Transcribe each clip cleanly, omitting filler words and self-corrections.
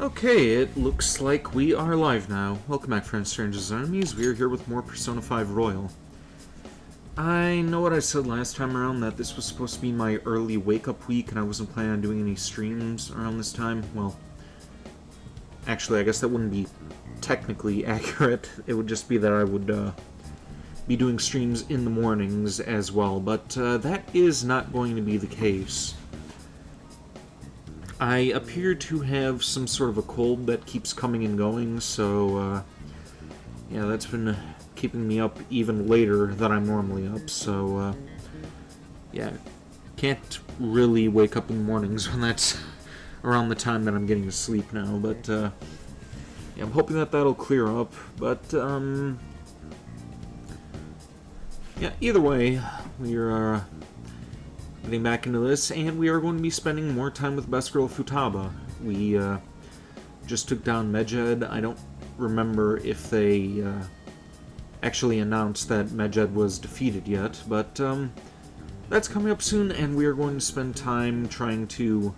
Okay, it looks like we are live now. Welcome back, friends, strangers, and enemies. We are here with more Persona 5 Royal. I know what I said last time around, that this was supposed to be my early wake-up week, and I wasn't planning on doing any streams around this time. Well, actually, I guess that wouldn't be technically accurate. It would just be that I would be doing streams in the mornings as well, but that is not going to be the case. I appear to have some sort of a cold that keeps coming and going, so yeah, that's been keeping me up even later than I'm normally up, so yeah, can't really wake up in the mornings when that's around the time that I'm getting to sleep now, but yeah, I'm hoping that that'll clear up, but yeah, either way, we are getting back into this, and we are going to be spending more time with Best Girl Futaba. We just took down Medjed. I don't remember if they actually announced that Medjed was defeated yet, but that's coming up soon, and we are going to spend time trying to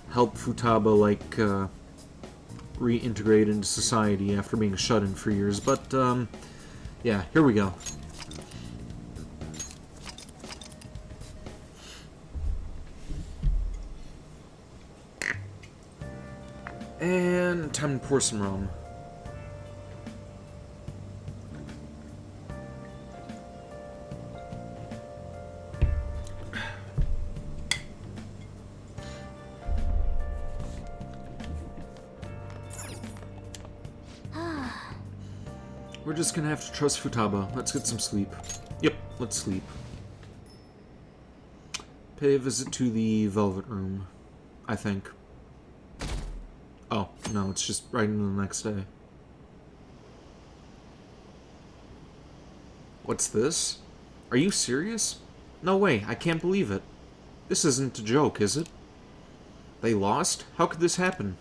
help Futaba, like, reintegrate into society after being shut in for years, but yeah, here we go. And time to pour some rum. We're just gonna have to trust Futaba. Let's get some sleep. Yep, let's sleep. Pay a visit to the Velvet Room, I think. Oh, no, it's just right into the next day. What's this? Are you serious? No way, I can't believe it. This isn't a joke, is it? They lost? How could this happen?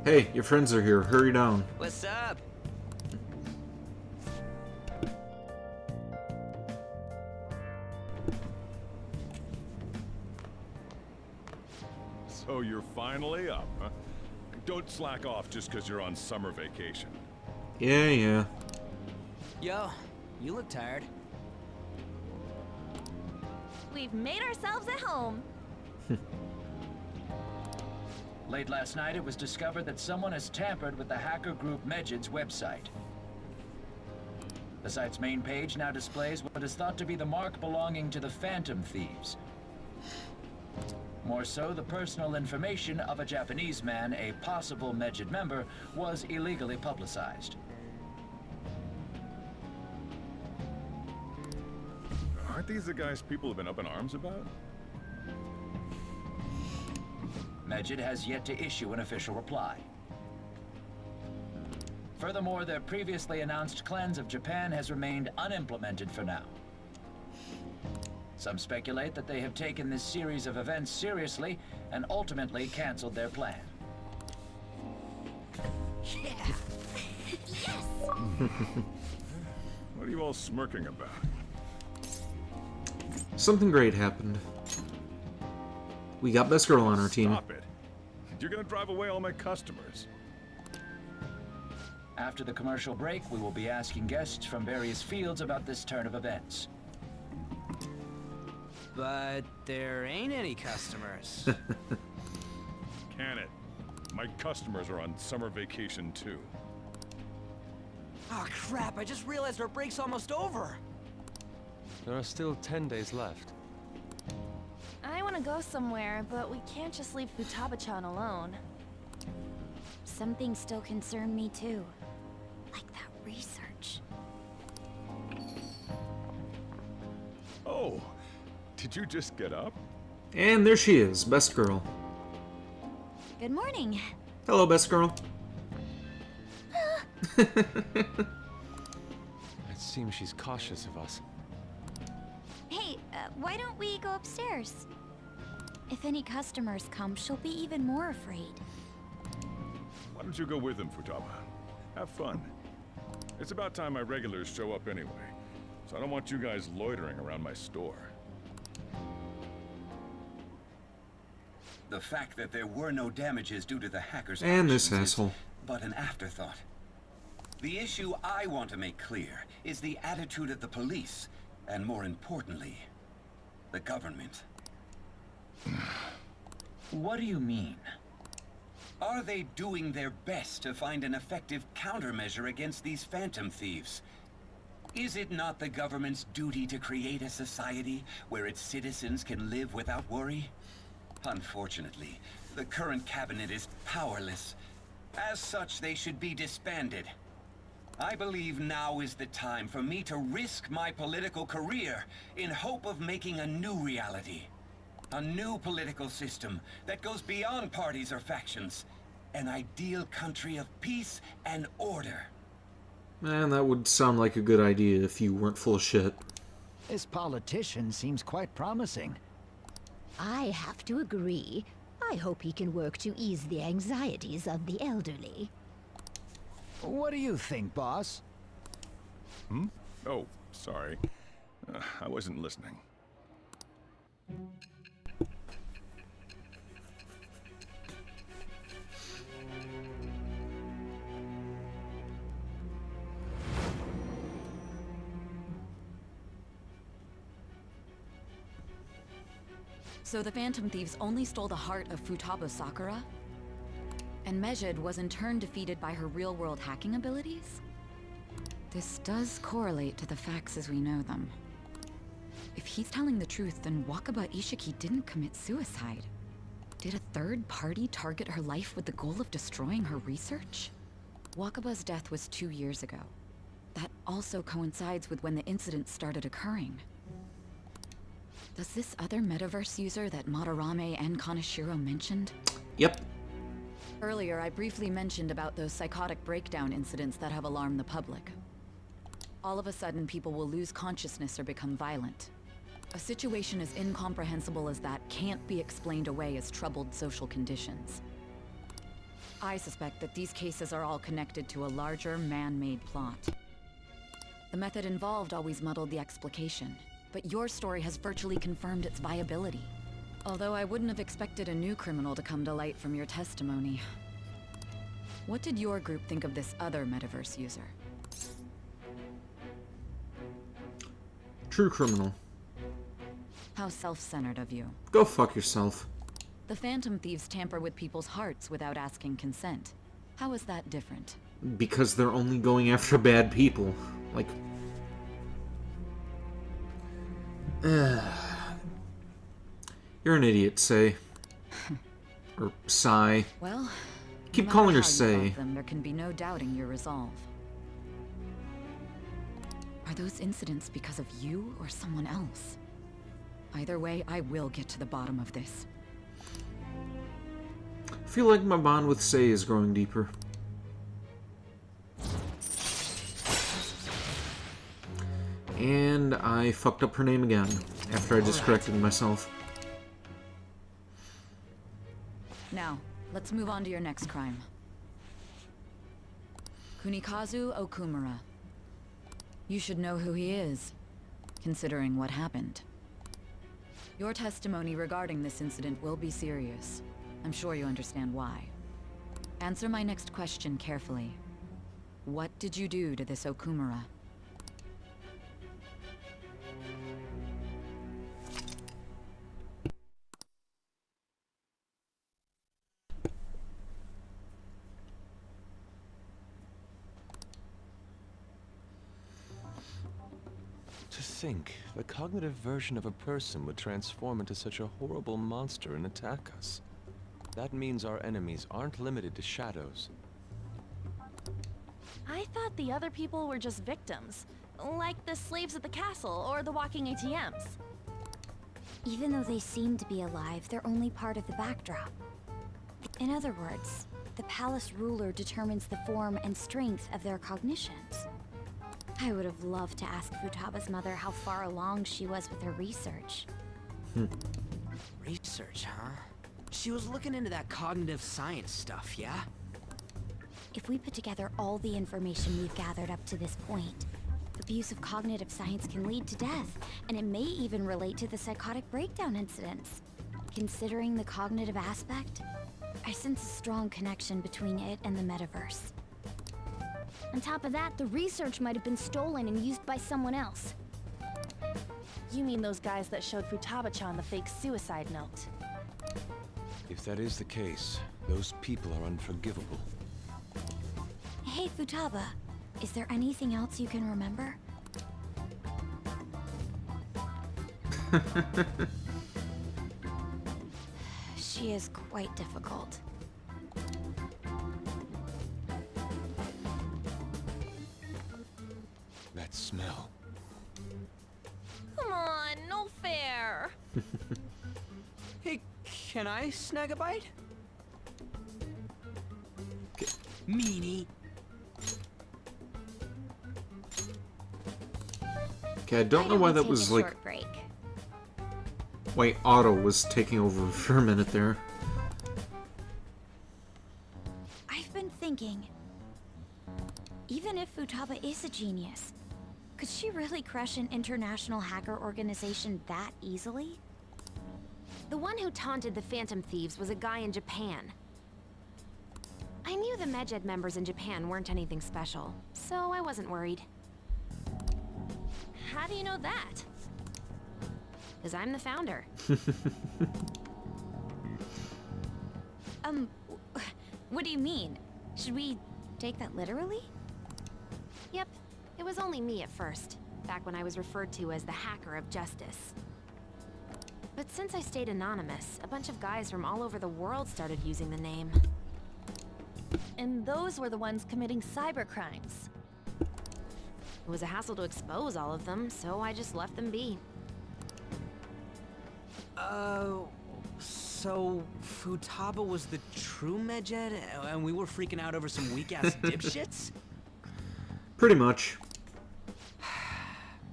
Hey, your friends are here. Hurry down. What's up? So you're finally up, huh? Don't slack off just because you're on summer vacation. Yeah. Yo, you look tired. We've made ourselves at home. Late last night, it was discovered that someone has tampered with the hacker group Medjed's website. The site's main page now displays what is thought to be the mark belonging to the Phantom Thieves. More so, the personal information of a Japanese man, a possible Medjed member, was illegally publicized. Aren't these the guys people have been up in arms about? Medjed has yet to issue an official reply. Furthermore, their previously announced cleanse of Japan has remained unimplemented for now. Some speculate that they have taken this series of events seriously and ultimately canceled their plan. Yeah. Yes. What are you all smirking about? Something great happened. We got Best Girl on our team. Stop it! You're gonna drive away all my customers. After the commercial break, we will be asking guests from various fields about this turn of events. But there ain't any customers. Can it? My customers are on summer vacation too. Oh crap, I just realized our break's almost over. There are still 10 days left. I want to go somewhere, but we can't just leave Futaba-chan alone. Some things still concern me too. Like that research. Oh, did you just get up? And there she is, Best Girl. Good morning. Hello, Best Girl. It seems she's cautious of us. Hey, why don't we go upstairs? If any customers come, she'll be even more afraid. Why don't you go with them, Futaba? Have fun. It's about time my regulars show up anyway. so I don't want you guys loitering around my store. The fact that there were no damages due to the hackers' And this actions is asshole. but an afterthought. The issue I want to make clear is the attitude of the police, and more importantly, the government. What do you mean? Are they doing their best to find an effective countermeasure against these phantom thieves? Is it not the government's duty to create a society where its citizens can live without worry? Unfortunately, the current cabinet is powerless. As such, they should be disbanded. I believe now is the time for me to risk my political career in hope of making a new reality. A new political system that goes beyond parties or factions. An ideal country of peace and order. Man, that would sound like a good idea if you weren't full of shit. This politician seems quite promising. I have to agree. I hope he can work to ease the anxieties of the elderly. What do you think, boss? Oh, sorry. I wasn't listening. So the Phantom Thieves only stole the heart of Futaba Sakura? And Mejid was in turn defeated by her real-world hacking abilities? This does correlate to the facts as we know them. If he's telling the truth, then Wakaba Ishiki didn't commit suicide. Did a third party target her life with the goal of destroying her research? Wakaba's death was 2 years ago. That also coincides with when the incident started occurring. Does this other metaverse user that Madarame and Kaneshiro mentioned? Yep. Earlier, I briefly mentioned about those psychotic breakdown incidents that have alarmed the public. All of a sudden, people will lose consciousness or become violent. A situation as incomprehensible as that can't be explained away as troubled social conditions. I suspect that these cases are all connected to a larger, man-made plot. The method involved always muddled the explication, but your story has virtually confirmed its viability. Although I wouldn't have expected a new criminal to come to light from your testimony. What did your group think of this other metaverse user? True criminal. How self-centered of you. Go fuck yourself. The Phantom Thieves tamper with people's hearts without asking consent. How is that different? Because they're only going after bad people. Like... You're an idiot, Say. Or Sai. Well, Keep no calling her matter how you Say. love them, there can be no doubting your resolve. Are those incidents because of you or someone else? Either way, I will get to the bottom of this. I feel like my bond with Say is growing deeper. And I fucked up her name again, after I just corrected myself. Now, let's move on to your next crime. Kunikazu Okumura. You should know who he is, considering what happened. Your testimony regarding this incident will be serious. I'm sure you understand why. Answer my next question carefully. What did you do to this Okumura? To think, the cognitive version of a person would transform into such a horrible monster and attack us. That means our enemies aren't limited to shadows. I thought the other people were just victims, like the slaves at the castle or the walking ATMs. Even though they seem to be alive, they're only part of the backdrop. In other words, the palace ruler determines the form and strength of their cognitions. I would have loved to ask Futaba's mother how far along she was with her research. Research, huh? She was looking into that cognitive science stuff, yeah? If we put together all the information we've gathered up to this point, Abuse of cognitive science can lead to death, and it may even relate to the psychotic breakdown incidents. Considering the cognitive aspect, I sense a strong connection between it and the metaverse. On top of that, the research might have been stolen and used by someone else. You mean those guys that showed Futaba-chan the fake suicide note? If that is the case, those people are unforgivable. Hey, Futaba, is there anything else you can remember? She is quite difficult. That smell. Come on, no fair. Hey, can I snag a bite? Meanie. Okay, I don't know why that was like... Short break. Why Otto was taking over for a minute there. I've been thinking, even if Futaba is a genius, could she really crush an international hacker organization that easily? The one who taunted the Phantom Thieves was a guy in Japan. I knew the Medjed members in Japan weren't anything special, so I wasn't worried. How do you know that? Because I'm the founder. What do you mean? Should we take that literally? Yep, it was only me at first, back when I was referred to as the Hacker of Justice. But since I stayed anonymous, a bunch of guys from all over the world started using the name. And those were the ones committing cybercrimes. It was a hassle to expose all of them, so I just left them be. So Futaba was the true Medjed, and we were freaking out over some weak-ass dipshits? Pretty much.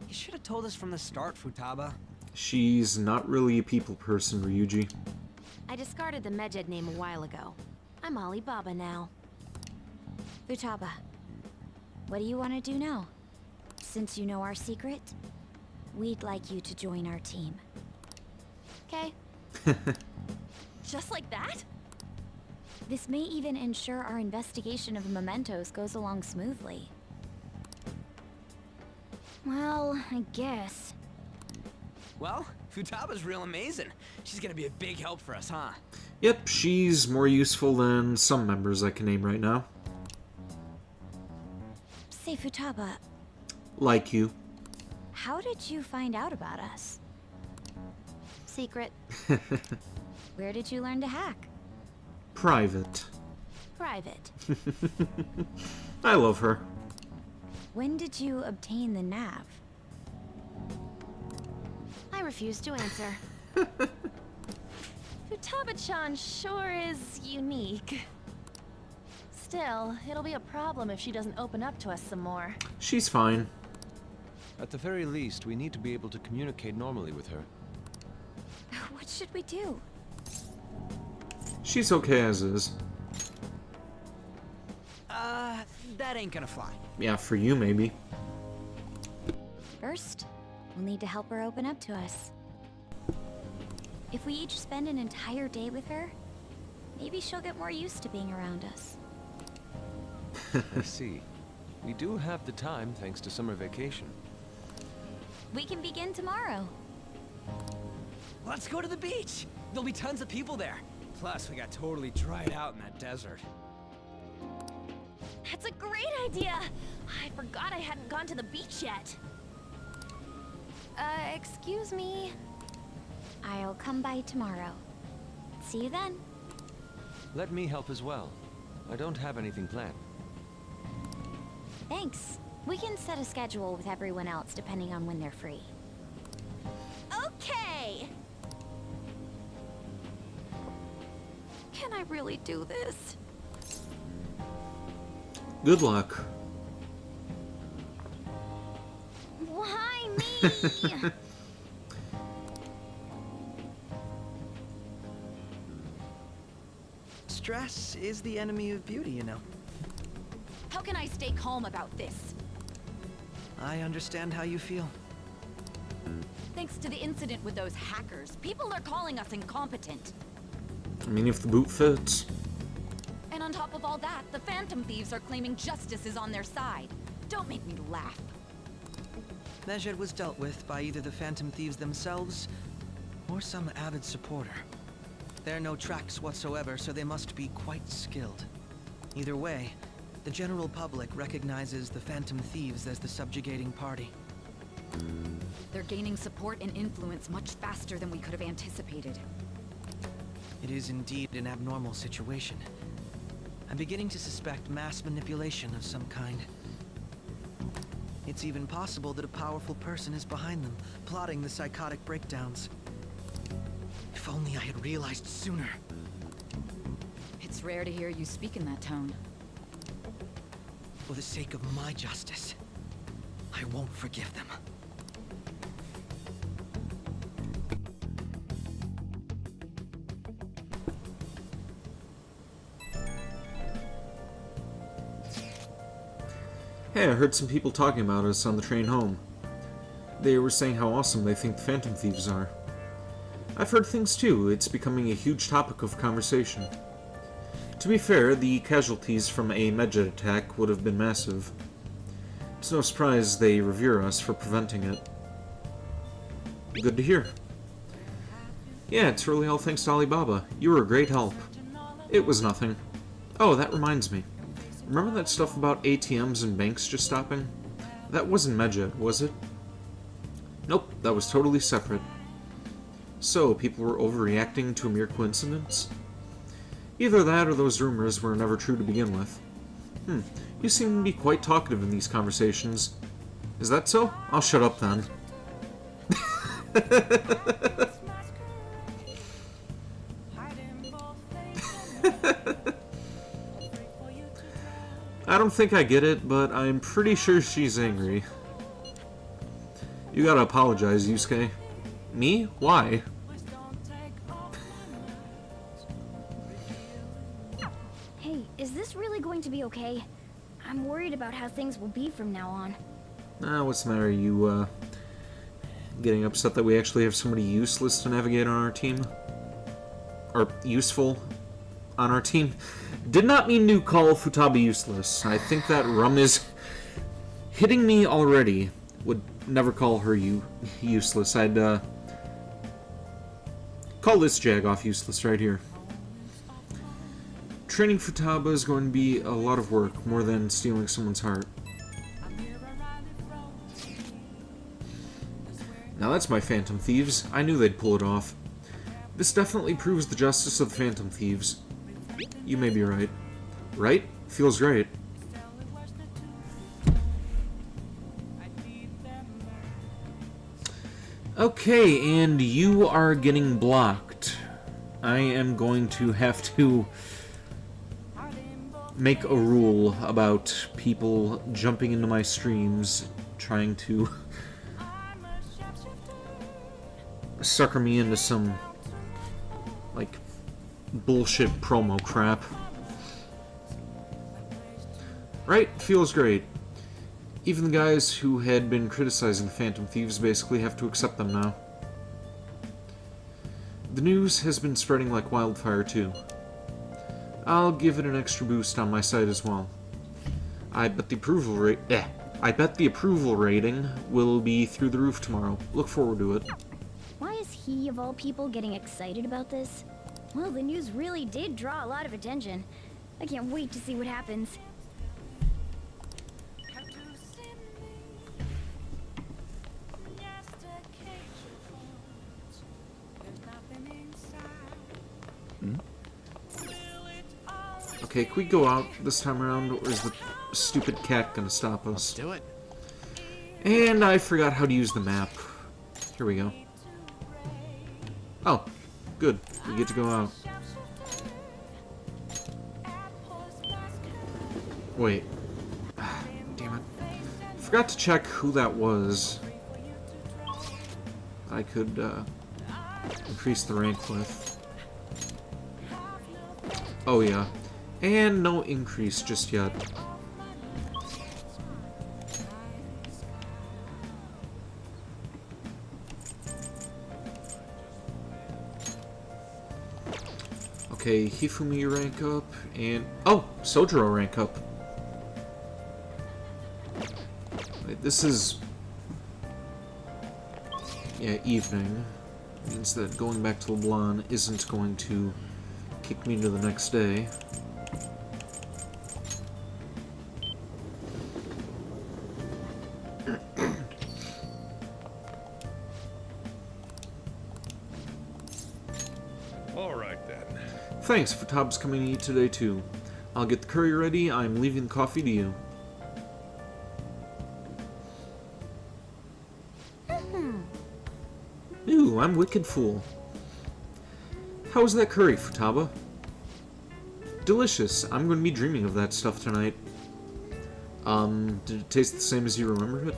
You should have told us from the start, Futaba. She's not really a people person, Ryuji. I discarded the Medjed name a while ago. I'm Alibaba now. Futaba, what do you want to do now? Since you know our secret, we'd like you to join our team. Okay. Just like that? This may even ensure our investigation of the mementos goes along smoothly. Well, I guess. Well, Futaba's real amazing. She's gonna be a big help for us, huh? Yep, she's more useful than some members I can name right now. Say, Futaba, Like you. how did you find out about us? Secret. Where did you learn to hack? Private. Private. I love her. When did you obtain the nav? I refuse to answer. Futaba-chan sure is unique. Still, it'll be a problem if she doesn't open up to us some more. She's fine. At the very least, we need to be able to communicate normally with her. What should we do? She's okay as is. That ain't gonna fly. Yeah, for you maybe. First, we'll need to help her open up to us. If we each spend an entire day with her, maybe she'll get more used to being around us. I see. We do have the time thanks to summer vacation. We can begin tomorrow. Let's go to the beach. There'll be tons of people there. Plus, we got totally dried out in that desert. That's a great idea! I forgot I hadn't gone to the beach yet. Excuse me. I'll come by tomorrow. See you then. Let me help as well. I don't have anything planned. Thanks. We can set a schedule with everyone else depending on when they're free. Okay! Can I really do this? Good luck. Why me? Stress is the enemy of beauty, you know. How can I stay calm about this? I understand how you feel. Thanks to the incident with those hackers, people are calling us incompetent. I mean, if the boot fits. And on top of all that, the Phantom Thieves are claiming justice is on their side. Don't make me laugh. Medjed was dealt with by either the Phantom Thieves themselves or some avid supporter. There are no tracks whatsoever, so they must be quite skilled. Either way, the general public recognizes the Phantom Thieves as the subjugating party. They're gaining support and influence much faster than we could have anticipated. It is indeed an abnormal situation. I'm beginning to suspect mass manipulation of some kind. It's even possible that a powerful person is behind them, plotting the psychotic breakdowns. If only I had realized sooner. It's rare to hear you speak in that tone. For the sake of my justice, I won't forgive them. Hey, I heard some people talking about us on the train home. They were saying how awesome they think the Phantom Thieves are. I've heard things too. It's becoming a huge topic of conversation. To be fair, the casualties from a Medjed attack would have been massive. It's no surprise they revere us for preventing it. Good to hear. Yeah, it's really all thanks to Alibaba. You were a great help. It was nothing. Oh, that reminds me. Remember that stuff about ATMs and banks just stopping? That wasn't Medjed, was it? Nope, that was totally separate. So, people were overreacting to a mere coincidence? Either that or those rumors were never true to begin with. You seem to be quite talkative in these conversations. Is that so? I'll shut up then. I don't think I get it, but I'm pretty sure she's angry. You gotta apologize, Yusuke. Me? Why? Hey, is this really going to be okay? I'm worried about how things will be from now on. What's the matter? You, getting upset that we actually have somebody useless to navigate on our team? Or useful on our team? Did not mean to call Futaba useless. I think that rum is hitting me already. Would never call her useless. I'd, call this Jagoff useless right here. Training Futaba is going to be a lot of work, more than stealing someone's heart. Now that's my Phantom Thieves. I knew they'd pull it off. This definitely proves the justice of the Phantom Thieves. You may be right. Right? Feels great. Okay, and you are getting blocked. I am going to have to make a rule about people jumping into my streams, trying to sucker me into some, like, bullshit promo crap. Right? Feels great. Even the guys who had been criticizing the Phantom Thieves basically have to accept them now. The news has been spreading like wildfire too. I'll give it an extra boost on my site as well. I bet the approval rating will be through the roof tomorrow. Look forward to it. Why is he, of all people, getting excited about this? Well, the news really did draw a lot of attention. I can't wait to see what happens. Okay, can we go out this time around, or is the stupid cat gonna stop us? Do it. And I forgot how to use the map. Here we go. Oh, good. We get to go out. Wait. Damn it. Forgot to check who that was. I could, increase the rank with. Oh, yeah. And no increase just yet. Okay, Hifumi rank up, and... Oh! Sojiro rank up. Wait, this is... Yeah, evening. Means that going back to Leblon isn't going to kick me into the next day. Thanks, Futaba's coming to eat today too. I'll get the curry ready, I'm leaving the coffee to you. Ooh, I'm wicked fool. How was that curry, Futaba? Delicious. I'm going to be dreaming of that stuff tonight. Did it taste the same as you remembered it?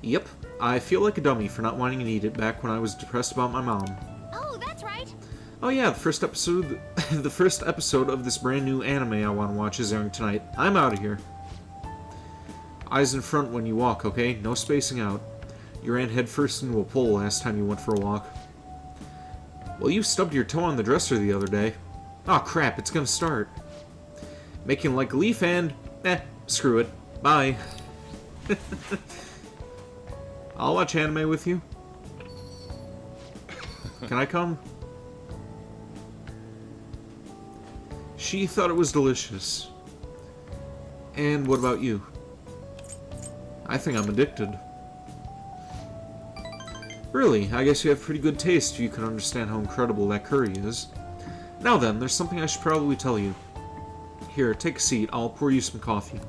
Yep. I feel like a dummy for not wanting to eat it back when I was depressed about my mom. Oh, that's right. Oh yeah, the first episode of this brand new anime I want to watch is airing tonight. I'm out of here. Eyes in front when you walk, okay? No spacing out. You ran headfirst into a pole last time you went for a walk. Well, you stubbed your toe on the dresser the other day. Aw, crap, it's gonna start. Making like a leaf and... screw it. Bye. I'll watch anime with you. Can I come? She thought it was delicious. And what about you? I think I'm addicted. Really, I guess you have pretty good taste if you can understand how incredible that curry is. Now then, there's something I should probably tell you. Here, take a seat. I'll pour you some coffee.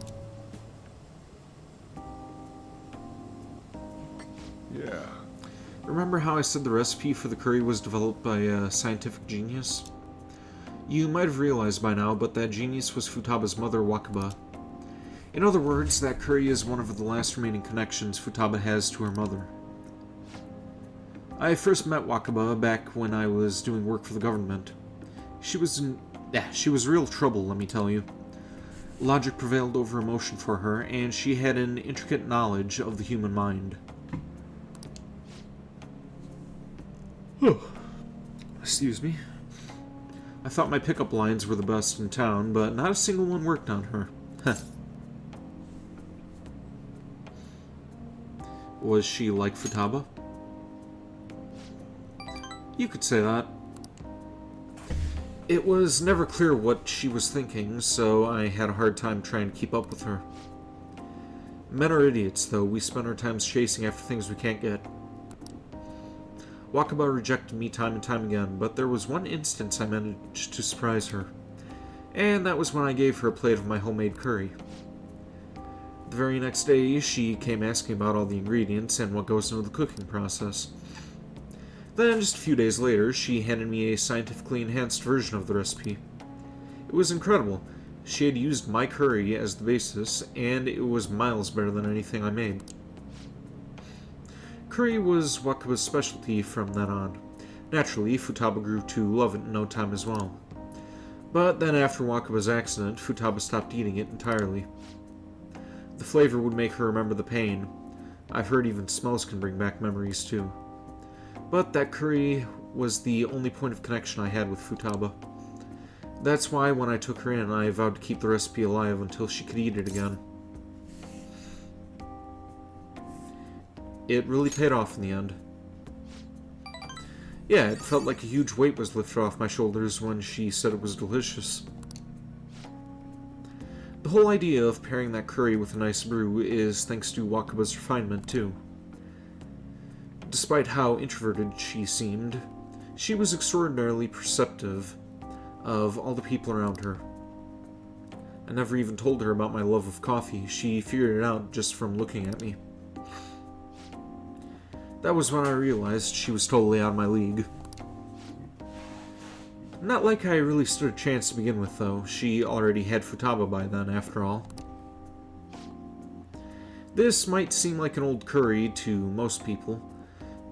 Yeah. Remember how I said the recipe for the curry was developed by a scientific genius? You might have realized by now, but that genius was Futaba's mother, Wakaba. In other words, that curry is one of the last remaining connections Futaba has to her mother. I first met Wakaba back when I was doing work for the government. She was real trouble, let me tell you. Logic prevailed over emotion for her, and she had an intricate knowledge of the human mind. Excuse me. I thought my pickup lines were the best in town, but not a single one worked on her. Was she like Futaba? You could say that. It was never clear what she was thinking, so I had a hard time trying to keep up with her. Men are idiots, though. We spend our times chasing after things we can't get. Wakaba rejected me time and time again, but there was one instance I managed to surprise her. And that was when I gave her a plate of my homemade curry. The very next day, she came asking about all the ingredients and what goes into the cooking process. Then, just a few days later, she handed me a scientifically enhanced version of the recipe. It was incredible. She had used my curry as the basis, and it was miles better than anything I made. Curry was Wakaba's specialty from then on. Naturally, Futaba grew to love it in no time as well. But then after Wakaba's accident, Futaba stopped eating it entirely. The flavor would make her remember the pain. I've heard even smells can bring back memories too. But that curry was the only point of connection I had with Futaba. That's why when I took her in, I vowed to keep the recipe alive until she could eat it again. It really paid off in the end. Yeah, it felt like a huge weight was lifted off my shoulders when she said it was delicious. The whole idea of pairing that curry with a nice brew is thanks to Wakaba's refinement, too. Despite how introverted she seemed, she was extraordinarily perceptive of all the people around her. I never even told her about my love of coffee. She figured it out just from looking at me. That was when I realized she was totally out of my league. Not like I really stood a chance to begin with, though. She already had Futaba by then, after all. This might seem like an old curry to most people,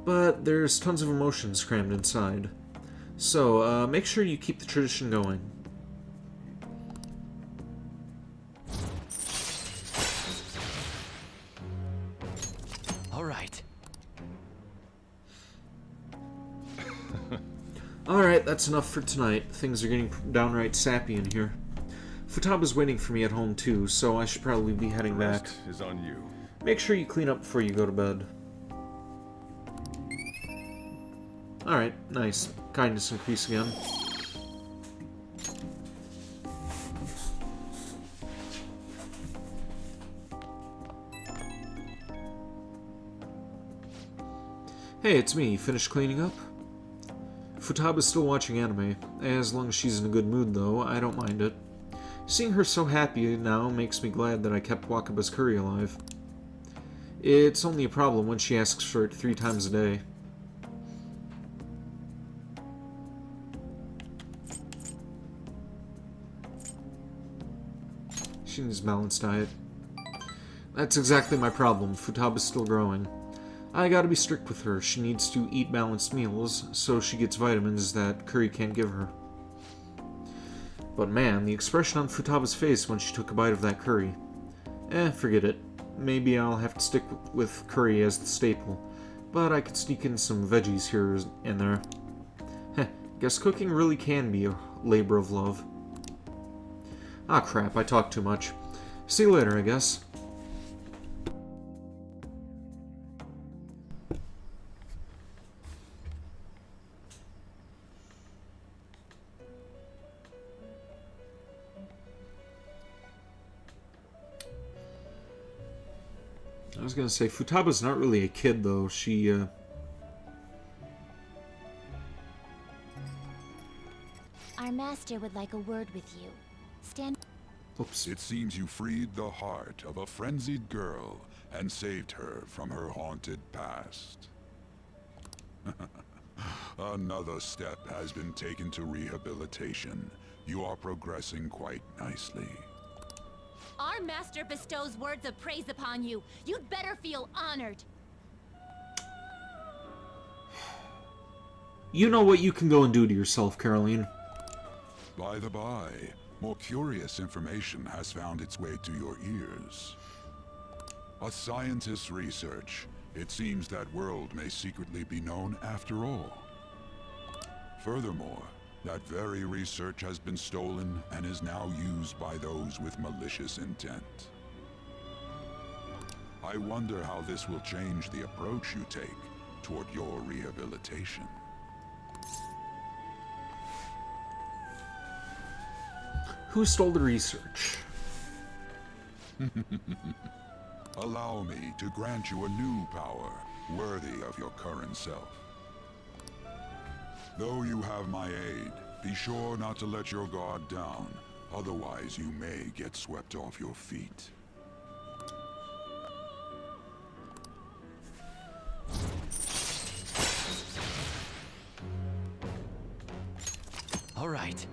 but there's tons of emotions crammed inside. So, make sure you keep the tradition going. All right. Alright, that's enough for tonight. Things are getting downright sappy in here. Futaba's waiting for me at home too, so I should probably be heading back. Rest is on you. Make sure you clean up before you go to bed. Alright, nice. Kindness increase again. Hey, it's me. Finished cleaning up? Futaba's still watching anime. As long as she's in a good mood, though, I don't mind it. Seeing her so happy now makes me glad that I kept Wakaba's curry alive. It's only a problem when she asks for it 3 times a day. She needs a balanced diet. That's exactly my problem. Futaba's still growing. I gotta be strict with her. She needs to eat balanced meals, so she gets vitamins that curry can't give her. But man, the expression on Futaba's face when she took a bite of that curry. Forget it. Maybe I'll have to stick with curry as the staple, but I could sneak in some veggies here and there. Guess cooking really can be a labor of love. Ah crap, I talk too much. See you later, I guess. I was gonna say, Futaba's not really a kid, though. She, Our master would like a word with you. Stand... Oops. It seems you freed the heart of a frenzied girl and saved her from her haunted past. Another step has been taken to rehabilitation. You are progressing quite nicely. Our master bestows words of praise upon you. You'd better feel honored. You know what you can go and do to yourself, Caroline. By the by, more curious information has found its way to your ears. A scientist's research. It seems that world may secretly be known after all. Furthermore, that very research has been stolen and is now used by those with malicious intent. I wonder how this will change the approach you take toward your rehabilitation. Who stole the research? Allow me to grant you a new power, worthy of your current self. Though you have my aid, be sure not to let your guard down, otherwise you may get swept off your feet. All right.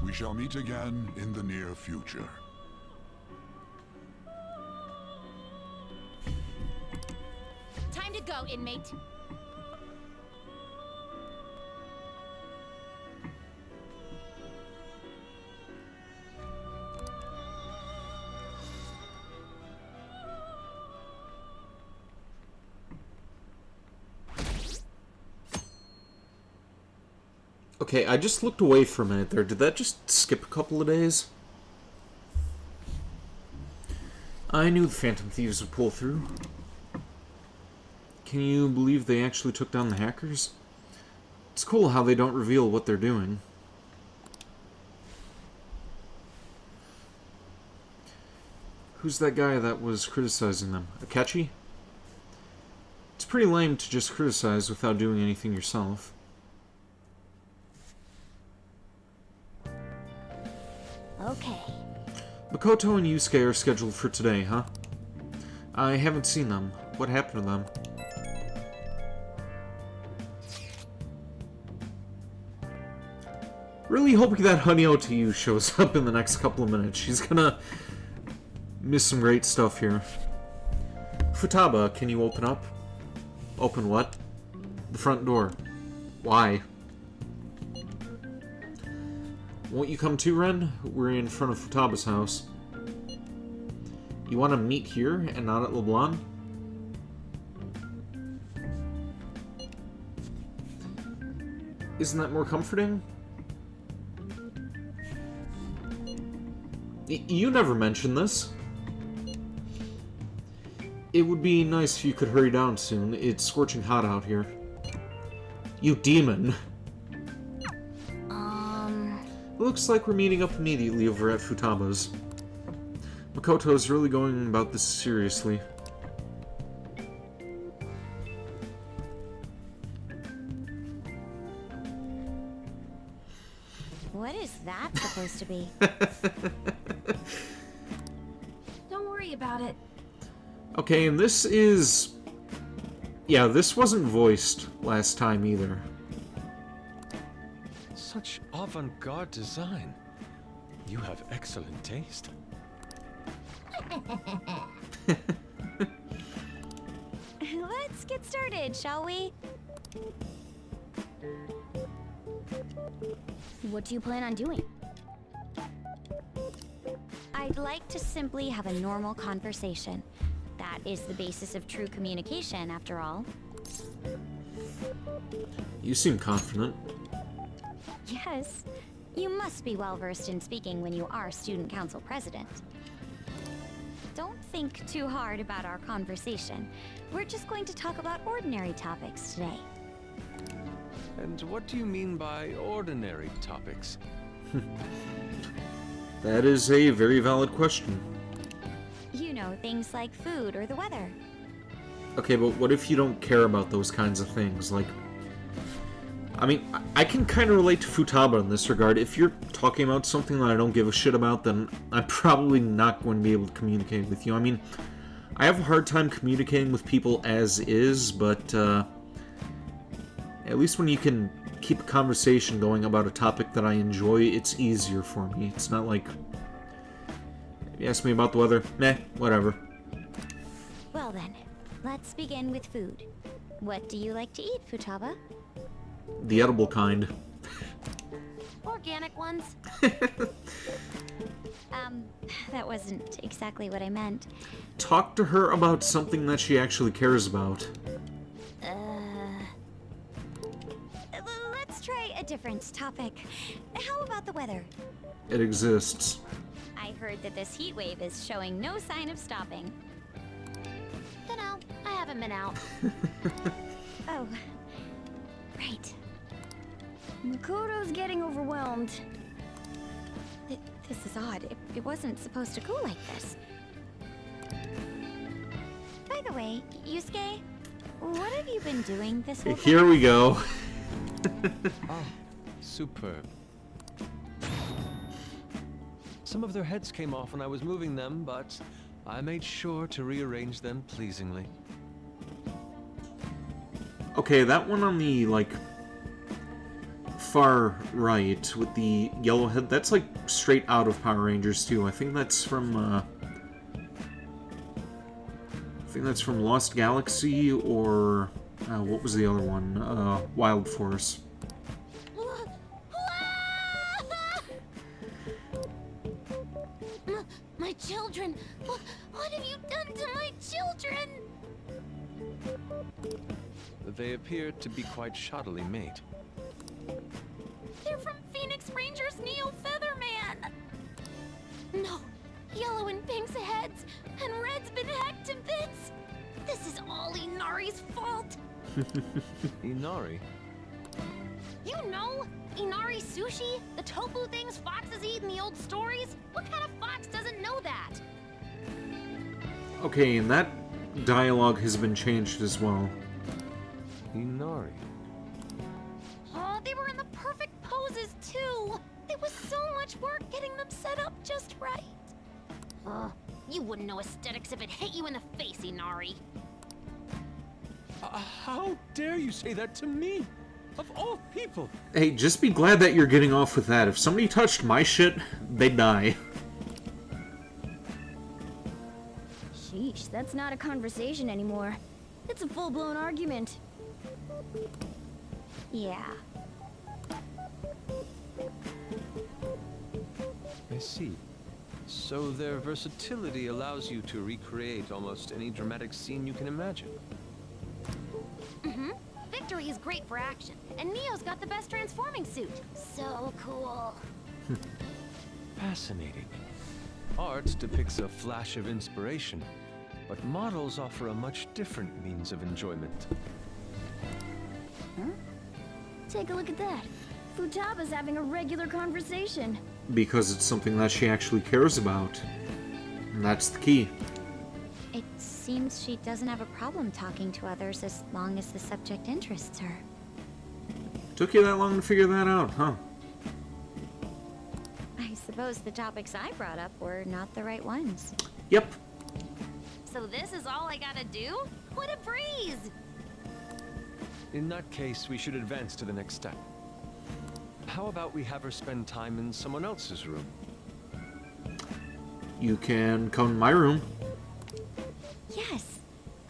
We shall meet again in the near future. Time to go, inmate. Okay, I just looked away for a minute there. Did that just skip a couple of days? I knew the Phantom Thieves would pull through. Can you believe they actually took down the hackers? It's cool how they don't reveal what they're doing. Who's that guy that was criticizing them? Akechi? It's pretty lame to just criticize without doing anything yourself. Okay. Makoto and Yusuke are scheduled for today, huh? I haven't seen them. What happened to them? Really hoping that Hanyo to you shows up in the next couple of minutes. She's gonna miss some great stuff here. Futaba, can you open up? Open what? The front door. Why? Won't you come too, Ren? We're in front of Futaba's house. You want to meet here and not at LeBlanc? Isn't that more comforting? You never mentioned this. It would be nice if you could hurry down soon. It's scorching hot out here. You demon. Looks like we're meeting up immediately over at Futaba's. Makoto's really going about this seriously. What is that supposed to be? Don't worry about it. Okay, and this is... Yeah, this wasn't voiced last time either. Such avant-garde design. You have excellent taste. Let's get started, shall we? What do you plan on doing? I'd like to simply have a normal conversation. That is the basis of true communication, after all. You seem confident. Yes. You must be well versed in speaking when you are student council president. Don't think too hard about our conversation. We're just going to talk about ordinary topics today. And what do you mean by ordinary topics? That is a very valid question. You know, things like food or the weather. Okay, but what if you don't care about those kinds of things? Like, I mean, I can kind of relate to Futaba in this regard. If you're talking about something that I don't give a shit about, then I'm probably not going to be able to communicate with you. I mean, I have a hard time communicating with people as is, but at least when you can keep a conversation going about a topic that I enjoy, it's easier for me. It's not like, you ask me about the weather, meh, whatever. Well then, let's begin with food. What do you like to eat, Futaba? The edible kind. Organic ones. That wasn't exactly what I meant. Talk to her about something that she actually cares about. Let's try a different topic. How about the weather? It exists. I heard that this heat wave is showing no sign of stopping. Dunno, I haven't been out. Oh, right. Makoto's getting overwhelmed. This is odd. It wasn't supposed to go like this. By the way, Yusuke, what have you been doing this whole time? Here we go. Ah, superb. Some of their heads came off when I was moving them, but I made sure to rearrange them pleasingly. Okay, that one on the, like, far right with the yellow head, that's, like, straight out of Power Rangers, too. I think that's from, Lost Galaxy, or, what was the other one? Wild Force. My children! What have you done to my children? They appear to be quite shoddily made. They're from Phoenix Rangers Neo Featherman! No, Yellow and Pink's heads, and Red's been hacked to bits! This is all Inari's fault! Inari? You know, Inari sushi? The tofu things foxes eat in the old stories? What kind of fox doesn't know that? Okay, and that dialogue has been changed as well. Inari? Oh, they were in the perfect poses, too! There was so much work getting them set up just right. You wouldn't know aesthetics if it hit you in the face, Inari. How dare you say that to me? Of all people! Hey, just be glad that you're getting off with that. If somebody touched my shit, they'd die. Sheesh, that's not a conversation anymore. It's a full-blown argument. Yeah. I see. So their versatility allows you to recreate almost any dramatic scene you can imagine. Mm-hmm. Victory is great for action, and Neo's got the best transforming suit. So cool. Fascinating. Art depicts a flash of inspiration, but models offer a much different means of enjoyment. Huh? Take a look at that. Futaba's having a regular conversation. Because it's something that she actually cares about. And that's the key. It seems she doesn't have a problem talking to others as long as the subject interests her. Took you that long to figure that out, huh? I suppose the topics I brought up were not the right ones. Yep. So this is all I gotta do? What a breeze! In that case, we should advance to the next step. How about we have her spend time in someone else's room? You can come to my room. Yes.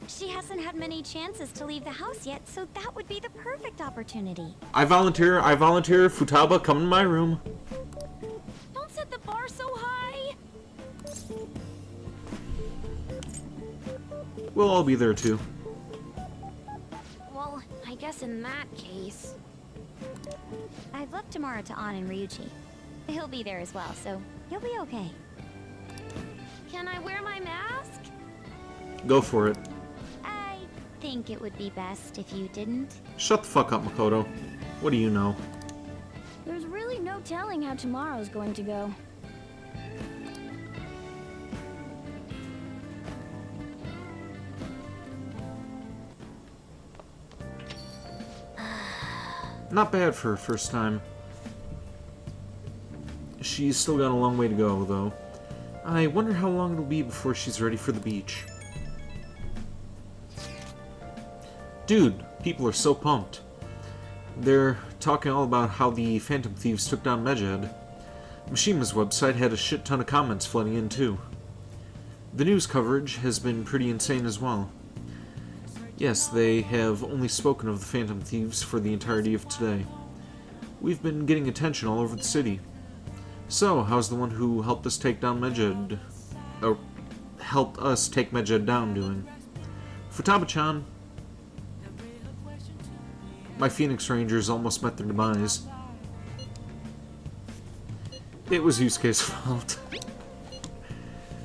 She hasn't had many chances to leave the house yet, so that would be the perfect opportunity. I volunteer, Futaba, come to my room. Don't set the bar so high! We'll all be there too. Well, I guess in that case... I've left Tamara to An and Ryuji. He'll be there as well, so you'll be okay. Can I wear my mask? Go for it. I think it would be best if you didn't. Shut the fuck up, Makoto. What do you know? There's really no telling how tomorrow's going to go. Not bad for her first time. She's still got a long way to go, though. I wonder how long it'll be before she's ready for the beach. Dude, people are so pumped. They're talking all about how the Phantom Thieves took down Medjed. Mishima's website had a shit ton of comments flooding in, too. The news coverage has been pretty insane as well. Yes, they have only spoken of the Phantom Thieves for the entirety of today. We've been getting attention all over the city. So, how's the one who helped us take down Medjed... or helped us take Medjed down doing? Futaba-chan. My Phoenix Rangers almost met their demise. It was Yusuke's fault.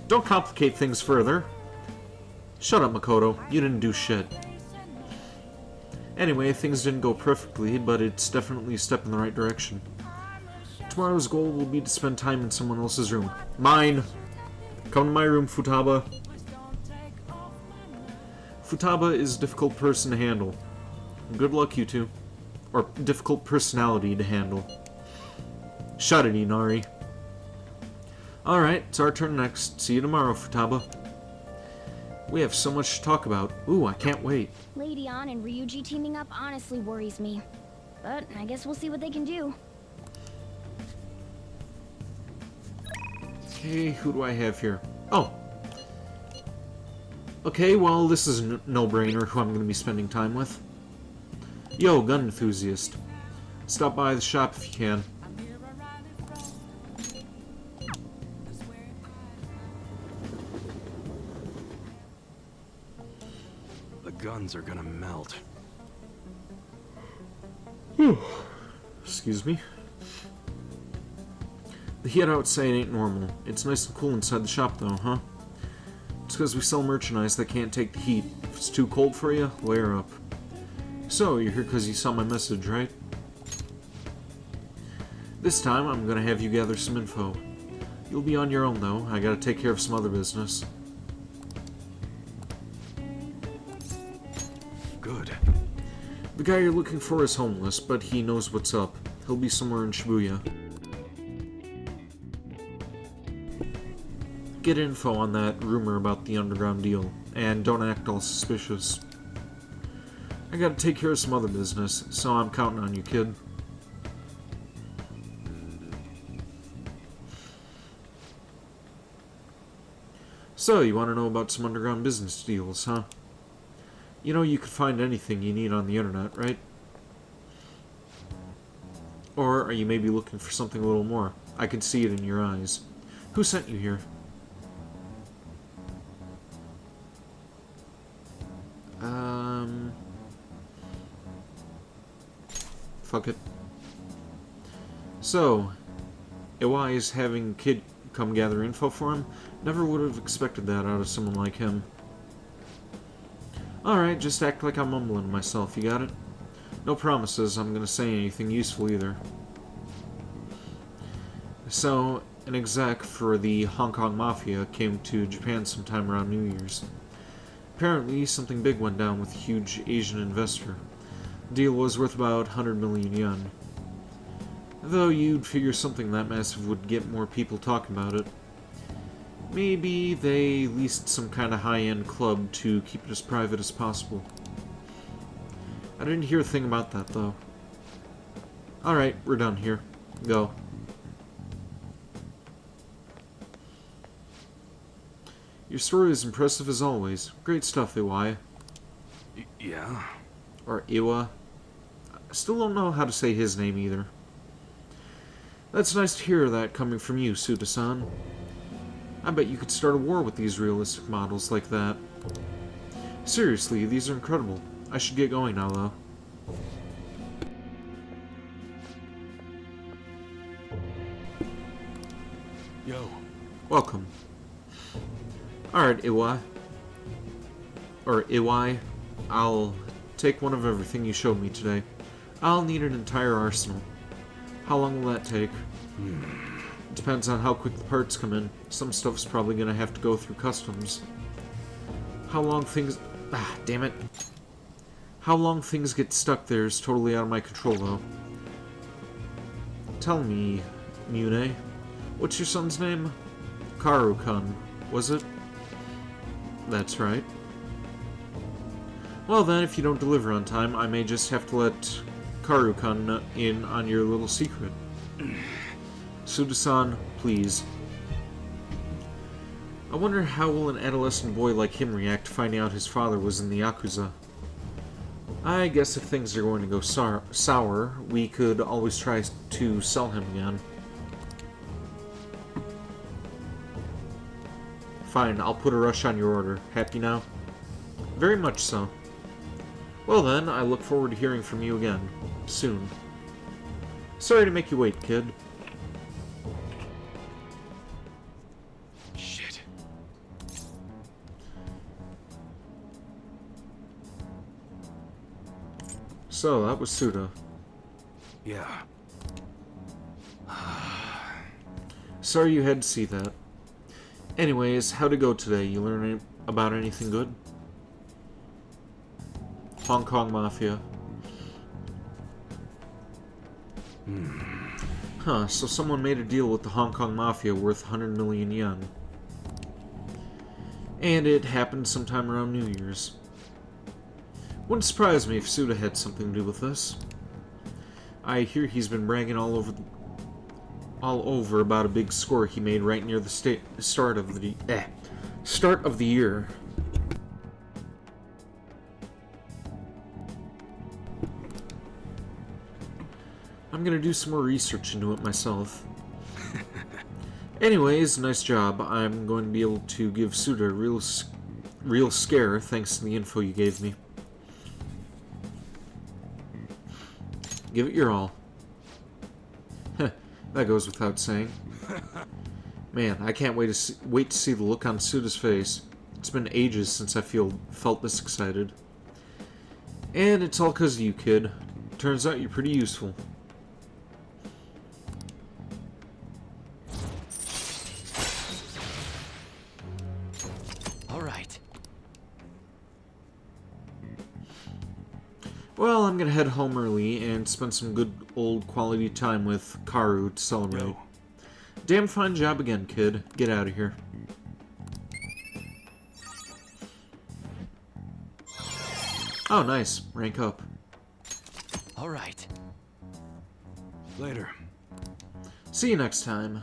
Don't complicate things further. Shut up, Makoto. You didn't do shit. Anyway, things didn't go perfectly, but it's definitely a step in the right direction. Tomorrow's goal will be to spend time in someone else's room. Mine! Come to my room, Futaba. Futaba is a difficult person to handle. Good luck, you two. Or difficult personality to handle. Shut it, Inari. Alright, it's our turn next. See you tomorrow, Futaba. We have so much to talk about. Ooh, I can't wait. Lady An and Ryuji teaming up honestly worries me. But I guess we'll see what they can do. Okay, who do I have here? Oh. Okay, well, this is a no-brainer who I'm going to be spending time with. Yo, gun enthusiast. Stop by the shop if you can. The guns are gonna melt. Excuse me. The heat outside ain't normal. It's nice and cool inside the shop though, huh? It's because we sell merchandise that can't take the heat. If it's too cold for you, layer up. So, you're here because you saw my message, right? This time, I'm gonna have you gather some info. You'll be on your own though. I gotta take care of some other business. Good. The guy you're looking for is homeless, but he knows what's up. He'll be somewhere in Shibuya. Get info on that rumor about the underground deal, and don't act all suspicious. I gotta take care of some other business, so I'm counting on you, kid. So, you want to know about some underground business deals, huh? You know you can find anything you need on the internet, right? Or are you maybe looking for something a little more? I can see it in your eyes. Who sent you here? Fuck it. So, Iwai is having Kid come gather info for him? Never would have expected that out of someone like him. Alright, just act like I'm mumbling to myself, you got it? No promises I'm gonna say anything useful either. So, an exec for the Hong Kong Mafia came to Japan sometime around New Year's. Apparently, something big went down with a huge Asian investor. The deal was worth about 100 million yen. Though you'd figure something that massive would get more people talking about it. Maybe they leased some kind of high-end club to keep it as private as possible. I didn't hear a thing about that, though. Alright, we're done here. Go. Your story is impressive as always. Great stuff, Iwai. Yeah? Or Iwa. I still don't know how to say his name either. That's nice to hear that coming from you, Suda-san. I bet you could start a war with these realistic models like that. Seriously, these are incredible. I should get going now, though. Yo. Welcome. Alright, Iwai. Or Iwai. I'll take one of everything you showed me today. I'll need an entire arsenal. How long will that take? Depends on how quick the parts come in. Some stuff's probably gonna have to go through customs. How long things... damn it. How long things get stuck there is totally out of my control, though. Tell me, Mune, what's your son's name? Karu-kun, was it? That's right. Well then, if you don't deliver on time, I may just have to let Karu-kun in on your little secret. Suda-san, please. I wonder how will an adolescent boy like him react to finding out his father was in the Yakuza. I guess if things are going to go sour, we could always try to sell him again. Fine, I'll put a rush on your order. Happy now? Very much so. Well then, I look forward to hearing from you again. Soon. Sorry to make you wait, kid. Shit. So, that was Suda. Yeah. Sorry you had to see that. Anyways, how'd it go today? You learn about anything good? Hong Kong Mafia. Huh, so someone made a deal with the Hong Kong Mafia worth 100 million yen. And it happened sometime around New Year's. Wouldn't surprise me if Suda had something to do with this. I hear he's been bragging all over about a big score he made right near the start of the year. I'm gonna do some more research into it myself. Anyways, nice job. I'm going to be able to give Suda a real scare thanks to the info you gave me. Give it your all. That goes without saying. Man, I can't wait to see the look on Suda's face. It's been ages since I felt this excited. And it's all 'cause of you, kid. Turns out you're pretty useful. Alright. Well, I'm gonna head home early and spend some good old quality time with Karu to celebrate. Yo. Damn fine job again, kid. Get out of here. Oh, nice. Rank up. Alright. Later. See you next time.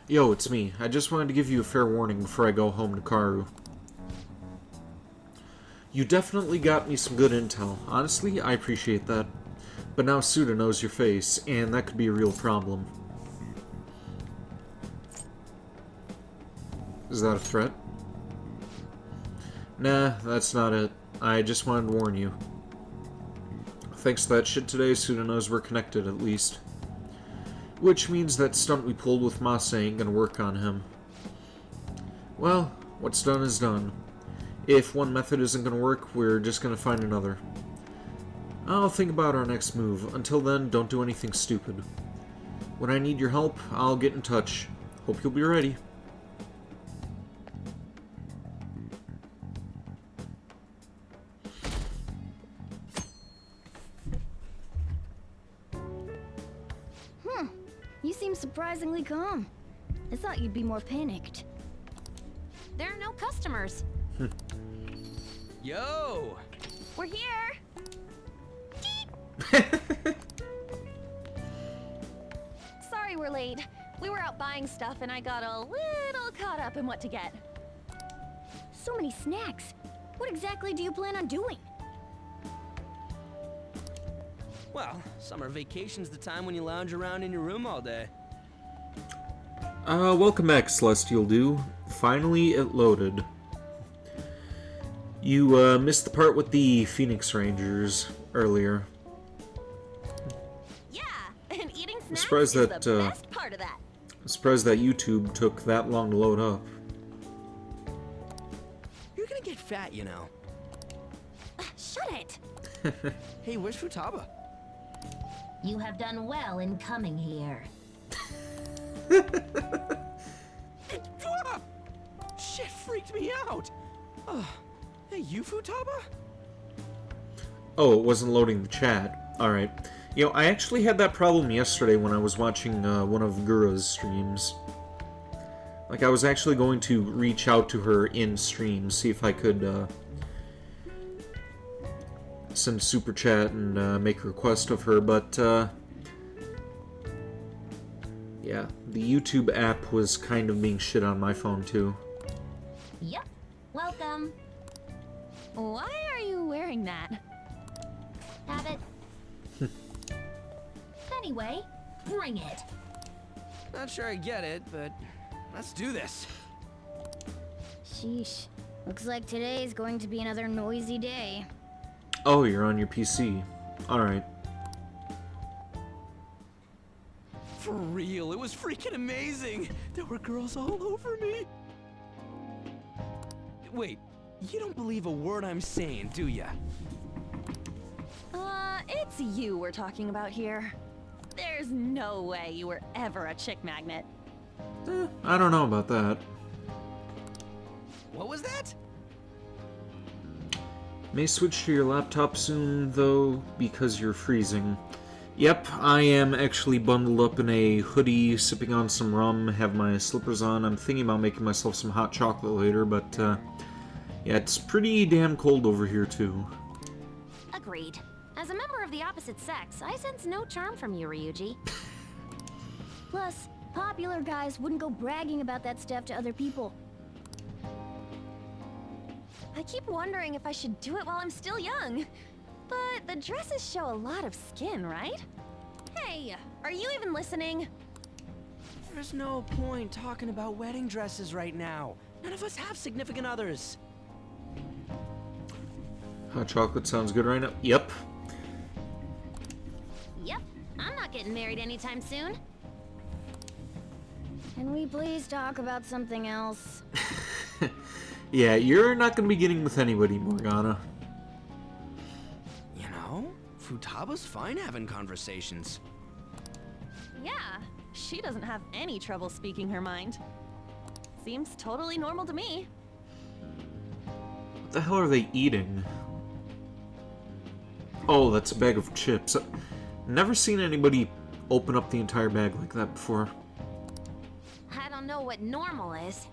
Yo, it's me. I just wanted to give you a fair warning before I go home to Karu. You definitely got me some good intel. Honestly, I appreciate that. But now Suda knows your face, and that could be a real problem. Is that a threat? Nah, that's not it. I just wanted to warn you. Thanks to that shit today, Suda knows we're connected, at least. Which means that stunt we pulled with Masa ain't gonna work on him. Well, what's done is done. If one method isn't gonna work, we're just gonna find another. I'll think about our next move. Until then, don't do anything stupid. When I need your help, I'll get in touch. Hope you'll be ready. You seem surprisingly calm. I thought you'd be more panicked. There are no customers. Yo! We're here! Sorry we're late. We were out buying stuff and I got a little caught up in what to get. So many snacks. What exactly do you plan on doing? Well, summer vacation's the time when you lounge around in your room all day. Welcome back, Celestial Dew. Finally, it loaded. You, missed the part with the Phoenix Rangers earlier. Yeah, and eating I'm snacks surprised is that, the best part of that. I'm surprised that YouTube took that long to load up. You're gonna get fat, you know. Shut it! Hey, where's Futaba? You have done well in coming here. Shit freaked me out. Hey, you Futaba? Oh, it wasn't loading the chat. Alright. You know, I actually had that problem yesterday when I was watching one of Gura's streams. Like, I was actually going to reach out to her in stream, see if I could send a super chat and make a request of her, but yeah, the YouTube app was kind of being shit on my phone too. Yep. Welcome. Why are you wearing that? Have it. Anyway, bring it. Not sure I get it, but let's do this. Sheesh. Looks like today is going to be another noisy day. Oh, you're on your PC. Alright. For real, it was freaking amazing. There were girls all over me. Wait, you don't believe a word I'm saying, do ya? It's you we're talking about here. There's no way you were ever a chick magnet. I don't know about that. What was that? May switch to your laptop soon, though, because you're freezing. Yep, I am actually bundled up in a hoodie, sipping on some rum, have my slippers on. I'm thinking about making myself some hot chocolate later, but, yeah, it's pretty damn cold over here, too. Agreed. As a member of the opposite sex, I sense no charm from you, Ryuji. Plus, popular guys wouldn't go bragging about that stuff to other people. I keep wondering if I should do it while I'm still young. But the dresses show a lot of skin, right? Hey, are you even listening? There's no point talking about wedding dresses right now. None of us have significant others. Hot chocolate sounds good right now. Yep. Yep, I'm not getting married anytime soon. Can we please talk about something else? Yeah, you're not going to be getting with anybody, Morgana. You know, Futaba's fine having conversations. Yeah, she doesn't have any trouble speaking her mind. Seems totally normal to me. What the hell are they eating? Oh, that's a bag of chips. Never seen anybody open up the entire bag like that before. I don't know what normal is.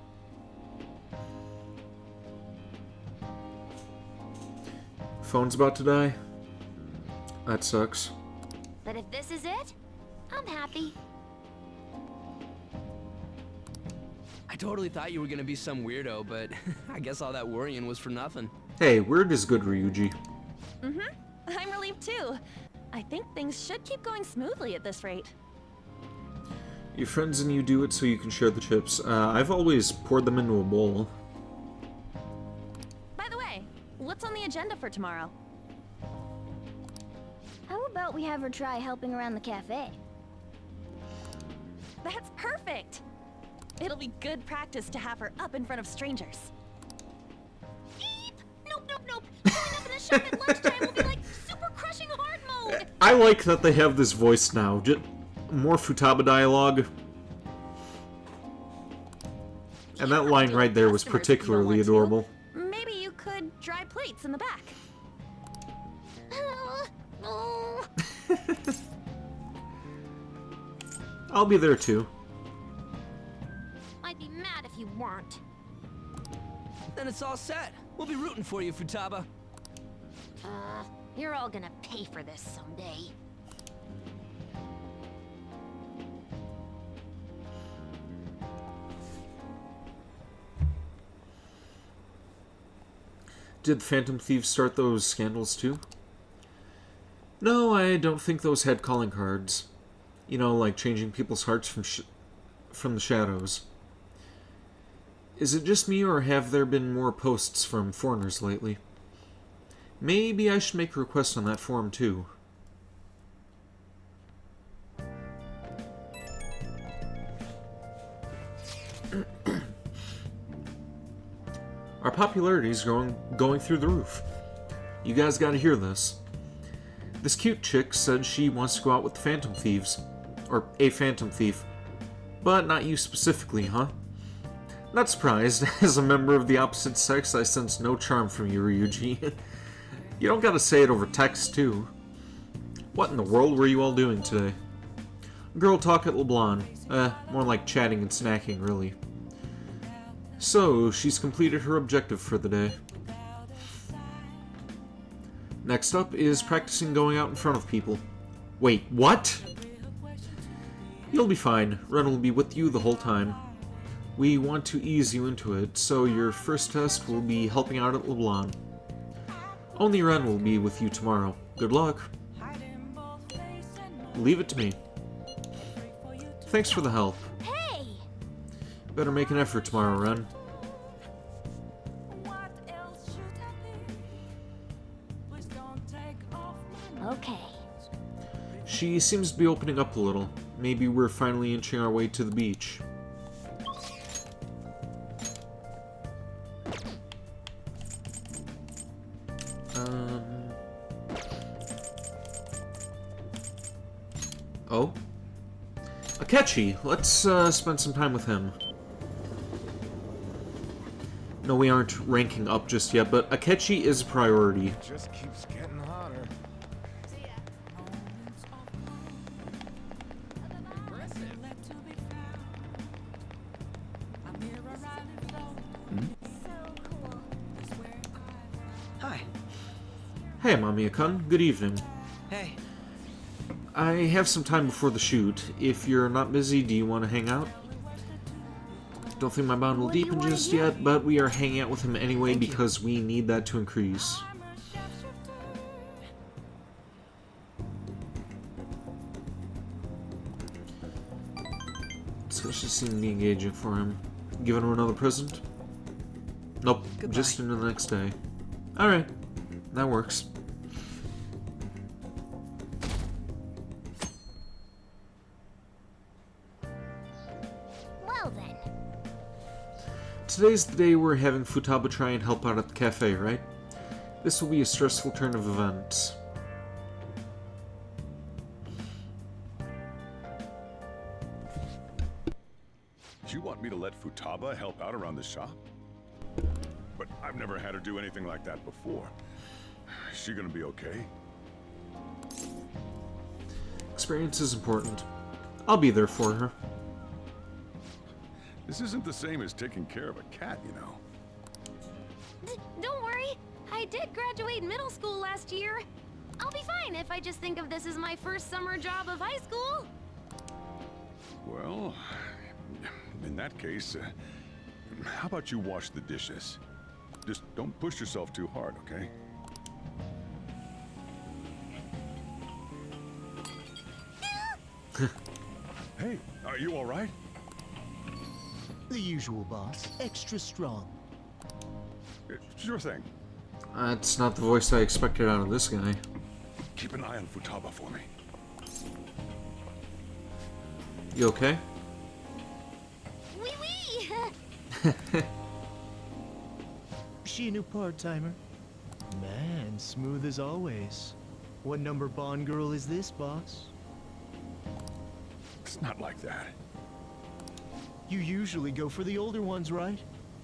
Phone's about to die? That sucks. But if this is it, I'm happy. I I totally thought you were gonna be some weirdo, but I guess all that worrying was for nothing. Hey, weird is good, Ryuji. I'm relieved too. I think things should keep going smoothly at this rate. Your friends and you do it so you can share the chips. I've always poured them into a bowl. By the way, what's on the agenda for tomorrow? How about we have her try helping around the cafe? That's perfect! It'll be good practice to have her up in front of strangers. Eep! Nope, nope, nope! Going up in the shop at lunchtime will be like super crushing hard mode! I like that they have this voice now. Just more Futaba dialogue. And that line right there was particularly adorable. Maybe you could dry plates in the back. I'll be there too. I'd be mad if you weren't. Then it's all set. We'll be rooting for you, Futaba. You're all gonna pay for this someday. Did Phantom Thieves start those scandals too? No, I don't think those had calling cards. You know, like changing people's hearts from the shadows. Is it just me, or have there been more posts from foreigners lately? Maybe I should make a request on that forum too. Our popularity is going through the roof. You guys gotta hear this. This cute chick said she wants to go out with the Phantom Thieves. Or a Phantom Thief. But not you specifically, huh? Not surprised. As a member of the opposite sex, I sense no charm from you, Ryuji. You don't gotta say it over text, too. What in the world were you all doing today? Girl talk at LeBlanc. More like chatting and snacking, really. So, she's completed her objective for the day. Next up is practicing going out in front of people. Wait, what? You'll be fine. Ren will be with you the whole time. We want to ease you into it, so your first test will be helping out at LeBlanc. Only Ren will be with you tomorrow. Good luck. Leave it to me. Thanks for the help. Hey! Better make an effort tomorrow, Ren. Okay. She seems to be opening up a little. Maybe we're finally inching our way to the beach. Oh? Akechi! Let's spend some time with him. No, we aren't ranking up just yet, but Akechi is a priority. It just keeps getting hotter. Hi. Hey, Mamiya-kun. Good evening. Hey. I have some time before the shoot. If you're not busy, do you want to hang out? Don't think my bond will deepen just yet, but we are hanging out with him anyway because we need that to increase. Discussion seemed to be engaging for him. Giving him another present? Nope, Goodbye. just into the next day. Alright, that works. Well then. Today's the day we're having Futaba try and help out at the cafe, right? This will be a stressful turn of events. You want me to let Futaba help out around the shop? But I've never had her do anything like that before. Is she gonna be okay? Experience is important. I'll be there for her. This isn't the same as taking care of a cat, you know. Don't worry. I did graduate middle school last year. I'll be fine if I just think of this as my first summer job of high school. Well, in that case, how about you wash the dishes? Just don't push yourself too hard, okay? Hey, are you all right? The usual, boss. Extra strong. Sure thing. That's not the voice I expected out of this guy. Keep an eye on Futaba for me. You okay? Wee wee! She a new part-timer? Man, smooth as always. What number Bond girl is this, boss? It's not like that. You usually go for the older ones, right?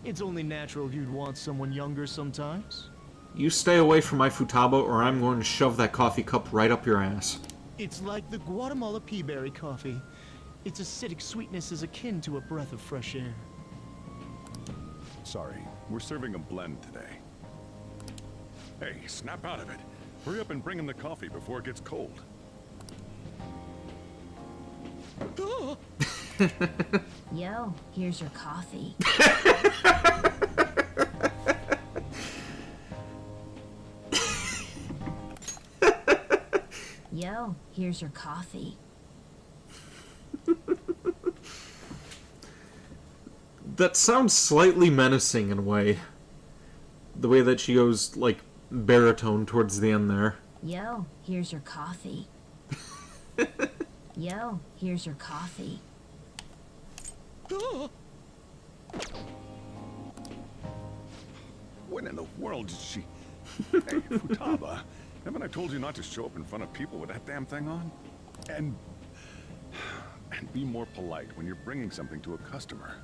It's only natural you'd want someone younger sometimes. You stay away from my Futaba or I'm going to shove that coffee cup right up your ass. It's like the Guatemala peaberry coffee. Its acidic sweetness is akin to a breath of fresh air. Sorry, we're serving a blend today. Hey, snap out of it. Hurry up and bring him the coffee before it gets cold. Yo, here's your coffee. Yo, here's your coffee. That sounds slightly menacing in a way. The way that she goes, like, baritone towards the end there. Yo, here's your coffee. Yo, here's your coffee. When in the world did she... Hey, Futaba, haven't I told you not to show up in front of people with that damn thing on? And be more polite when you're bringing something to a customer.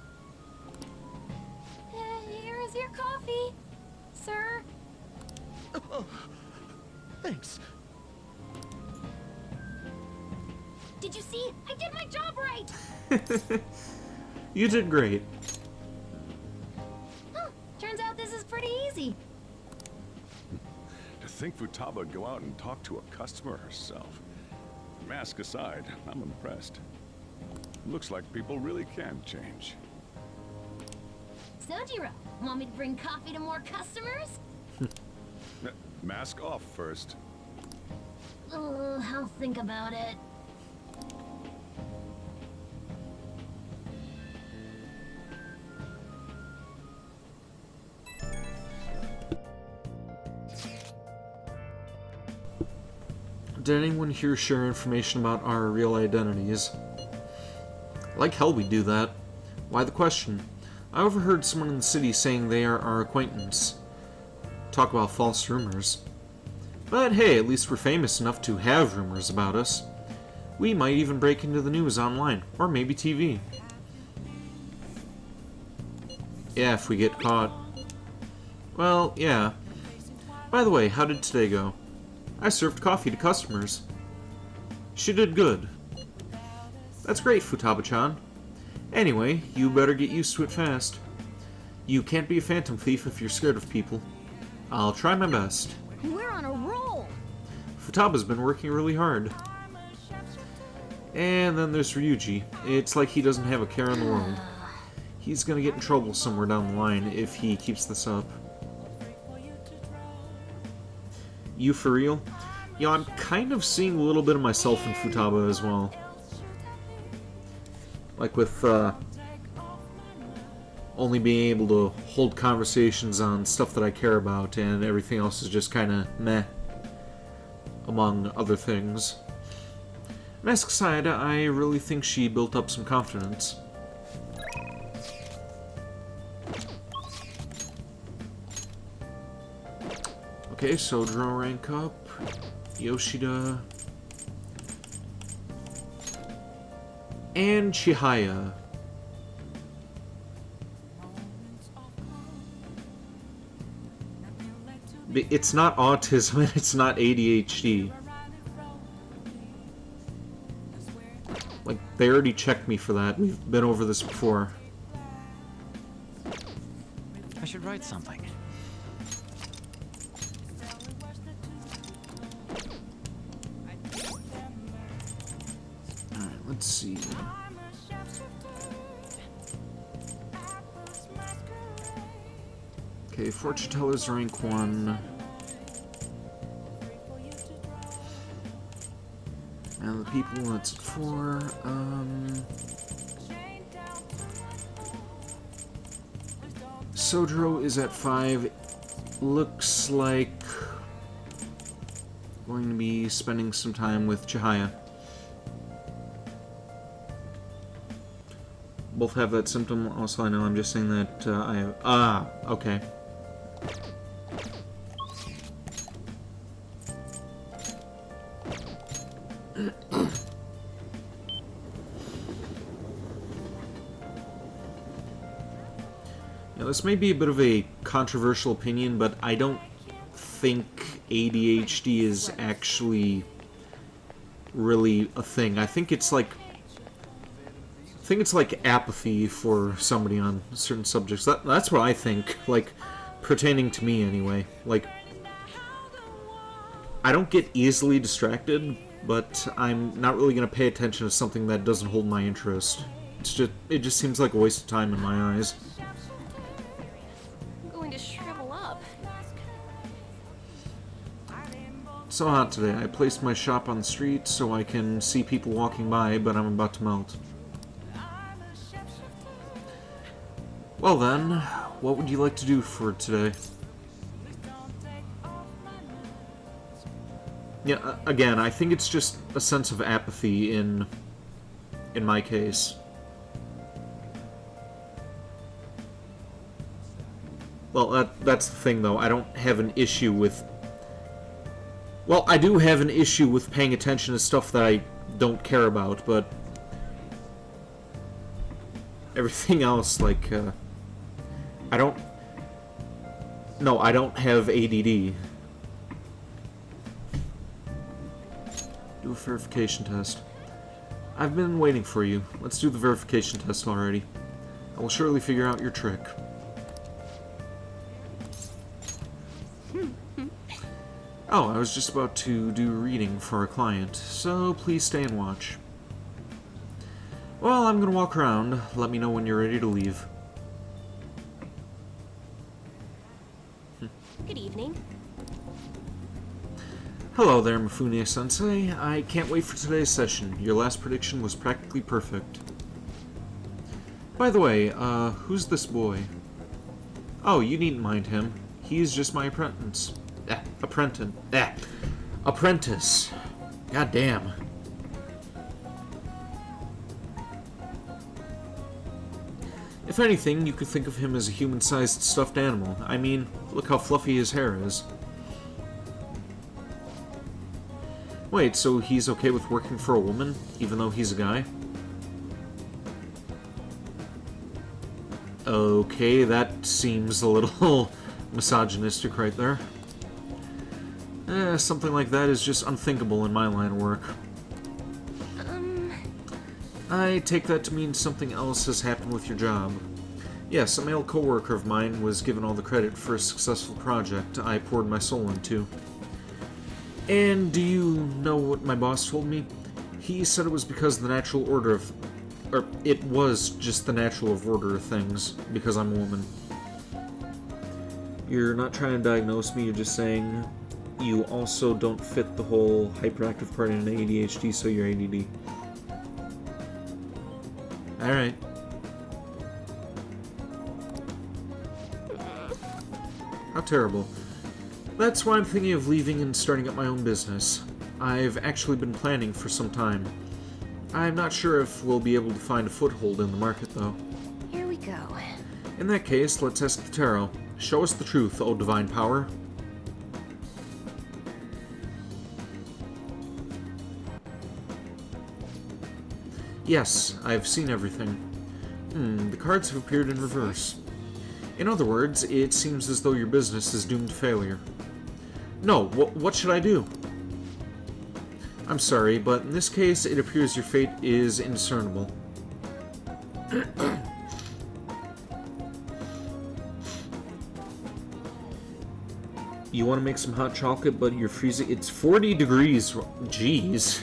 Here is your coffee, sir. Thanks. Did you see? I did my job right! You did great. Huh, turns out this is pretty easy. To think Futaba would go out and talk to a customer herself. Mask aside, I'm impressed. Looks like people really can change. Sojiro, want me to bring coffee to more customers? Mask off first. Oh, I'll think about it. Did anyone here share information about our real identities? Like hell we do that. Why the question? I overheard someone in the city saying they are our acquaintance. Talk about false rumors. But hey, at least we're famous enough to have rumors about us. We might even break into the news online, or maybe TV. Yeah, if we get caught. Well, yeah. By the way, how did today go? I served coffee to customers. She did good. That's great, Futaba-chan. Anyway, you better get used to it fast. You can't be a phantom thief if you're scared of people. I'll try my best. We're on a roll! Futaba's been working really hard. And then there's Ryuji. It's like he doesn't have a care in the world. He's gonna get in trouble somewhere down the line if he keeps this up. You for real? You know, I'm kind of seeing a little bit of myself in Futaba as well. Like with, only being able to hold conversations on stuff that I care about, and everything else is just kind of meh, among other things. Mask aside, I really think she built up some confidence. Okay, so draw rank up. Yoshida. And Chihaya. It's not autism and it's not ADHD. Like, they already checked me for that. We've been over this before. I should write something. Alright, let's see. Okay, fortune teller's rank 1. And the people, that's at 4. Sodro is at 5. Looks like going to be spending some time with Chihaya. Both have that symptom. Also, I know I'm just saying that I have... Ah, okay. Now, this may be a bit of a controversial opinion, but I don't think ADHD is actually really a thing. I think it's like apathy for somebody on certain subjects. That's what I think, like, pertaining to me anyway. Like, I don't get easily distracted, but I'm not really going to pay attention to something that doesn't hold my interest. It just seems like a waste of time in my eyes. I'm going to shrivel up. It's so hot today. I placed my shop on the street so I can see people walking by, but I'm about to melt. Well then, what would you like to do for today? Yeah, again, I think it's just a sense of apathy in my case. Well, that's the thing, though. I don't have an issue with... Well, I do have an issue with paying attention to stuff that I don't care about, but... everything else, like, I don't... No, I don't have ADD. Do a verification test. I've been waiting for you. Let's do the verification test already. I will surely figure out your trick. Oh, I was just about to do a reading for a client, so please stay and watch. Well, I'm gonna walk around. Let me know when you're ready to leave. Good evening. Hello there, Mifune-sensei. I can't wait for today's session. Your last prediction was practically perfect. By the way, who's this boy? Oh, you needn't mind him. He's just my apprentice. Apprentice. God damn. If anything, you could think of him as a human-sized stuffed animal. I mean, look how fluffy his hair is. Wait, so he's okay with working for a woman, even though he's a guy? Okay, that seems a little misogynistic right there. Something like that is just unthinkable in my line of work. I take that to mean something else has happened with your job. Yes, a male coworker of mine was given all the credit for a successful project I poured my soul into. And do you know what my boss told me? He said it was because of the natural order of... Or, it was just the natural order of things, because I'm a woman. You're not trying to diagnose me, you're just saying you also don't fit the whole hyperactive part in ADHD, so you're ADD. Alright. How terrible. That's why I'm thinking of leaving and starting up my own business. I've actually been planning for some time. I'm not sure if we'll be able to find a foothold in the market, though. Here we go. In that case, let's ask the tarot. Show us the truth, O divine power. Yes, I've seen everything. The cards have appeared in reverse. In other words, it seems as though your business is doomed to failure. No, what should I do? I'm sorry, but in this case, it appears your fate is indiscernible. You want to make some hot chocolate, but you're freezing. It's 40 degrees. Jeez.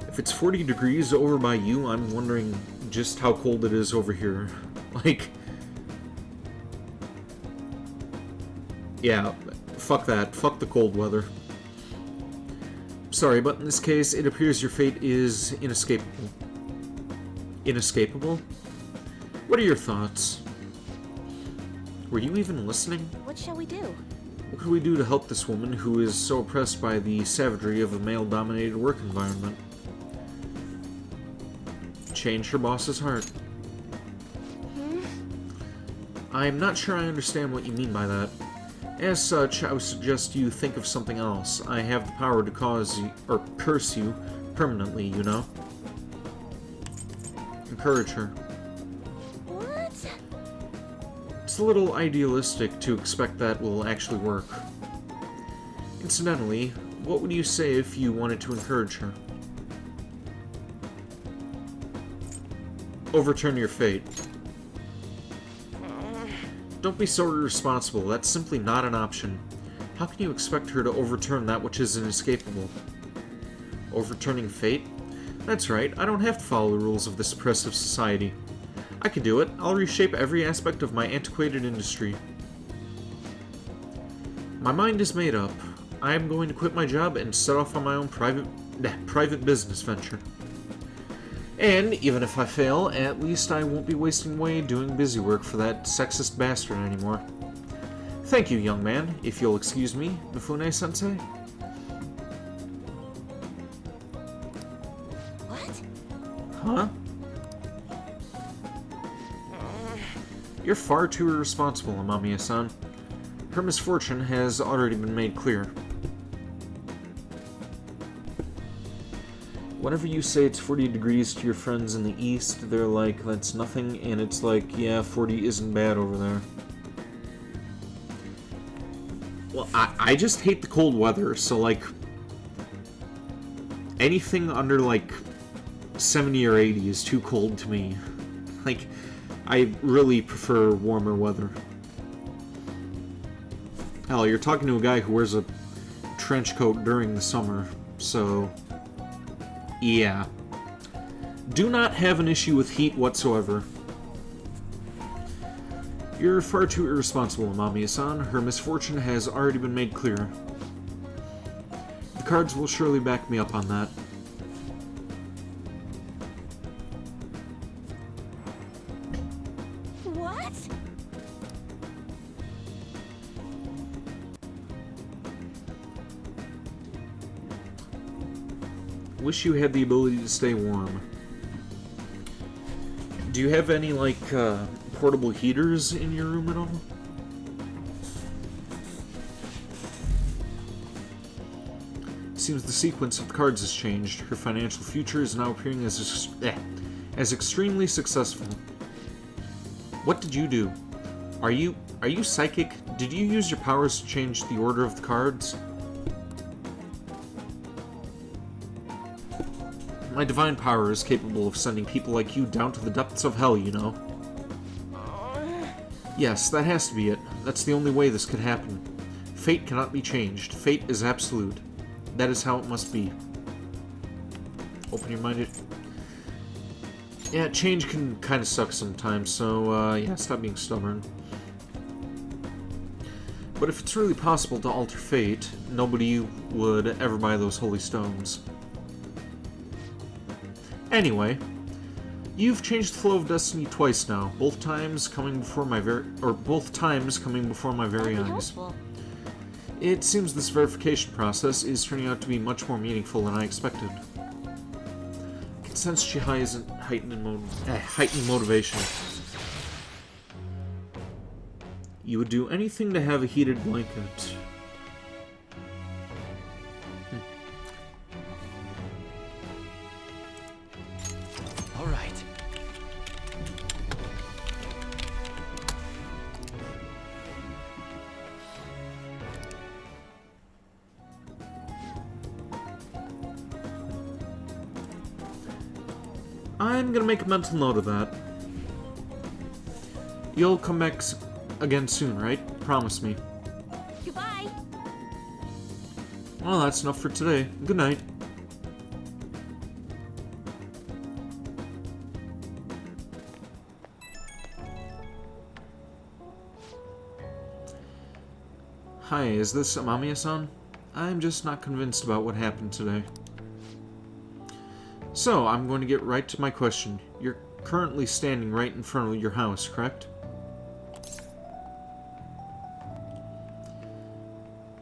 If it's 40 degrees over by you, I'm wondering just how cold it is over here. Like... Yeah, fuck that. Fuck the cold weather. Sorry, but in this case, it appears your fate is inescapable. Inescapable? What are your thoughts? Were you even listening? What shall we do? What could we do to help this woman who is so oppressed by the savagery of a male-dominated work environment? Change her boss's heart. I'm not sure I understand what you mean by that. As such, I would suggest you think of something else. I have the power to cause you, or curse you, permanently, you know? Encourage her. What? It's a little idealistic to expect that will actually work. Incidentally, what would you say if you wanted to encourage her? Overturn your fate. Don't be so irresponsible. That's simply not an option. How can you expect her to overturn that which is inescapable? Overturning fate? That's right, I don't have to follow the rules of this oppressive society. I can do it. I'll reshape every aspect of my antiquated industry. My mind is made up. I am going to quit my job and set off on my own private business venture. And, even if I fail, at least I won't be wasting away doing busy work for that sexist bastard anymore. Thank you, young man, if you'll excuse me, Mifune-sensei. What? Huh? You're far too irresponsible, Amamiya-san. Her misfortune has already been made clear. Whenever you say it's 40 degrees to your friends in the east, they're like, that's nothing, and it's like, yeah, 40 isn't bad over there. Well, I just hate the cold weather, so, like, anything under, like, 70 or 80 is too cold to me. Like, I really prefer warmer weather. Hell, you're talking to a guy who wears a trench coat during the summer, so... yeah. Do not have an issue with heat whatsoever. You're far too irresponsible, Amamiya-san. Her misfortune has already been made clear. The cards will surely back me up on that. What? Wish you had the ability to stay warm. Do you have any, like, portable heaters in your room at all? Seems the sequence of the cards has changed. Her financial future is now appearing as extremely successful. What did you do? Are you psychic? Did you use your powers to change the order of the cards? My divine power is capable of sending people like you down to the depths of hell, you know. Yes, that has to be it. That's the only way this could happen. Fate cannot be changed. Fate is absolute. That is how it must be. Open your mind. Yeah, change can kind of suck sometimes, so, yeah, stop being stubborn. But if it's really possible to alter fate, nobody would ever buy those holy stones. Anyway, you've changed the flow of destiny twice now, both times coming before my very eyes. It seems this verification process is turning out to be much more meaningful than I expected. I can sense Chihai's heightened motivation. You would do anything to have a heated blanket. All right. I'm gonna make a mental note of that. You'll come back again soon, right? Promise me. Goodbye. Well, that's enough for today. Good night. Hi, is this Amamiya-san? I'm just not convinced about what happened today. So, I'm going to get right to my question. You're currently standing right in front of your house, correct?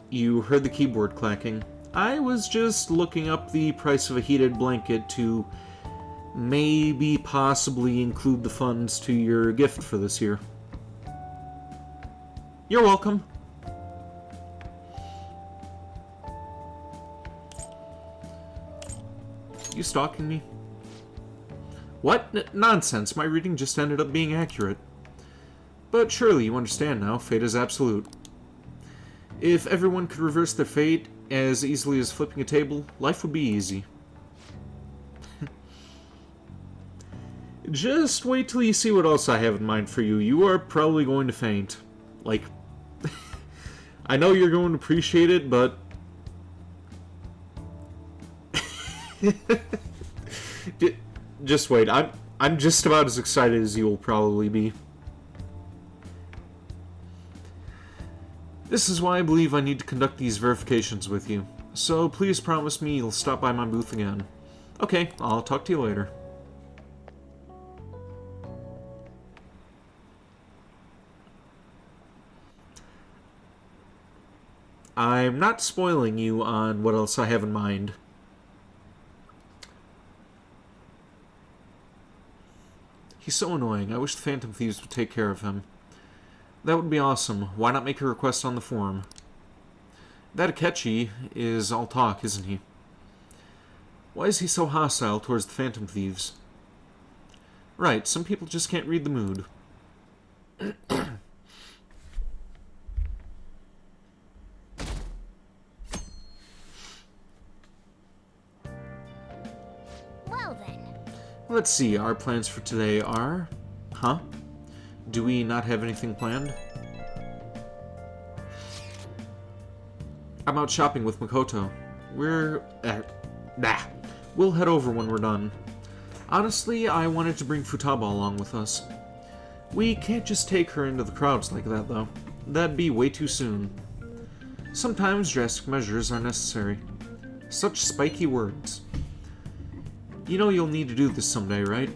You heard the keyboard clacking. I was just looking up the price of a heated blanket to maybe possibly include the funds to your gift for this year. You're welcome. You stalking me? What? Nonsense. My reading just ended up being accurate. But surely you understand now, fate is absolute. If everyone could reverse their fate as easily as flipping a table, life would be easy. Just wait till you see what else I have in mind for you. You are probably going to faint. Like, I know you're going to appreciate it, but... just wait. I'm just about as excited as you will probably be. This is why I believe I need to conduct these verifications with you. So please promise me you'll stop by my booth again. Okay, I'll talk to you later. I'm not spoiling you on what else I have in mind. He's so annoying. I wish the Phantom Thieves would take care of him. That would be awesome. Why not make a request on the forum? That Akechi is all talk, isn't he? Why is he so hostile towards the Phantom Thieves? Right, some people just can't read the mood. Well then. Let's see, our plans for today are... Huh? Do we not have anything planned? I'm out shopping with Makoto. We'll head over when we're done. Honestly, I wanted to bring Futaba along with us. We can't just take her into the crowds like that, though. That'd be way too soon. Sometimes drastic measures are necessary. Such spiky words. You know you'll need to do this someday, right?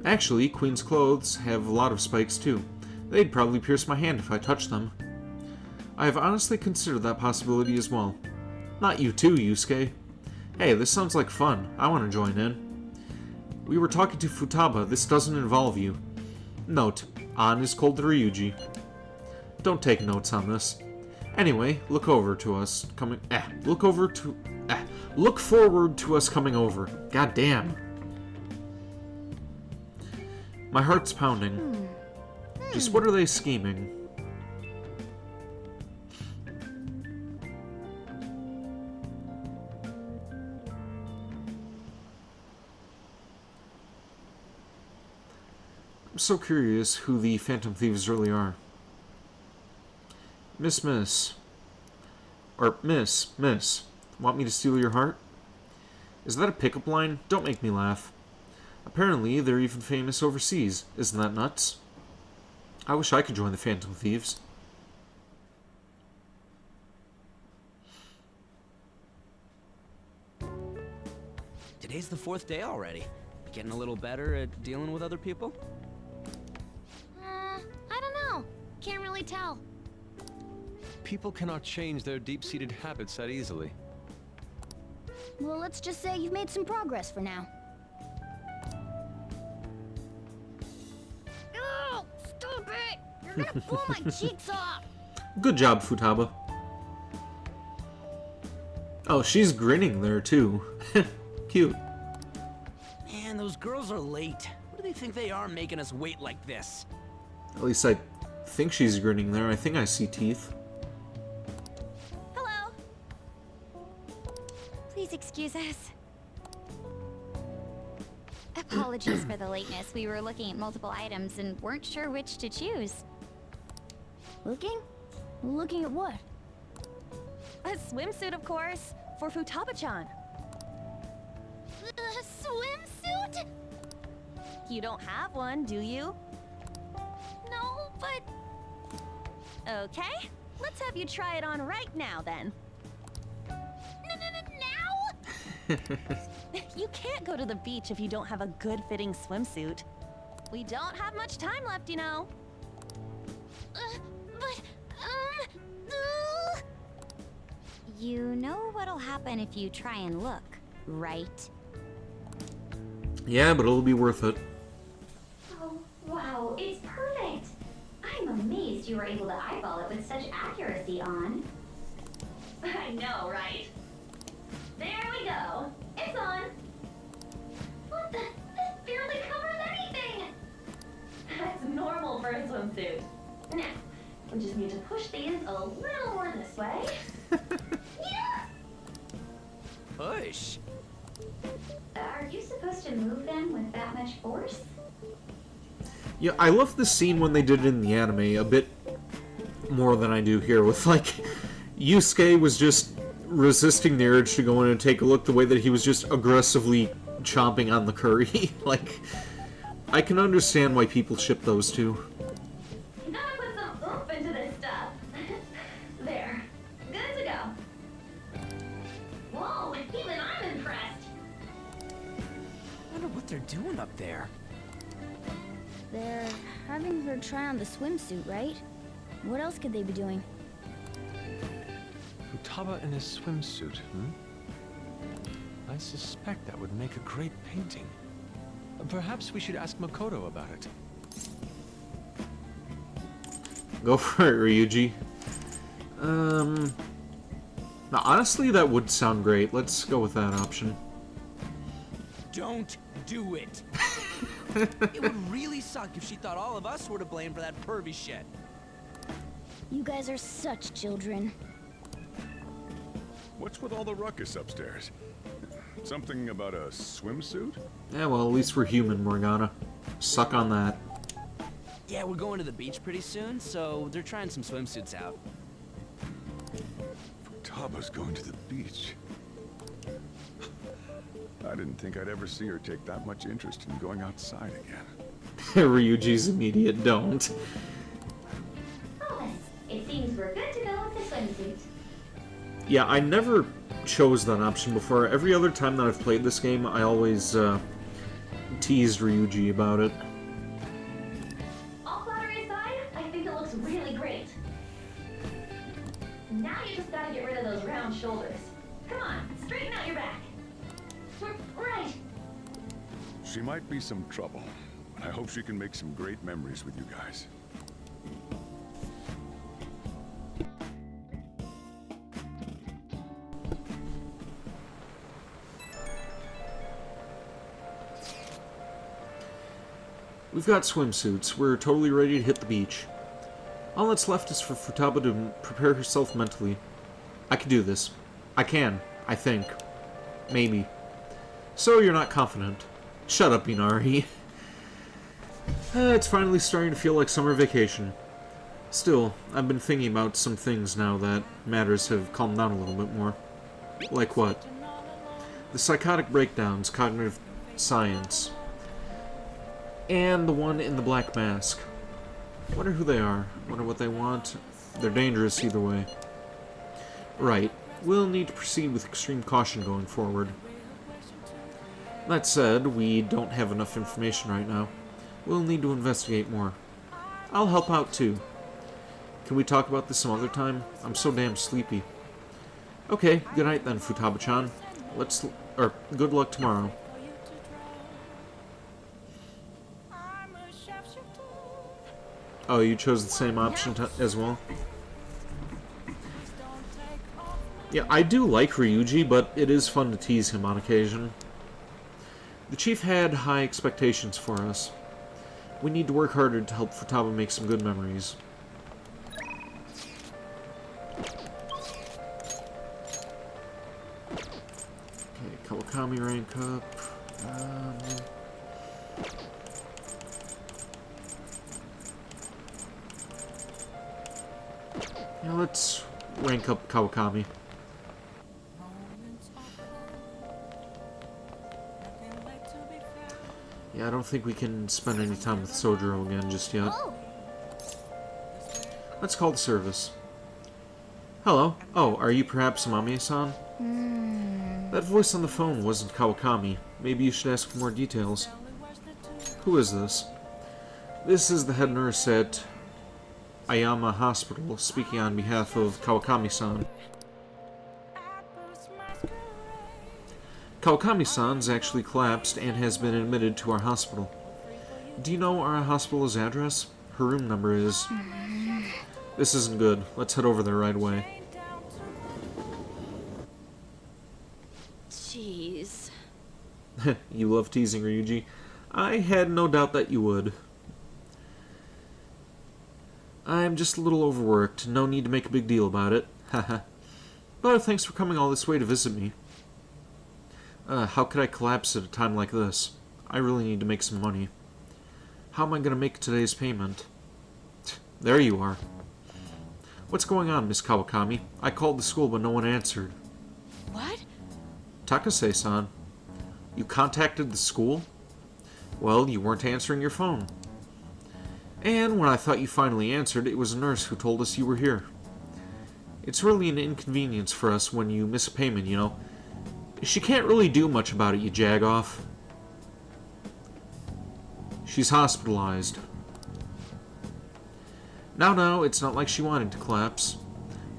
Actually, Queen's clothes have a lot of spikes too. They'd probably pierce my hand if I touched them. I have honestly considered that possibility as well. Not you too, Yusuke. Hey, this sounds like fun. I want to join in. We were talking to Futaba. This doesn't involve you. Note, An is cold to Ryuji. Don't take notes on this. Anyway, look forward to us coming over. God damn. My heart's pounding. Just what are they scheming? I'm so curious who the Phantom Thieves really are. Miss. Want me to steal your heart? Is that a pickup line? Don't make me laugh. Apparently, they're even famous overseas. Isn't that nuts? I wish I could join the Phantom Thieves. Today's the 4th day already. Getting a little better at dealing with other people? I don't know. Can't really tell. People cannot change their deep-seated habits that easily. Well, let's just say you've made some progress for now. Oh, stop it! You're gonna pull my cheeks off! Good job, Futaba. Oh, she's grinning there, too. Cute. Man, those girls are late. What do they think they are making us wait like this? At least I think she's grinning there. I think I see teeth. Hello. Please excuse us. Apologies for the lateness. We were looking at multiple items and weren't sure which to choose. Looking? Looking at what? A swimsuit, of course, for Futaba-chan. A swimsuit? You don't have one, do you? No, but... Okay. Let's have you try it on right now, then. Now? You can't go to the beach if you don't have a good-fitting swimsuit. We don't have much time left, you know. You know what'll happen if you try and look, right? Yeah, but it'll be worth it. Oh, wow, it's perfect. I'm amazed you were able to eyeball it with such accuracy on. I know, right? There we go. It's on. What the? This barely covers anything. That's normal for a swimsuit. Now, we just need to push these a little more this way. Yeah! Push? Are you supposed to move them with that much force? Yeah, I love the scene when they did it in the anime a bit more than I do here, with, like, Yusuke was just resisting the urge to go in and take a look, the way that he was just aggressively chomping on the curry. Like, I can understand why people ship those two. You gotta put some oomph into this stuff. There. Good to go. Whoa, even I'm impressed. I wonder what they're doing up there. They're having her try on the swimsuit, right? What else could they be doing? Futaba in a swimsuit, I suspect that would make a great painting. Perhaps we should ask Makoto about it. Go for it, Ryuji. Now, honestly, that would sound great. Let's go with that option. Don't do it. It would really suck if she thought all of us were to blame for that pervy shit. You guys are such children. What's with all the ruckus upstairs? Something about a swimsuit? Yeah, well, at least we're human, Morgana. Suck on that. Yeah, we're going to the beach pretty soon, so they're trying some swimsuits out. Futaba's going to the beach. I didn't think I'd ever see her take that much interest in going outside again. Ryuji's immediate don't. Oh, then. It seems we're good to go with the swimsuit. Yeah, I never chose that option before. Every other time that I've played this game, I always teased Ryuji about it. All flattery aside, I think it looks really great. Now you just gotta get rid of those round shoulders. Come on, straighten out your back. Right. She might be some trouble, but I hope she can make some great memories with you guys. We've got swimsuits. We're totally ready to hit the beach. All that's left is for Futaba to prepare herself mentally. I can do this. I can. I think. Maybe. So you're not confident. Shut up, Inari. It's finally starting to feel like summer vacation. Still, I've been thinking about some things now that matters have calmed down a little bit more. Like what? The psychotic breakdowns, cognitive science, and the one in the black mask. Wonder who they are. Wonder what they want. They're dangerous either way. Right. We'll need to proceed with extreme caution going forward. That said, we don't have enough information right now. We'll need to investigate more. I'll help out too. Can we talk about this some other time? I'm so damn sleepy. Okay, good night then, Futaba-chan. Good luck tomorrow. Oh, you chose the same option as well? Yeah, I do like Ryuji, but it is fun to tease him on occasion. The chief had high expectations for us. We need to work harder to help Futaba make some good memories. Okay, Kawakami rank up. Yeah, let's rank up Kawakami. Yeah, I don't think we can spend any time with Sojiro again just yet. Let's call the service. Hello. Oh, are you perhaps Amamiya-san? That voice on the phone wasn't Kawakami. Maybe you should ask for more details. Who is this? This is the head nurse at Ayama Hospital, speaking on behalf of Kawakami-san. Kawakami-san's actually collapsed and has been admitted to our hospital. Do you know our hospital's address? Her room number is... This isn't good. Let's head over there right away. Jeez. You love teasing, Ryuji. I had no doubt that you would. I'm just a little overworked. No need to make a big deal about it. Haha. But thanks for coming all this way to visit me. How could I collapse at a time like this? I really need to make some money. How am I going to make today's payment? There you are. What's going on, Miss Kawakami? I called the school, but no one answered. What? Takase-san. You contacted the school? Well, you weren't answering your phone. And when I thought you finally answered, it was a nurse who told us you were here. It's really an inconvenience for us when you miss a payment, you know. She can't really do much about it, you jagoff. She's hospitalized. Now, it's not like she wanted to collapse.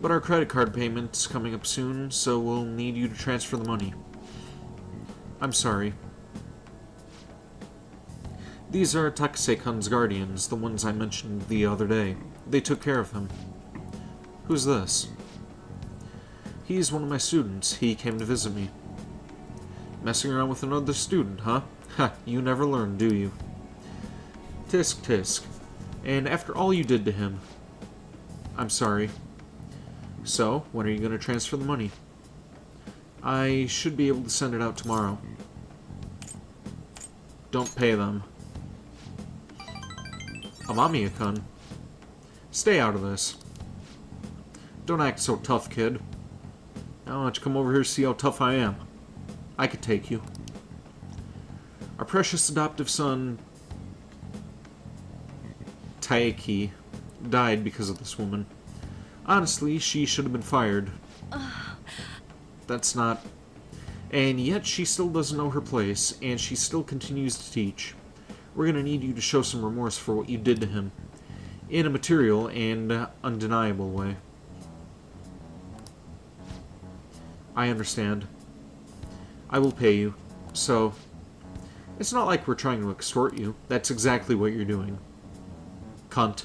But our credit card payment's coming up soon, so we'll need you to transfer the money. I'm sorry. These are Takase-kun's guardians, the ones I mentioned the other day. They took care of him. Who's this? He's one of my students. He came to visit me. Messing around with another student, huh? Ha, you never learn, do you? Tisk tisk. And after all you did to him... I'm sorry. So, when are you going to transfer the money? I should be able to send it out tomorrow. Don't pay them. Amamiya-kun. Stay out of this. Don't act so tough, kid. Now why don't you come over here to see how tough I am? I could take you. Our precious adoptive son, Taiki, died because of this woman. Honestly, she should have been fired. That's not... And yet she still doesn't know her place, and she still continues to teach. We're gonna need you to show some remorse for what you did to him, in a material and undeniable way. I understand. I will pay you. So, it's not like we're trying to extort you. That's exactly what you're doing. Cunt.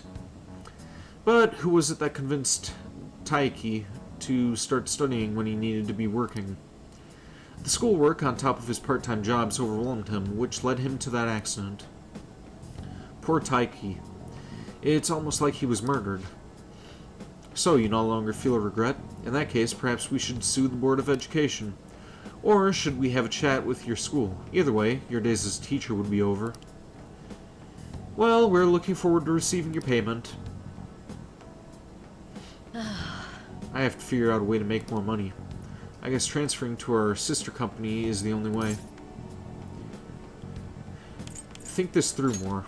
But who was it that convinced Taiki to start studying when he needed to be working? The schoolwork on top of his part-time jobs overwhelmed him, which led him to that accident. Poor Taiki. It's almost like he was murdered. So, you no longer feel a regret? In that case, perhaps we should sue the Board of Education. Or should we have a chat with your school? Either way, your days as a teacher would be over. Well, we're looking forward to receiving your payment. I have to figure out a way to make more money. I guess transferring to our sister company is the only way. Think this through more.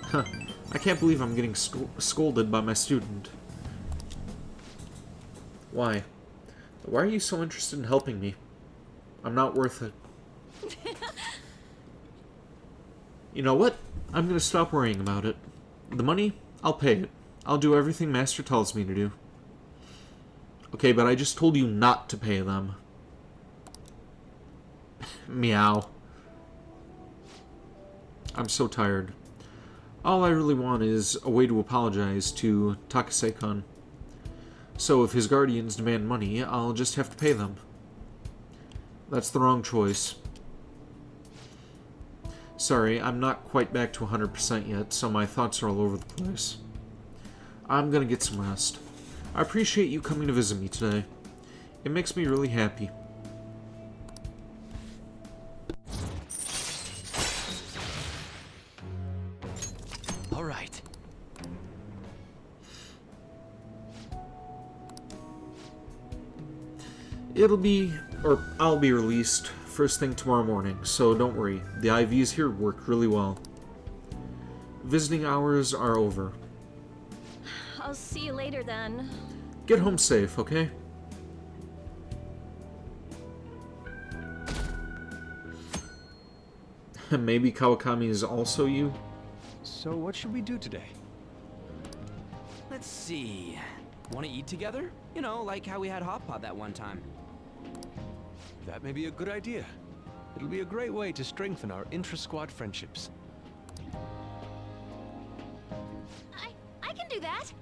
Huh. I can't believe I'm getting scolded by my student. Why? Why are you so interested in helping me? I'm not worth it. You know what? I'm gonna stop worrying about it. The money, I'll pay it. I'll do everything Master tells me to do. Okay, but I just told you not to pay them. Meow. I'm so tired. All I really want is a way to apologize to Takase-kun. So if his guardians demand money, I'll just have to pay them. That's the wrong choice. Sorry, I'm not quite back to 100% yet, so my thoughts are all over the place. I'm gonna get some rest. I appreciate you coming to visit me today. It makes me really happy. All right. I'll be released first thing tomorrow morning, so don't worry. The IVs here work really well. Visiting hours are over. I'll see you later then. Get home safe, okay? Maybe Kawakami is also you? So what should we do today? Let's see. Want to eat together? You know, like how we had hot pot that one time. That may be a good idea. It'll be a great way to strengthen our intra-squad friendships. I can do that.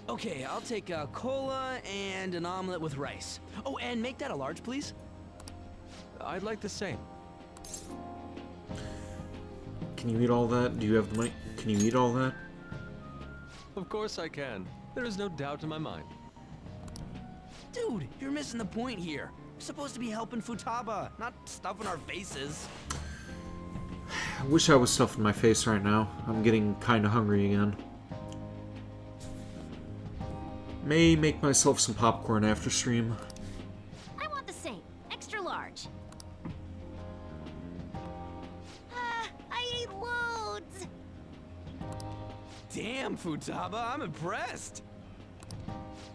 Okay, I'll take a cola and an omelet with rice. Oh, and make that a large, please. I'd like the same. Can you eat all that? Do you have the money? Can you eat all that? Of course I can. There is no doubt in my mind. Dude, you're missing the point here. We're supposed to be helping Futaba, not stuffing our faces. I wish I was stuffing my face right now. I'm getting kinda hungry again. May make myself some popcorn after stream. I want the same. Extra large. I ate loads. Damn, Futaba, I'm impressed.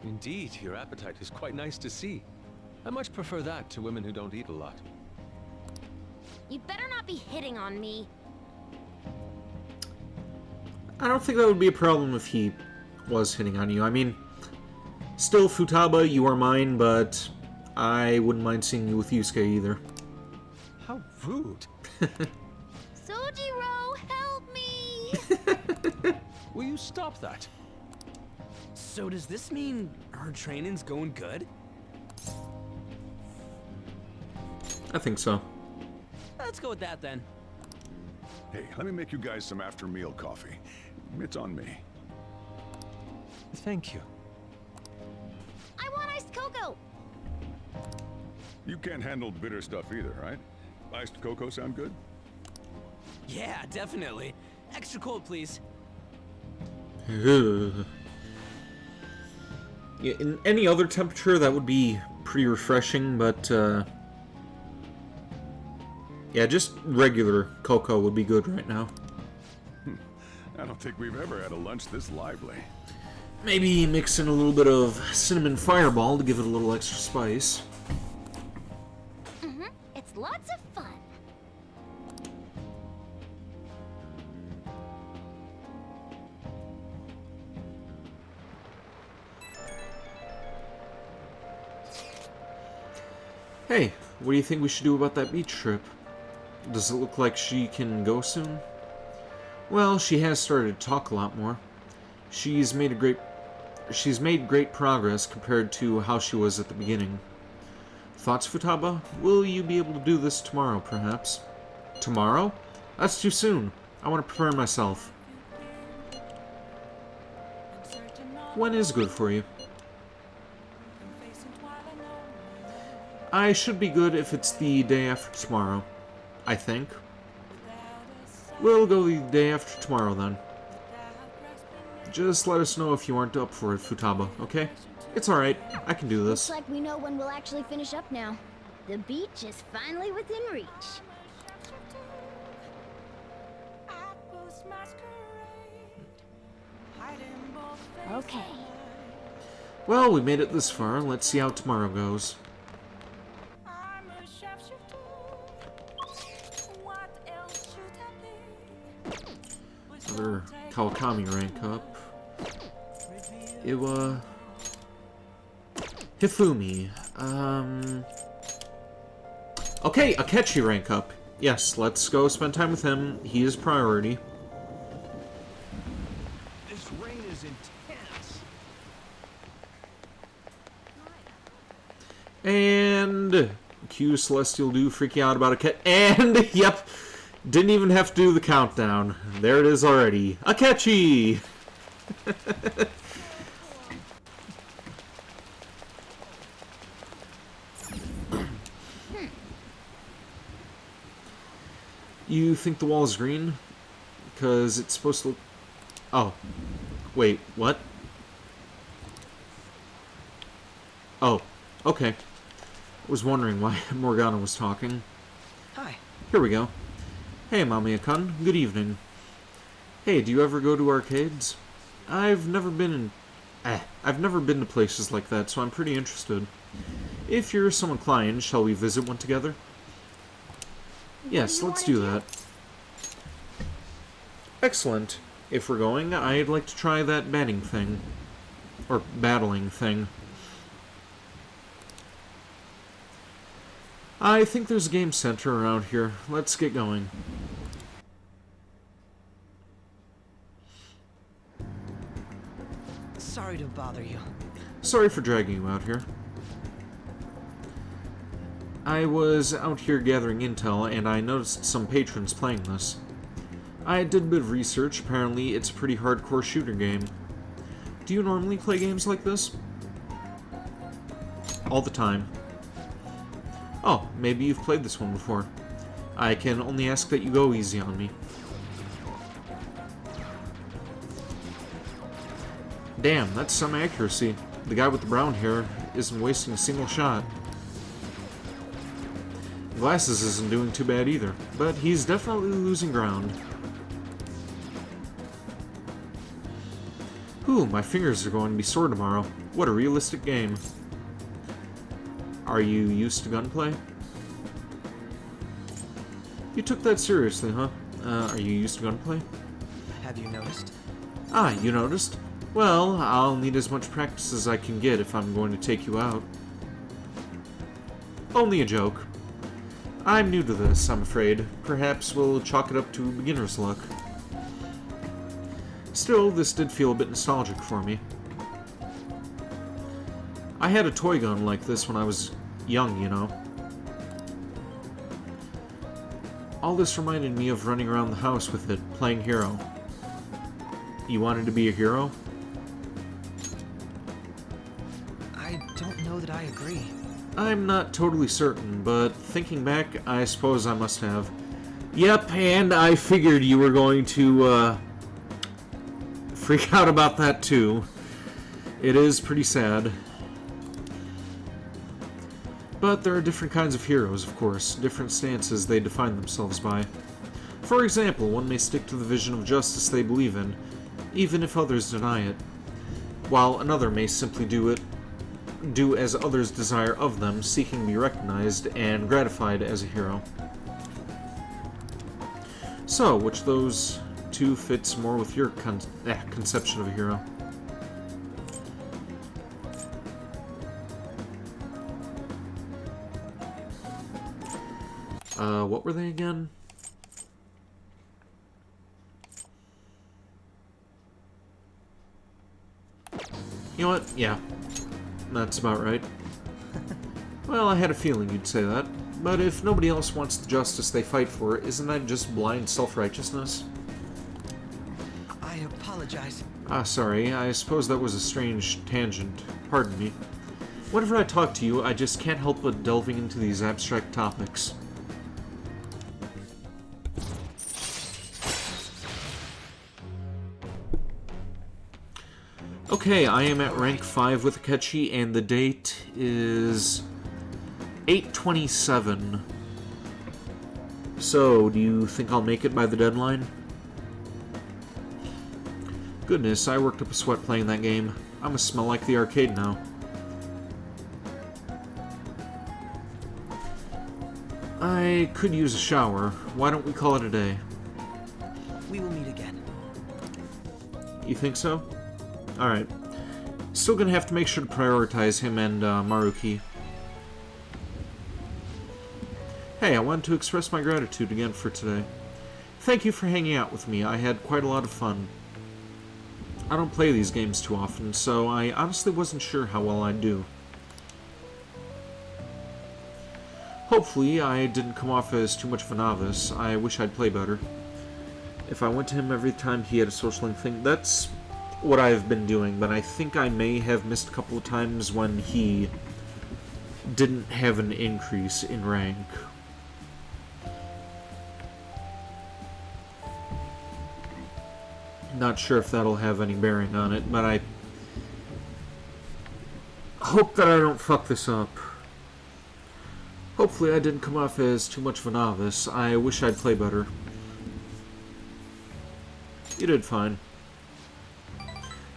Indeed, your appetite is quite nice to see. I much prefer that to women who don't eat a lot. You better not be hitting on me. I don't think that would be a problem if he was hitting on you. I mean, still, Futaba, you are mine, but I wouldn't mind seeing you with Yusuke either. How rude. Sojiro, help me! Will you stop that? So does this mean her training's going good? I think so. Let's go with that then. Hey, let me make you guys some after-meal coffee. It's on me. Thank you. I want iced cocoa. You can't handle bitter stuff either, right? Iced cocoa sound good? Yeah, definitely. Extra cold, please. Ugh. Yeah, in any other temperature, that would be pretty refreshing, but, yeah, just regular cocoa would be good right now. I don't think we've ever had a lunch this lively. Maybe mix in a little bit of cinnamon fireball to give it a little extra spice. It's lots of fun. Hey, what do you think we should do about that beach trip? Does it look like she can go soon? Well, she has started to talk a lot more. She's made great progress compared to how she was at the beginning. Thoughts, Futaba? Will you be able to do this tomorrow, perhaps? Tomorrow? That's too soon. I want to prepare myself. When is good for you? I should be good if it's the day after tomorrow, I think. We'll go the day after tomorrow, then. Just let us know if you aren't up for it, Futaba, okay? It's alright, I can do this. Looks like we know when we'll actually finish up now. The beach is finally within reach. Okay. Well, we made it this far. Let's see how tomorrow goes. Another Kawakami rank up. Iwa... Hifumi. Okay, Akechi rank up. Yes, let's go spend time with him. He is priority. This rain is intense. And... Cue Celestial Do freaking out about Akechi. And, yep, didn't even have to do the countdown. There it is already. Akechi! You think the wall is green? Because it's supposed to look... Oh. Wait, what? Oh, okay. I was wondering why Morgana was talking. Hi. Here we go. Hey, Mamiya-kun. Good evening. Hey, do you ever go to arcades? I've never been to places like that, so I'm pretty interested. If you're so inclined, shall we visit one together? Yes, let's do that. Excellent. If we're going, I'd like to try that batting thing. Or battling thing. I think there's a game center around here. Let's get going. Sorry to bother you. Sorry for dragging you out here. I was out here gathering intel, and I noticed some patrons playing this. I did a bit of research. Apparently, it's a pretty hardcore shooter game. Do you normally play games like this? All the time. Oh, maybe you've played this one before. I can only ask that you go easy on me. Damn, that's some accuracy. The guy with the brown hair isn't wasting a single shot. Glasses isn't doing too bad either, but he's definitely losing ground. Ooh, my fingers are going to be sore tomorrow. What a realistic game. Are you used to gunplay? You took that seriously, huh? Are you used to gunplay? Have you noticed? Ah, you noticed? Well, I'll need as much practice as I can get if I'm going to take you out. Only a joke. I'm new to this, I'm afraid. Perhaps we'll chalk it up to beginner's luck. Still, this did feel a bit nostalgic for me. I had a toy gun like this when I was young, you know. All this reminded me of running around the house with it, playing hero. You wanted to be a hero? I don't know that I agree. I'm not totally certain, but thinking back, I suppose I must have. Yep, and I figured you were going to, freak out about that too. It is pretty sad. But there are different kinds of heroes, of course, different stances they define themselves by. For example, one may stick to the vision of justice they believe in, even if others deny it, while another may simply do as others desire of them, seeking to be recognized and gratified as a hero. So, which of those two fits more with your conception of a hero? What were they again? You know what? Yeah. That's about right. Well, I had a feeling you'd say that. But if nobody else wants the justice they fight for, isn't that just blind self-righteousness? I apologize. Ah, sorry. I suppose that was a strange tangent. Pardon me. Whenever I talk to you, I just can't help but delving into these abstract topics. Okay, I am at rank 5 with Akechi, and the date is 8/27. So, do you think I'll make it by the deadline? Goodness, I worked up a sweat playing that game. I must smell like the arcade now. I could use a shower. Why don't we call it a day? We will meet again. You think so? Alright. Still gonna have to make sure to prioritize him and Maruki. Hey, I wanted to express my gratitude again for today. Thank you for hanging out with me. I had quite a lot of fun. I don't play these games too often, so I honestly wasn't sure how well I'd do. Hopefully, I didn't come off as too much of a novice. I wish I'd play better. If I went to him every time he had a social link thing, that's what I've been doing, but I think I may have missed a couple of times when he didn't have an increase in rank. Not sure if that'll have any bearing on it, but I hope that I don't fuck this up. Hopefully I didn't come off as too much of a novice. I wish I'd play better. You did fine.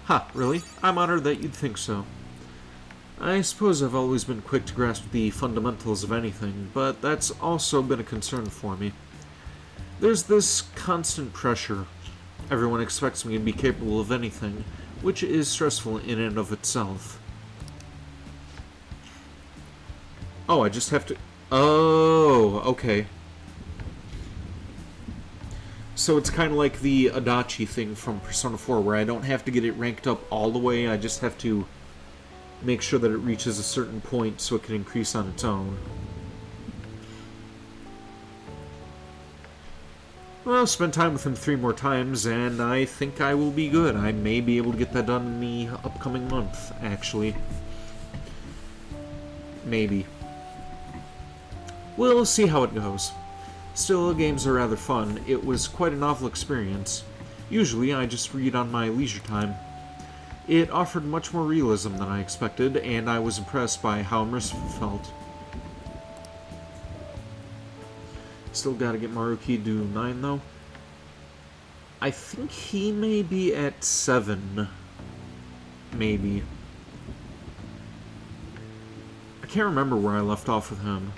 Ha, really? I'm honored that you'd think so. I suppose I've always been quick to grasp the fundamentals of anything, but that's also been a concern for me. There's this constant pressure. Everyone expects me to be capable of anything, which is stressful in and of itself. Oh, I just have to... Oh, okay. So it's kind of like the Adachi thing from Persona 4, where I don't have to get it ranked up all the way, I just have to make sure that it reaches a certain point so it can increase on its own. Well, spend time with him 3 more times, and I think I will be good. I may be able to get that done in the upcoming month, actually. Maybe. We'll see how it goes. Still, games are rather fun. It was quite a novel experience. Usually, I just read on my leisure time. It offered much more realism than I expected, and I was impressed by how immersive it felt. Still gotta get Maruki to 9, though. I think he may be at 7. Maybe. I can't remember where I left off with him.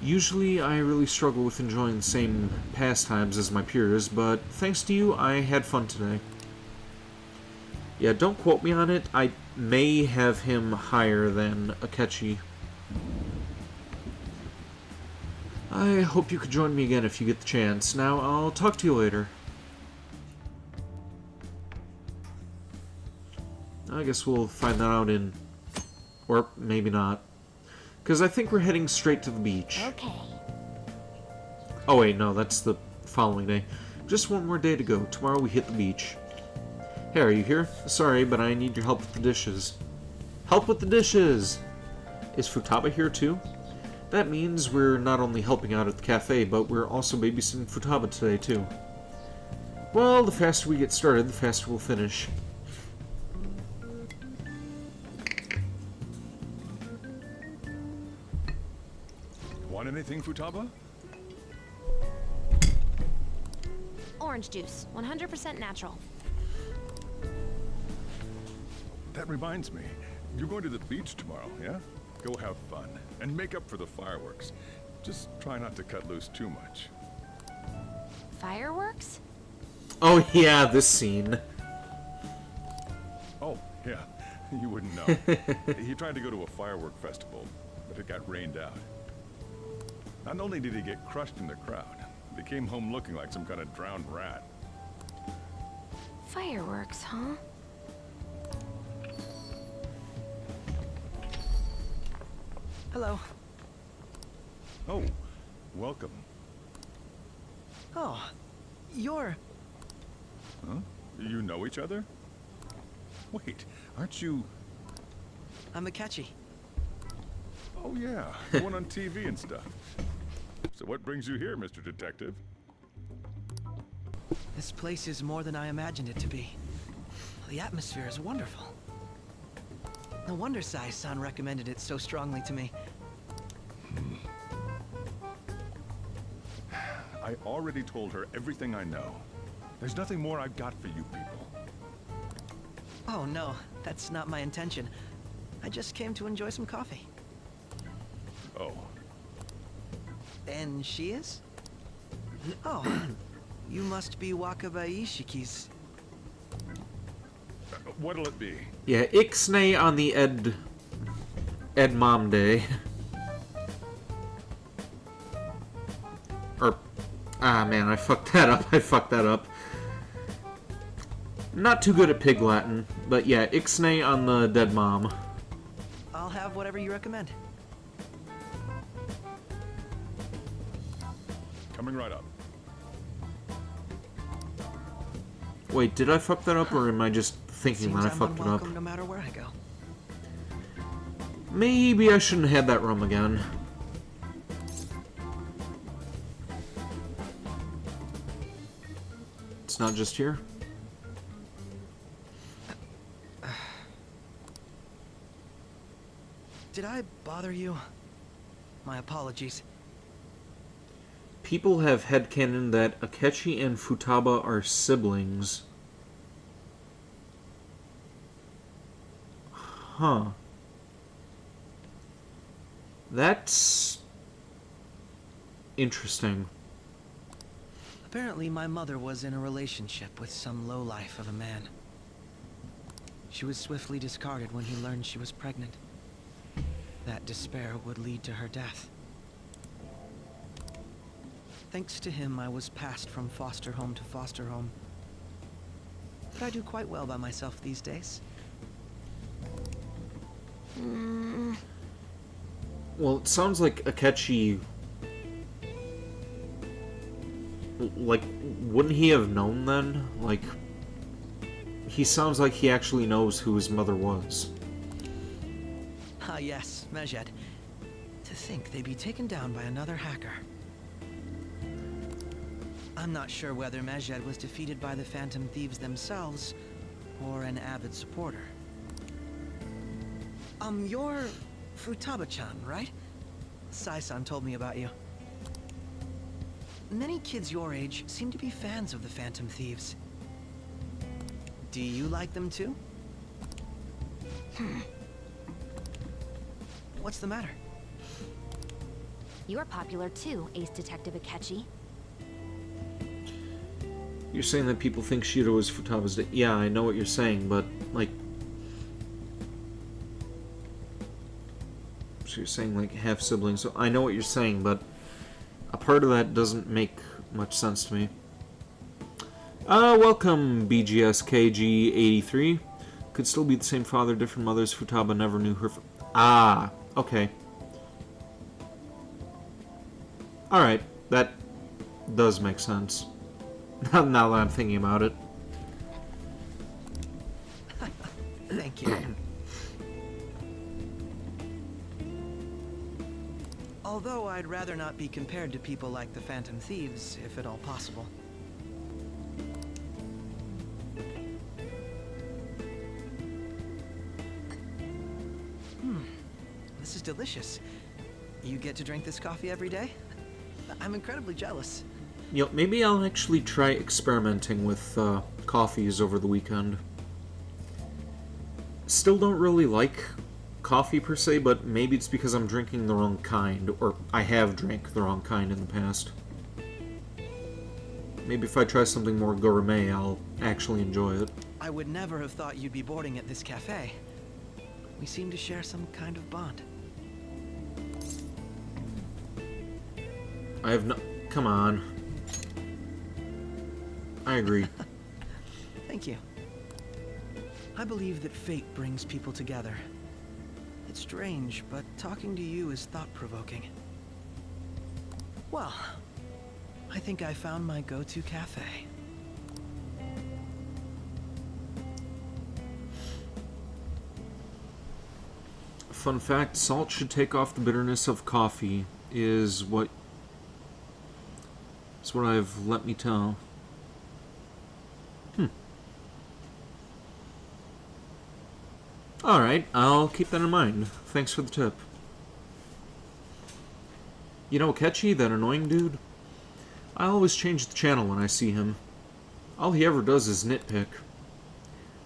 Usually, I really struggle with enjoying the same pastimes as my peers, but thanks to you, I had fun today. Yeah, don't quote me on it. I may have him higher than Akechi. I hope you could join me again if you get the chance. Now, I'll talk to you later. I guess we'll find that out in... or maybe not. Because I think we're heading straight to the beach. Okay. Oh wait, no, that's the following day. Just one more day to go. Tomorrow we hit the beach. Hey, are you here? Sorry, but I need your help with the dishes. Help with the dishes! Is Futaba here too? That means we're not only helping out at the cafe, but we're also babysitting Futaba today too. Well, the faster we get started, the faster we'll finish. Want anything, Futaba? Orange juice, 100% natural. That reminds me, you're going to the beach tomorrow, yeah? Go have fun, and make up for the fireworks. Just try not to cut loose too much. Fireworks? Oh yeah, this scene. Oh, yeah, you wouldn't know. He tried to go to a firework festival, but it got rained out. Not only did he get crushed in the crowd, but he came home looking like some kind of drowned rat. Fireworks, huh? Hello. Oh, welcome. Oh, you're... Huh? You know each other? Wait, aren't you... I'm Akechi. Oh yeah, the one on TV and stuff. So what brings you here, Mr. Detective? This place is more than I imagined it to be. The atmosphere is wonderful. No wonder Sai-san recommended it so strongly to me. I already told her everything I know. There's nothing more I've got for you people. Oh no, that's not my intention. I just came to enjoy some coffee. Oh. And she is? Oh, you must be Wakaba Ishiki's. What'll it be? Yeah, Ixnay on the Ed Mom Day. Or, man, I fucked that up. Not too good at Pig Latin, but yeah, Ixnay on the dead mom. I'll have whatever you recommend. Coming right up. Wait, did I fuck that up, or am I just thinking that I fucked it up? No matter where I go. Maybe I shouldn't have had that rum again. It's not just here? Did I bother you? My apologies. People have headcanon that Akechi and Futaba are siblings. Huh. That's interesting. Apparently, my mother was in a relationship with some lowlife of a man. She was swiftly discarded when he learned she was pregnant. That despair would lead to her death. Thanks to him, I was passed from foster home to foster home. But I do quite well by myself these days. Well, it sounds like Akechi... Like, wouldn't he have known then? Like, he sounds like he actually knows who his mother was. Ah yes, Mejed. To think they'd be taken down by another hacker. I'm not sure whether Mejed was defeated by the Phantom Thieves themselves, or an avid supporter. You're Futaba-chan, right? Sai-san told me about you. Many kids your age seem to be fans of the Phantom Thieves. Do you like them too? What's the matter? You're popular too, Ace Detective Akechi. You're saying that people think Shiro is Futaba's dad. Yeah, I know what you're saying, but, like... So you're saying, like, half-siblings. So I know what you're saying, but a part of that doesn't make much sense to me. Welcome, BGSKG83. Could still be the same father, different mothers. Futaba never knew her... Ah, okay. Alright, that does make sense. Now that I'm thinking about it. Thank you. Although I'd rather not be compared to people like the Phantom Thieves, if at all possible. This is delicious. You get to drink this coffee every day? I'm incredibly jealous. You know, maybe I'll actually try experimenting with coffees over the weekend. Still don't really like coffee per se, but maybe it's because I'm drinking the wrong kind, or I have drank the wrong kind in the past. Maybe if I try something more gourmet, I'll actually enjoy it. I would never have thought you'd be boarding at this cafe. We seem to share some kind of bond. I have no... Come on. I agree. Thank you. I believe that fate brings people together. It's strange, but talking to you is thought-provoking. Well, I think I found my go-to cafe. Fun fact, salt should take off the bitterness of coffee, is what I've let me tell. Alright, I'll keep that in mind. Thanks for the tip. You know Akechi, that annoying dude? I always change the channel when I see him. All he ever does is nitpick.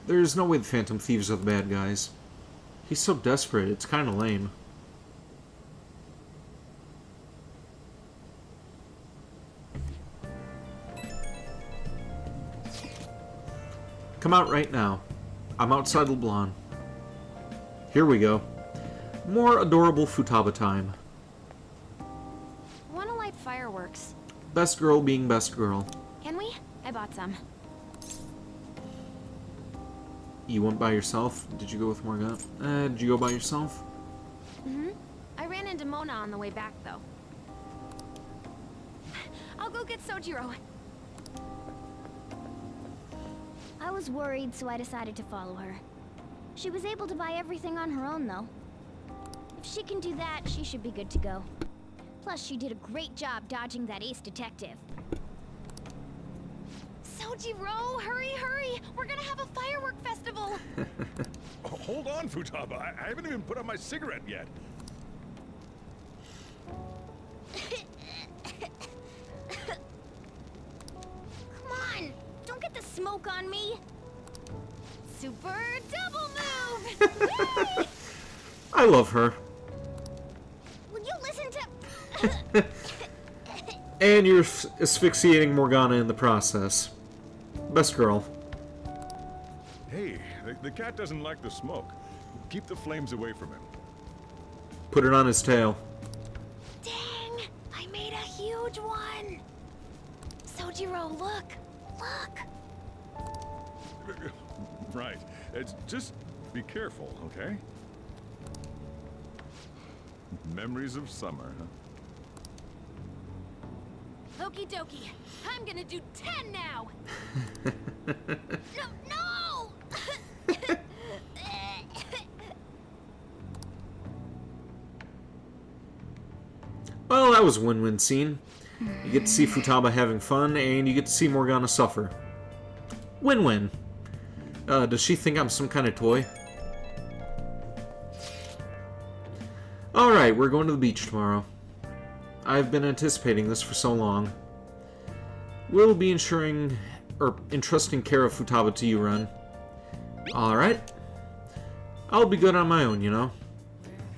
There's no way the Phantom Thieves are the bad guys. He's so desperate, it's kinda lame. Come out right now. I'm outside Leblon. Here we go. More adorable Futaba time. Wanna light fireworks? Best girl being best girl. Can we? I bought some. You went by yourself? Did you go with Morgana? Did you go by yourself? I ran into Mona on the way back, though. I'll go get Sojiro. I was worried, so I decided to follow her. She was able to buy everything on her own, though. If she can do that, she should be good to go. Plus, she did a great job dodging that ace detective. Sojiro, hurry, hurry! We're gonna have a firework festival! Oh, hold on, Futaba. I haven't even put out my cigarette yet. Come on! Don't get the smoke on me! Super double move! I love her. Will you listen to... And you're asphyxiating Morgana in the process. Best girl. Hey, the cat doesn't like the smoke. Keep the flames away from him. Put it on his tail. Dang! I made a huge one! Sojiro, look! Look! Right. Just be careful, okay? Memories of summer, huh? Okie dokie. I'm gonna do 10 now! No! Well, that was a win-win scene. You get to see Futaba having fun, and you get to see Morgana suffer. Win-win. Does she think I'm some kind of toy? Alright, we're going to the beach tomorrow. I've been anticipating this for so long. We'll be entrusting care of Futaba to you, Ren. Alright. I'll be good on my own, you know.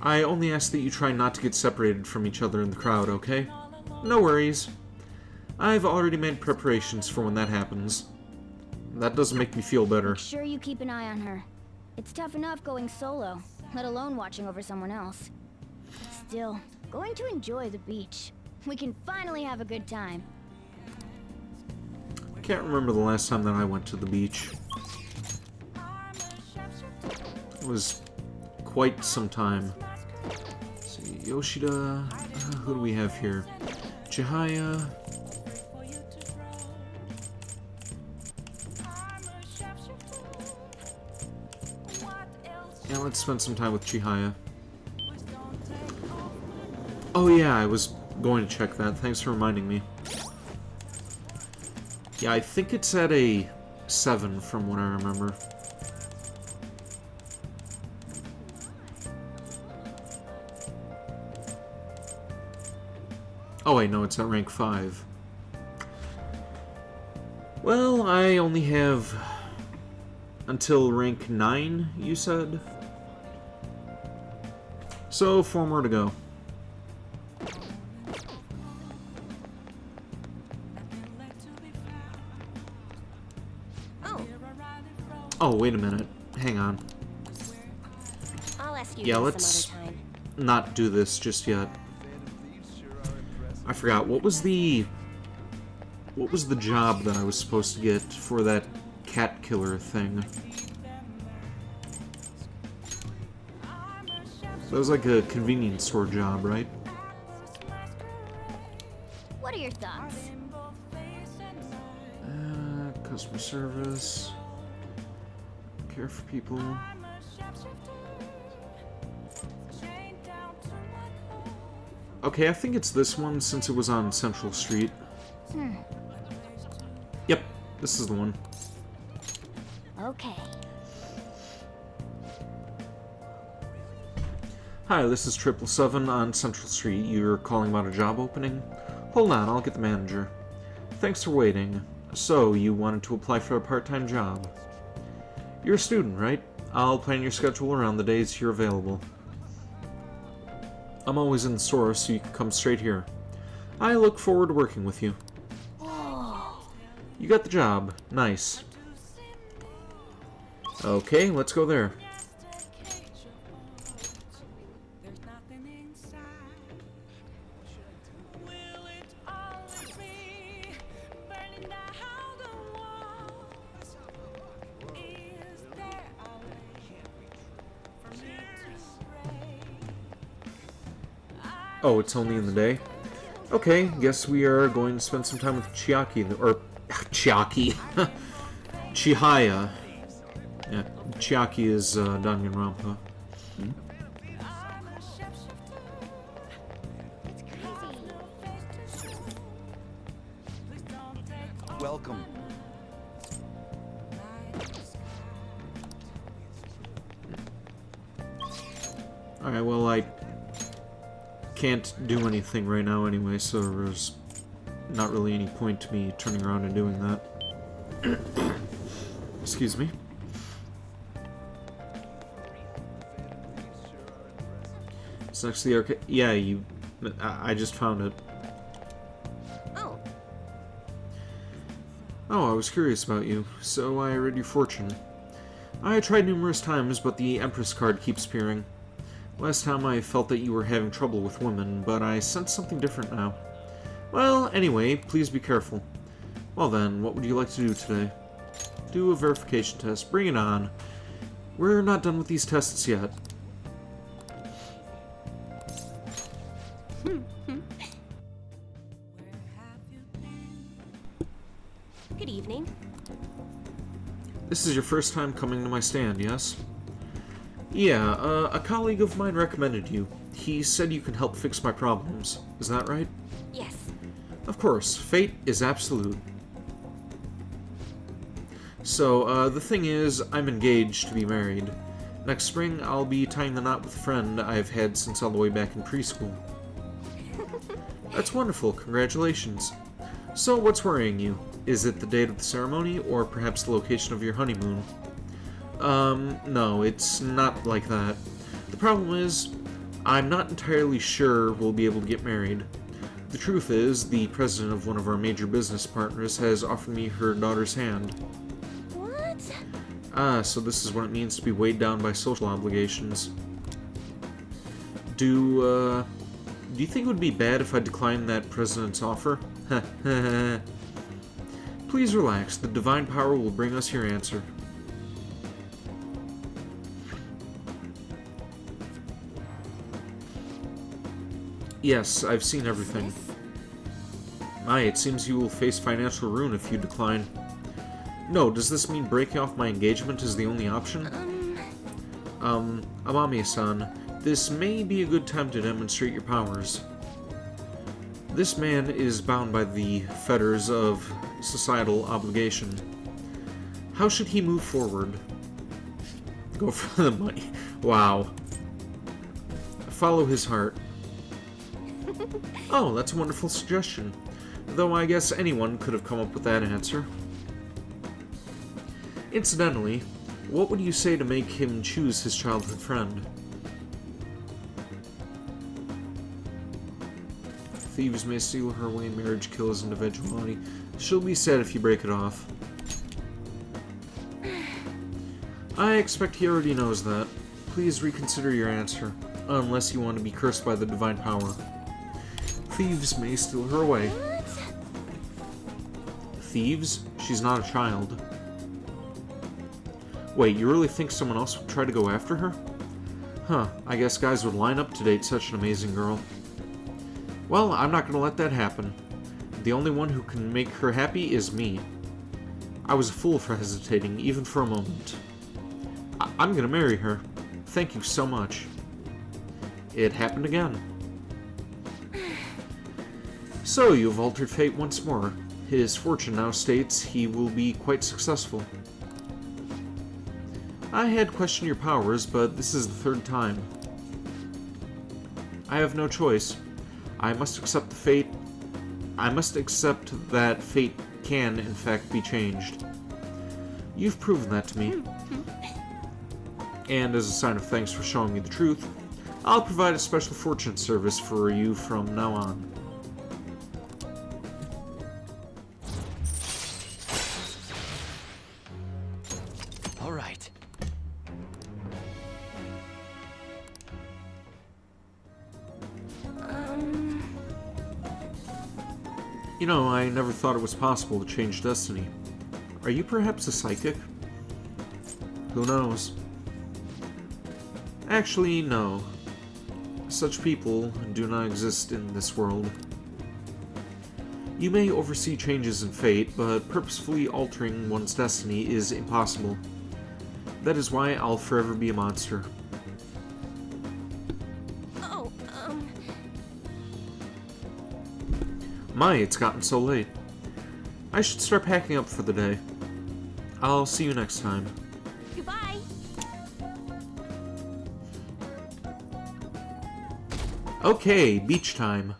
I only ask that you try not to get separated from each other in the crowd, okay? No worries. I've already made preparations for when that happens. That doesn't make me feel better. Make sure you keep an eye on her. It's tough enough going solo, let alone watching over someone else. Still, going to enjoy the beach. We can finally have a good time. I can't remember the last time that I went to the beach. It was quite some time. Let's see, Yoshida, who do we have here? Chihaya. Yeah, let's spend some time with Chihaya. Oh yeah, I was going to check that. Thanks for reminding me. Yeah, I think it's at a 7 from what I remember. Oh wait, no, it's at rank 5. Well, I only have until rank 9, you said? So, 4 more to go. Oh, wait a minute. Hang on. I'll ask you Yeah, this let's some other time. not do this just yet. I forgot, what was the job that I was supposed to get for that cat killer thing? That was like a convenience store job, right? What are your thoughts? Customer service. Care for people. Okay, I think it's this one since it was on Central Street. Yep, this is the one. Okay. Hi, this is 777 on Central Street. You're calling about a job opening? Hold on, I'll get the manager. Thanks for waiting. So, you wanted to apply for a part-time job? You're a student, right? I'll plan your schedule around the days you're available. I'm always in the store, so you can come straight here. I look forward to working with you. You got the job. Nice. Okay, let's go there. Oh, it's only in the day? Okay, guess we are going to spend some time with Chiaki, or Chiaki. Chihaya. Yeah, Chiaki is Danganronpa. Welcome. Alright, well, I can't do anything right now anyway, so there's not really any point to me turning around and doing that. Excuse me. It's next to the arcade. Yeah, I just found it. Oh. Oh, I was curious about you, so I read your fortune. I tried numerous times, but the Empress card keeps appearing. Last time I felt that you were having trouble with women, but I sense something different now. Well, anyway, please be careful. Well then, what would you like to do today? Do a verification test. Bring it on. We're not done with these tests yet. Good evening. This is your first time coming to my stand, yes? Yeah, a colleague of mine recommended you. He said you can help fix my problems. Is that right? Yes. Of course. Fate is absolute. So, the thing is, I'm engaged to be married. Next spring, I'll be tying the knot with a friend I've had since all the way back in preschool. That's wonderful. Congratulations. So, what's worrying you? Is it the date of the ceremony, or perhaps the location of your honeymoon? No, it's not like that. The problem is, I'm not entirely sure we'll be able to get married. The truth is, the president of one of our major business partners has offered me her daughter's hand. What? Ah, so this is what it means to be weighed down by social obligations. Do you think it would be bad if I declined that president's offer? Please relax, the divine power will bring us your answer. Yes, I've seen everything. My, it seems you will face financial ruin if you decline. No, does this mean breaking off my engagement is the only option? Amami-san, this may be a good time to demonstrate your powers. This man is bound by the fetters of societal obligation. How should he move forward? Go for the money. Wow. Follow his heart. Oh, that's a wonderful suggestion. Though I guess anyone could have come up with that answer. Incidentally, what would you say to make him choose his childhood friend? Thieves may steal her away, marriage kill his individuality. She'll be sad if you break it off. I expect he already knows that. Please reconsider your answer, unless you want to be cursed by the divine power. Thieves may steal her away. What? Thieves? She's not a child. Wait, you really think someone else would try to go after her? Huh, I guess guys would line up to date such an amazing girl. Well, I'm not gonna let that happen. The only one who can make her happy is me. I was a fool for hesitating, even for a moment. I'm gonna marry her. Thank you so much. It happened again. So, you've altered fate once more. His fortune now states he will be quite successful. I had questioned your powers, but this is the third time. I have no choice. I must accept the fate. I must accept that fate can, in fact, be changed. You've proven that to me. And as a sign of thanks for showing me the truth, I'll provide a special fortune service for you from now on. All right. You know, I never thought it was possible to change destiny. Are you perhaps a psychic? Who knows? Actually, no. Such people do not exist in this world. You may oversee changes in fate, but purposefully altering one's destiny is impossible. That is why I'll forever be a monster. Oh, My, it's gotten so late. I should start packing up for the day. I'll see you next time. Goodbye. Okay, beach time.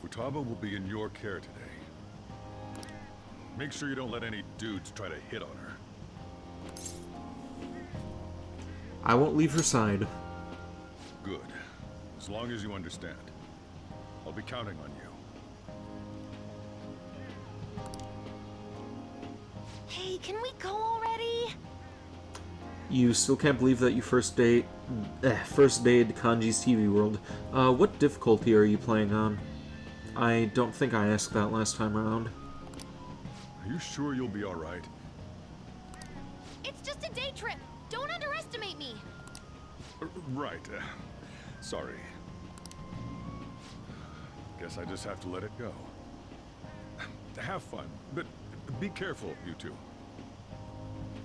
Futaba will be in your care today. Make sure you don't let any dudes try to hit on her. I won't leave her side. Good. As long as you understand. I'll be counting on you. Hey, can we go already? You still can't believe that you first dated Kanji's TV World. What difficulty are you playing on? I don't think I asked that last time around. Are you sure you'll be alright? It's just a day trip. Don't underestimate me. Right. Sorry. Guess I just have to let it go. Have fun, but be careful, you two.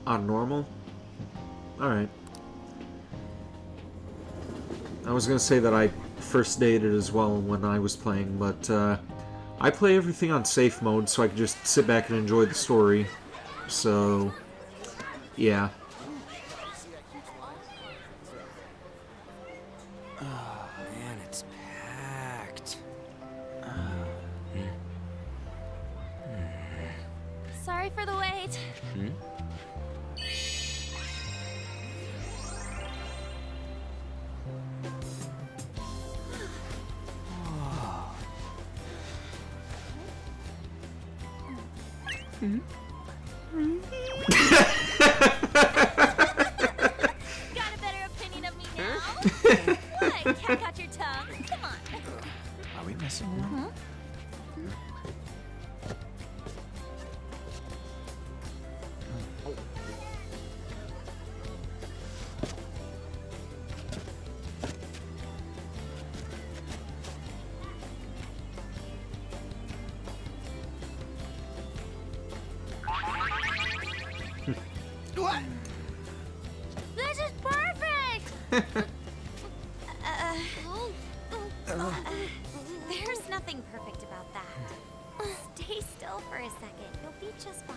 On normal? Alright. I was gonna say that I first dated as well when I was playing, but I play everything on safe mode so I can just sit back and enjoy the story. So, yeah. Oh, man, it's packed. Sorry for the wait. Got a better opinion of me now? What? Cat got your tongue? Come on. Are we messing around? What? This is perfect! There's nothing perfect about that. Stay still for a second. You'll be just fine.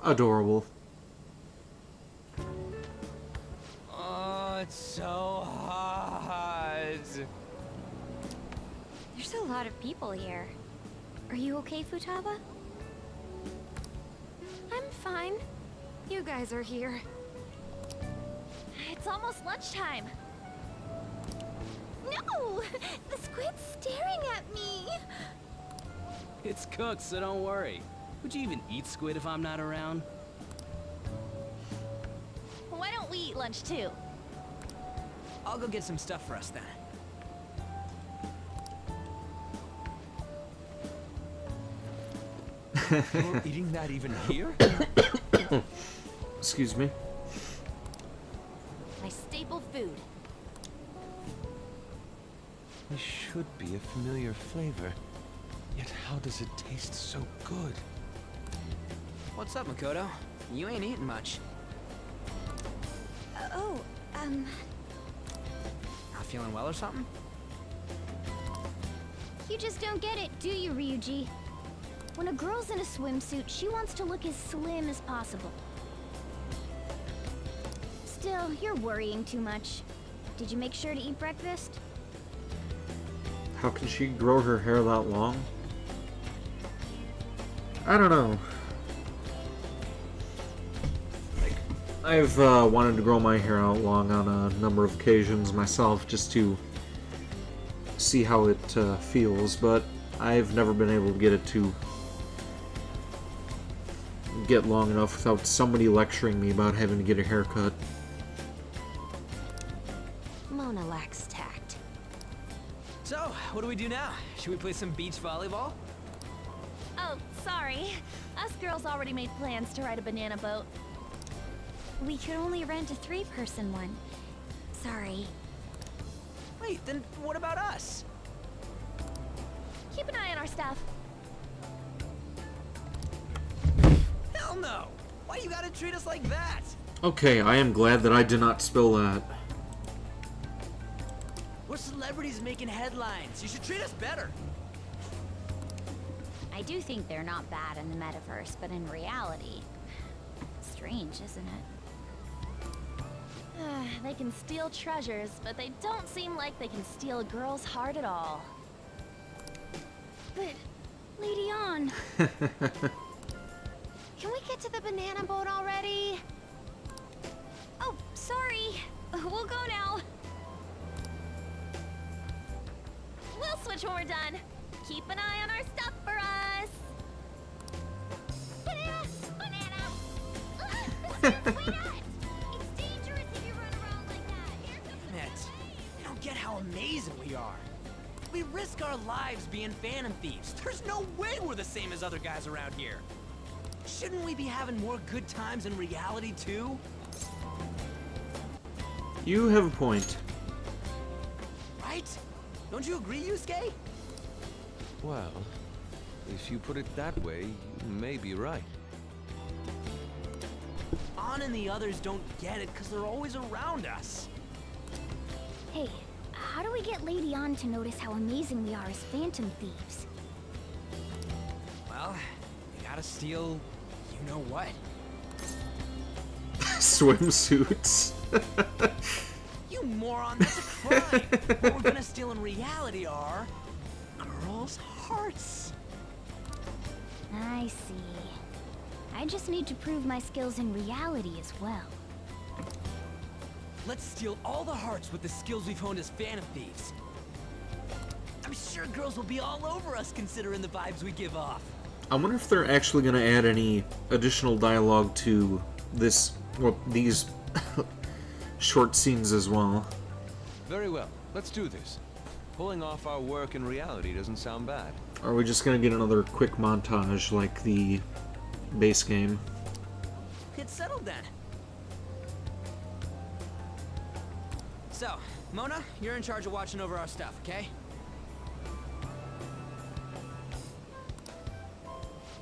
Adorable. Oh, it's so hot. There's a lot of people here. Are you okay, Futaba? I'm fine. You guys are here. It's almost lunchtime. No! The squid's staring at me! It's cooked, so don't worry. Would you even eat squid if I'm not around? Why don't we eat lunch too? I'll go get some stuff for us then. You're eating that even here? Excuse me. My staple food. This should be a familiar flavor. Yet how does it taste so good? What's up, Makoto? You ain't eating much. Not feeling well or something? You just don't get it, do you, Ryuji? When a girl's in a swimsuit, she wants to look as slim as possible. Still, you're worrying too much. Did you make sure to eat breakfast? How can she grow her hair that long? I don't know. I've wanted to grow my hair out long on a number of occasions myself just to see how it feels, but I've never been able to get it to get long enough without somebody lecturing me about having to get a haircut. Mona lacks tact. So, what do we do now? Should we play some beach volleyball? Oh, sorry. Us girls already made plans to ride a banana boat. We could only rent a 3-person one. Sorry. Wait, then what about us? Keep an eye on our stuff. Hell no! Why you gotta treat us like that? Okay, I am glad that I did not spill that. We're celebrities making headlines. You should treat us better. I I do think they're not bad in the metaverse, but in reality, strange, isn't it? They can steal treasures, but they don't seem like they can steal a girl's heart at all. But, Lady On. Can we get to the banana boat already? Oh, sorry. We'll go now. We'll switch when we're done. Keep an eye on our stuff for us. Banana! Banana! Wait up! It's dangerous if you run around like that. Here's a Hermit, you don't get how amazing we are. We risk our lives being phantom thieves. There's no way we're the same as other guys around here. Shouldn't we be having more good times in reality too? You have a point. Right? Don't you agree, Yusuke? Well, if you put it that way, you may be right. On and the others don't get it because they're always around us. Hey, how do we get Lady On to notice how amazing we are as phantom thieves? Well, you gotta steal, you know what? Swimsuits. You moron, that's a crime! What we're gonna steal in reality are girls' hearts. I see. I just need to prove my skills in reality as well. Let's steal all the hearts with the skills we've honed as phantom thieves. I'm sure girls will be all over us considering the vibes we give off. I wonder if they're actually going to add any additional dialogue to this, well, these short scenes as well. Very well, let's do this. Pulling off our work in reality doesn't sound bad. Are we just going to get another quick montage like the base game? Get settled then. So, Mona, you're in charge of watching over our stuff, okay?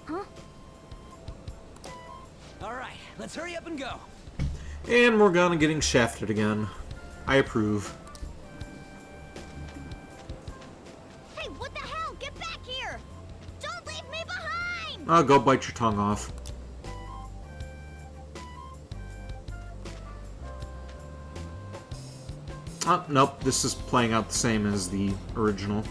Huh? Alright, let's hurry up and go. And Morgana getting shafted again. I approve. Hey, what the hell? Get back here! Don't leave me behind! Oh, go bite your tongue off. Oh, nope, this is playing out the same as the original.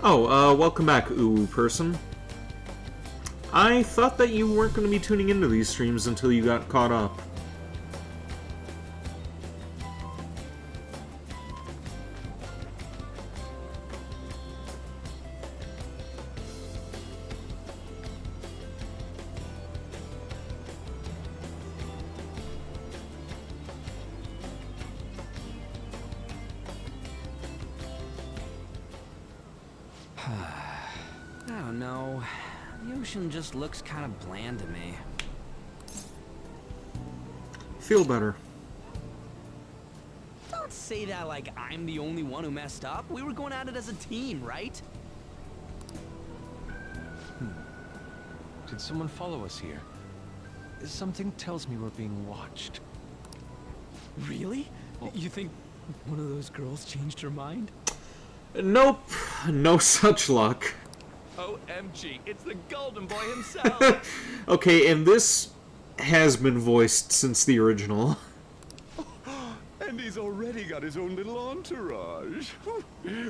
Oh, welcome back, Uwu person. I thought that you weren't going to be tuning into these streams until you got caught up. I don't know. The ocean just looks kind of bland to me. Feel better. Don't say that like I'm the only one who messed up. We were going at it as a team, right? Did someone follow us here? Something tells me we're being watched. Really? You think one of those girls changed her mind? Nope, no such luck. OMG, it's the Golden Boy himself! Okay, and this has been voiced since the original. And he's already got his own little entourage.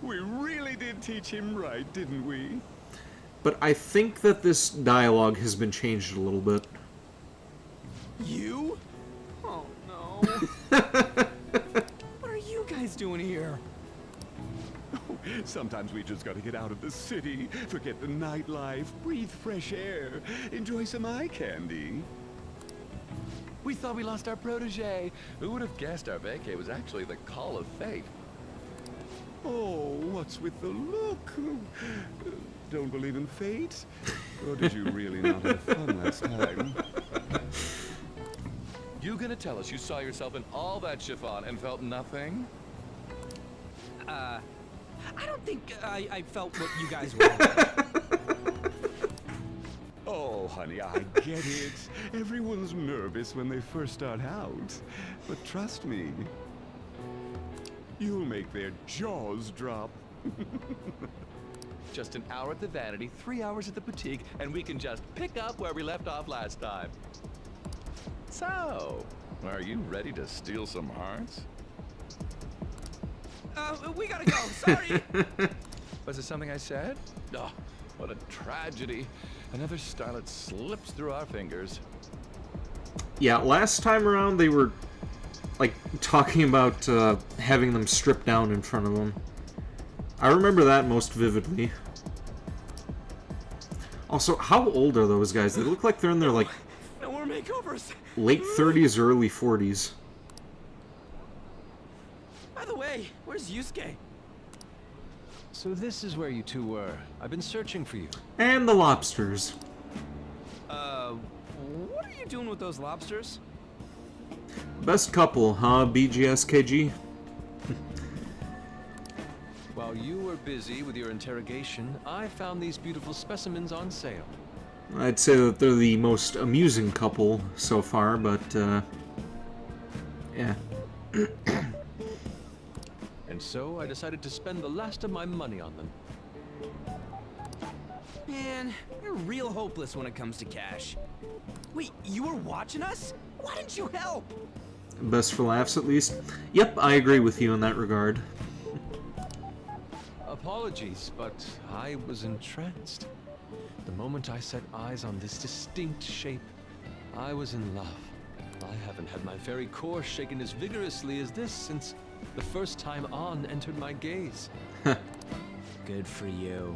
We really did teach him right, didn't we? But I think that this dialogue has been changed a little bit. You? Oh no. What are you guys doing here? Sometimes we just gotta get out of the city, forget the nightlife, breathe fresh air, enjoy some eye candy. We thought we lost our protege. Who would have guessed our vacay was actually the call of fate? Oh, what's with the look? Don't believe in fate? Or did you really not have fun last time? You gonna tell us you saw yourself in all that chiffon and felt nothing? I don't think I felt what you guys were. Oh, honey, I get it. Everyone's nervous when they first start out. But trust me, You'll make their jaws drop. Just an hour at the vanity, 3 hours at the boutique, and we can just pick up where we left off last time. So, are you ready to steal some hearts? We gotta go, sorry! Was it something I said? Oh, what a tragedy. Another starlet slips through our fingers. Yeah, last time around they were, like, talking about having them stripped down in front of them. I remember that most vividly. Also, how old are those guys? They look like they're in their, like, No more makeovers. late 30s or early 40s. By the way, where's Yusuke? So this is where you two were. I've been searching for you. And the lobsters. What are you doing with those lobsters? Best couple, huh, BGSKG? While you were busy with your interrogation, I found these beautiful specimens on sale. I'd say that they're the most amusing couple so far, but, yeah. And so I decided to spend the last of my money on them. Man, you're real hopeless when it comes to cash. Wait, you were watching us? Why didn't you help? Best for laughs, at least. Yep, I agree with you in that regard. Apologies, but I was entranced. The moment I set eyes on this distinct shape, I was in love. I haven't had my very core shaken as vigorously as this since the first time On entered my gaze. Good for you.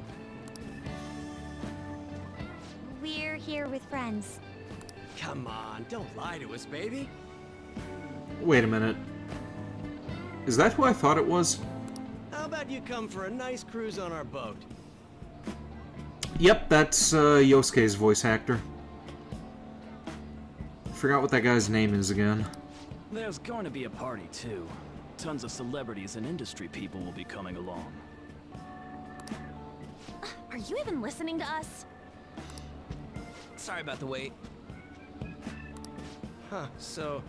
We're here with friends. Come on, don't lie to us, baby. Wait a minute. Is that who I thought it was? How about you come for a nice cruise on our boat? Yep, that's Yosuke's voice actor. Forgot what that guy's name is again. There's going to be a party, too. Tons of celebrities and industry people will be coming along. Are you even listening to us? Sorry about the wait. Huh, so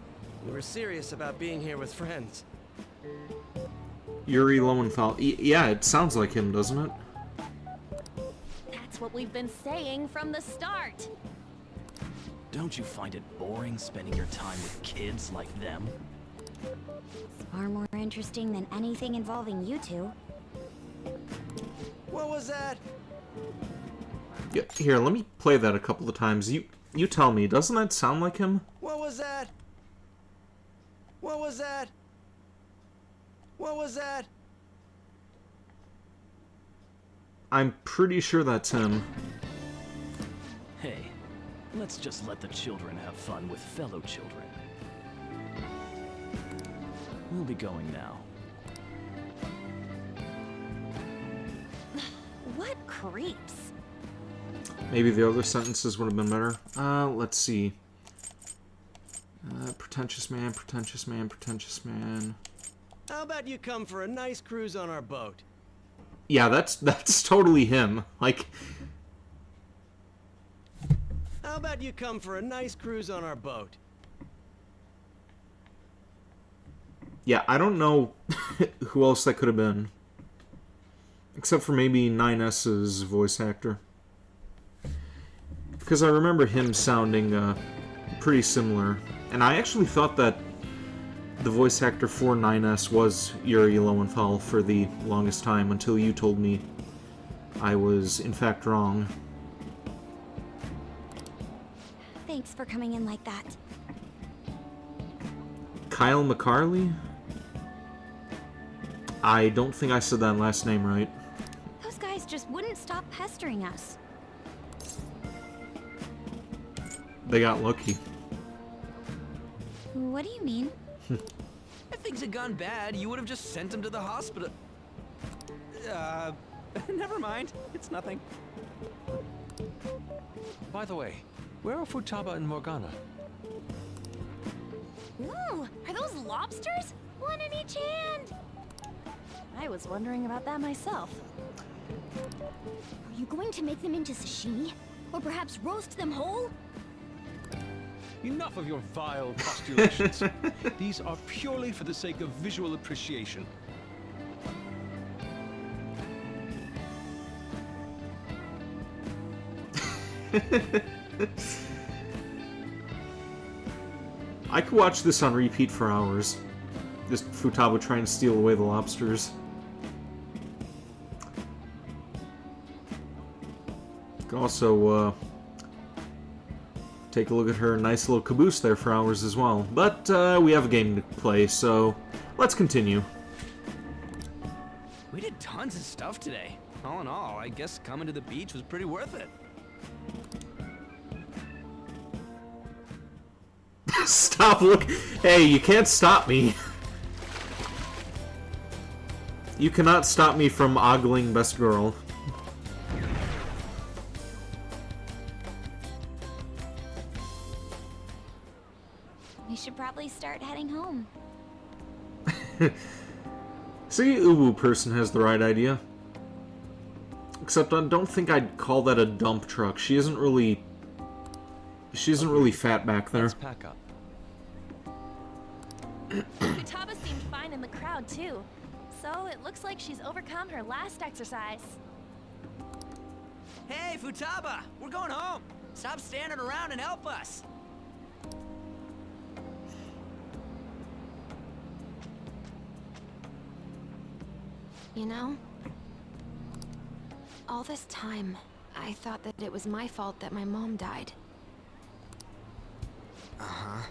you were serious about being here with friends. Yuri Lowenthal. Yeah, it sounds like him, doesn't it? That's what we've been saying from the start. Don't you find it boring spending your time with kids like them? It's far more interesting than anything involving you two. What was that? Yeah, here, let me play that a couple of times. You tell me, doesn't that sound like him? What was that? What was that? What was that? I'm pretty sure that's him. Hey, let's just let the children have fun with fellow children. We'll be going now. What creeps? Maybe the other sentences would have been better. Let's see. Pretentious man, pretentious man, pretentious man. How about you come for a nice cruise on our boat? Yeah, that's totally him. Like, How about you come for a nice cruise on our boat? yeah, I don't know who else that could have been. Except for maybe 9S's voice actor. Because I remember him sounding pretty similar. And I actually thought that the voice actor for 9S was Yuri Lowenthal for the longest time, until you told me I was, in fact, wrong. Thanks for coming in like that. Kyle McCarley? I don't think I said that last name right. Those guys just wouldn't stop pestering us. They got lucky. What do you mean? If things had gone bad, you would have just sent him to the hospital. Never mind. It's nothing. By the way, where are Futaba and Morgana? Ooh, are those lobsters? One in each hand. I was wondering about that myself. Are you going to make them into sashimi? Or perhaps roast them whole? Enough of your vile postulations. These are purely for the sake of visual appreciation. I could watch this on repeat for hours. Just Futaba trying to steal away the lobsters. You can also take a look at her nice little caboose there for hours as well. But we have a game to play, so let's continue. We did tons of stuff today. All in all, I guess coming to the beach was pretty worth it. Stop, look. Hey, you can't stop me. You cannot stop me from ogling best girl. We should probably start heading home. See, Uwu person has the right idea. Except I don't think I'd call that a dump truck. She isn't really fat back there. Let's pack up. Futaba seemed fine in the crowd too. So it looks like she's overcome her last exercise. Hey, Futaba! We're going home! Stop standing around and help us! You know, all this time, I thought that it was my fault that my mom died. Uh-huh.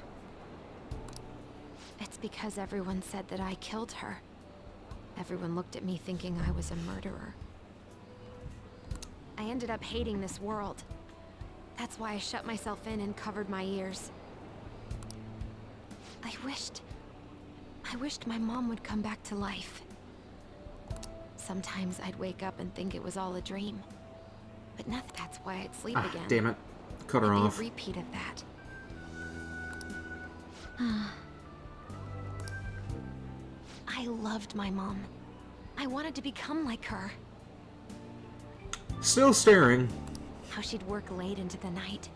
It's because everyone said that I killed her. Everyone looked at me thinking I was a murderer. I ended up hating this world. That's why I shut myself in and covered my ears. I wished my mom would come back to life. Sometimes I'd wake up and think it was all a dream. But nothing. That's why I'd sleep again. Damn it. Cut her It'd be off. a repeat of that. I loved my mom. I wanted to become like her. Still staring. How she'd work late into the night.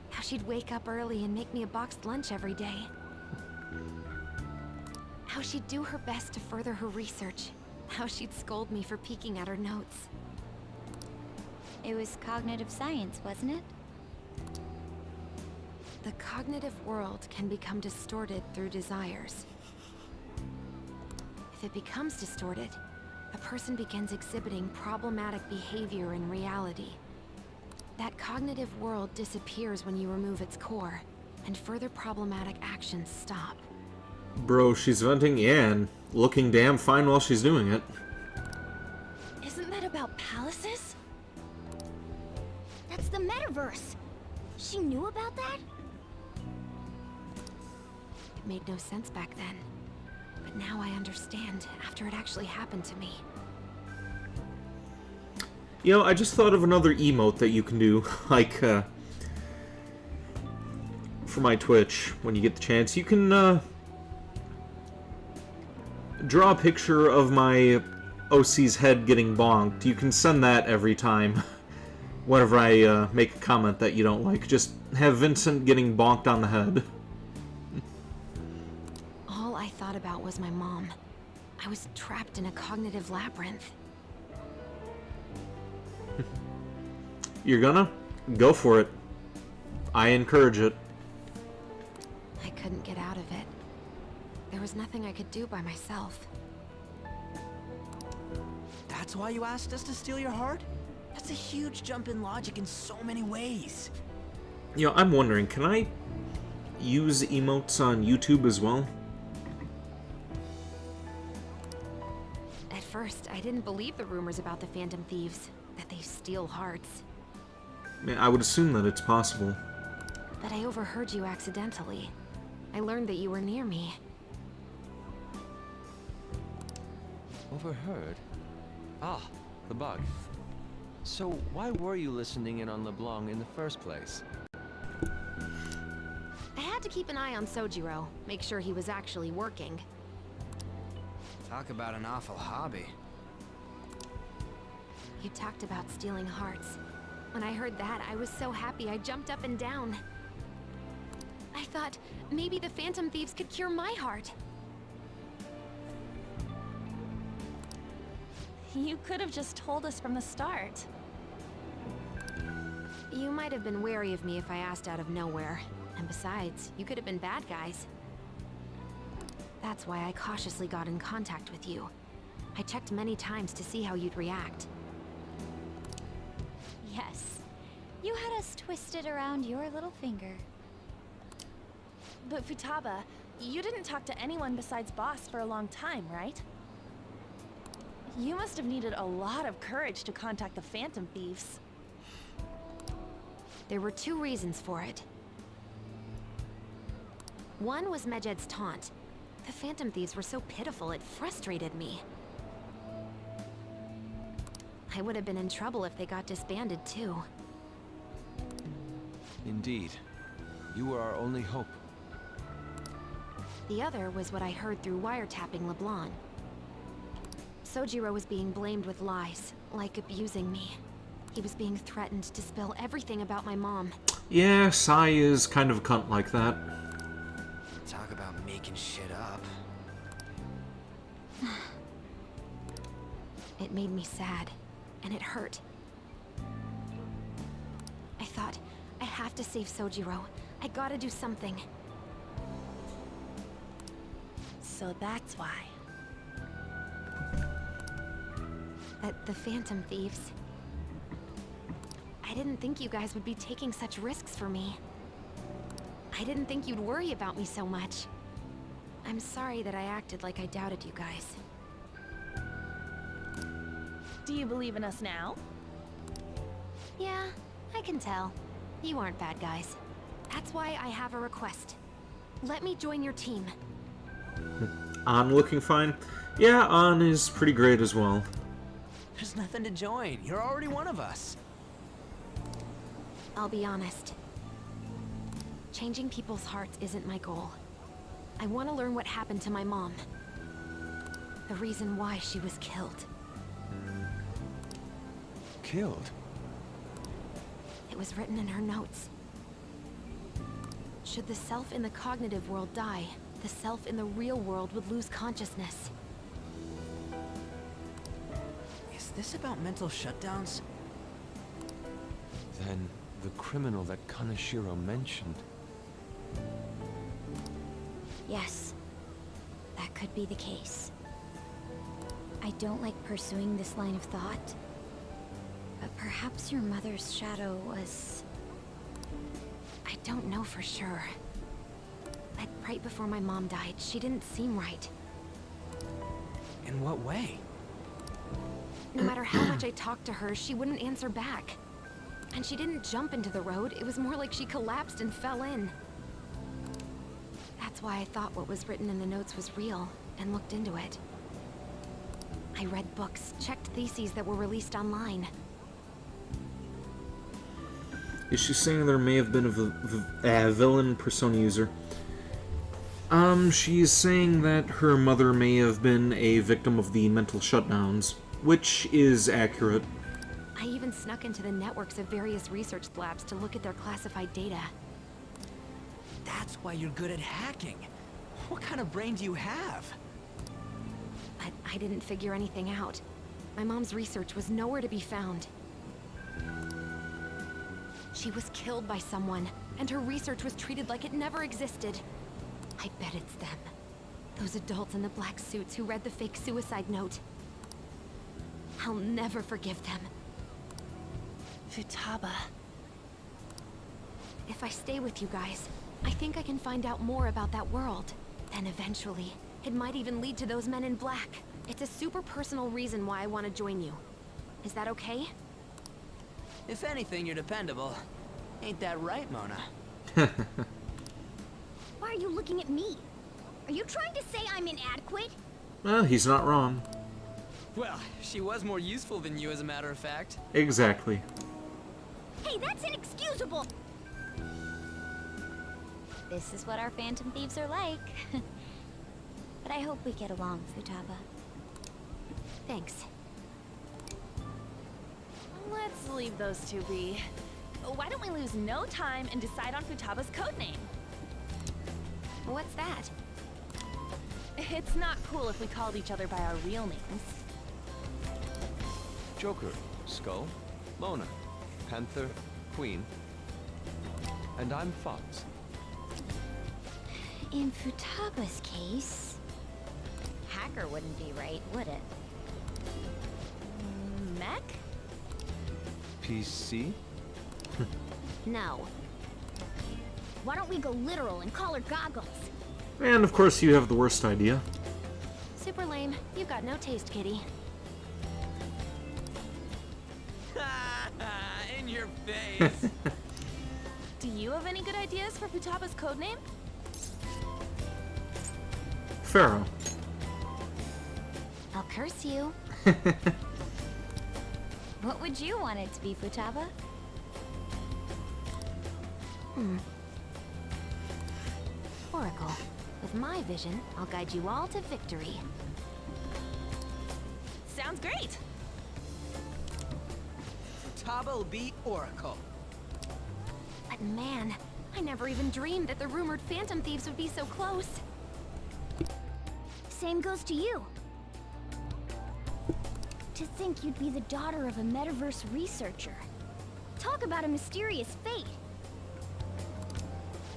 How she'd wake up early and make me a boxed lunch every day. How she'd do her best to further her research. How she'd scold me for peeking at her notes. It was cognitive science, wasn't it? The cognitive world can become distorted through desires. If it becomes distorted, a person begins exhibiting problematic behavior in reality. That cognitive world disappears when you remove its core, and further problematic actions stop. Bro, she's venting, yeah, and looking damn fine while she's doing it. Isn't that about palaces? That's the metaverse. She knew about that? It made no sense back then. But now I understand after it actually happened to me. You know, I just thought of another emote that you can do, like, for my Twitch, when you get the chance. You can, draw a picture of my OC's head getting bonked. You can send that every time, whenever I, make a comment that you don't like. Just have Vincent getting bonked on the head. All I thought about was my mom. I was trapped in a cognitive labyrinth. You're gonna? Go for it. I encourage it. I couldn't get out of it. There was nothing I could do by myself. That's why you asked us to steal your heart? That's a huge jump in logic in so many ways. You know, I'm wondering, can I use emotes on YouTube as well? At first, I didn't believe the rumors about the Phantom Thieves, that they steal hearts. I mean, I would assume that it's possible. But I overheard you accidentally. I learned that you were near me. Overheard? Ah, the bug. So why were you listening in on LeBlanc in the first place? I had to keep an eye on Sojiro, make sure he was actually working. Talk about an awful hobby. You talked about stealing hearts. When I heard that, I was so happy I jumped up and down. I thought maybe the Phantom Thieves could cure my heart. You could have just told us from the start. You might have been wary of me if I asked out of nowhere. And besides, you could have been bad guys. That's why I cautiously got in contact with you. I checked many times to see how you'd react. Yes. You had us twisted around your little finger. But Futaba, you didn't talk to anyone besides Boss for a long time, right? You must have needed a lot of courage to contact the Phantom Thieves. There were 2 reasons for it. One was Medjed's taunt. The Phantom Thieves were so pitiful, it frustrated me. I would have been in trouble if they got disbanded too. Indeed. You are our only hope. The other was what I heard through wiretapping LeBlanc. Sojiro was being blamed with lies, like abusing me. He was being threatened to spill everything about my mom. Yeah, Sai is kind of a cunt like that. Talk about making shit up. It made me sad, and it hurt. I thought, I have to save Sojiro. I gotta do something. So that's why. The Phantom Thieves. I didn't think you guys would be taking such risks for me. I didn't think you'd worry about me so much. I'm sorry that I acted like I doubted you guys. Do you believe in us now? Yeah, I can tell. You aren't bad guys. That's why I have a request. Let me join your team. An looking fine? Yeah, An is pretty great as well. There's nothing to join. You're already one of us. I'll be honest. Changing people's hearts isn't my goal. I want to learn what happened to my mom. The reason why she was killed. Killed? It was written in her notes. Should the self in the cognitive world die, the self in the real world would lose consciousness. Is this about mental shutdowns? Then the criminal that Kaneshiro mentioned. Yes. That could be the case. I don't like pursuing this line of thought. But perhaps your mother's shadow was... I don't know for sure. Like right before my mom died, she didn't seem right. In what way? No matter how much I talked to her, she wouldn't answer back. And she didn't jump into the road, it was more like she collapsed and fell in. That's why I thought what was written in the notes was real, and looked into it. I read books, checked theses that were released online. Is she saying there may have been a villain persona user? She's saying that her mother may have been a victim of the mental shutdowns, which is accurate. I even snuck into the networks of various research labs to look at their classified data. That's why you're good at hacking. What kind of brain do you have? But I didn't figure anything out. My mom's research was nowhere to be found. She was killed by someone, and her research was treated like it never existed. I bet it's them. Those adults in the black suits who read the fake suicide note. I'll never forgive them. Futaba. If I stay with you guys, I think I can find out more about that world. Then eventually, it might even lead to those men in black. It's a super personal reason why I want to join you. Is that okay? If anything, you're dependable. Ain't that right, Mona? Why are you looking at me? Are you trying to say I'm inadequate? Well, he's not wrong. Well, she was more useful than you, as a matter of fact. Exactly. Hey, that's inexcusable! This is what our Phantom Thieves are like. But I hope we get along, Futaba. Thanks. Let's leave those two be. Why don't we lose no time and decide on Futaba's codename? What's that? It's not cool if we called each other by our real names. Joker, Skull, Mona, Panther, Queen. And I'm Fox. In Futaba's case... Hacker wouldn't be right, would it? Mech? PC? No. Why don't we go literal and call her Goggles? And of course you have the worst idea. Super lame. You've got no taste, kitty. In your face. Do you have any good ideas for Futaba's codename? Pharaoh. I'll curse you. What would you want it to be, Futaba? Oracle. With my vision, I'll guide you all to victory. Sounds great! Futaba will be Oracle. But man, I never even dreamed that the rumored Phantom Thieves would be so close. Same goes to you. To think you'd be the daughter of a metaverse researcher. Talk about a mysterious fate.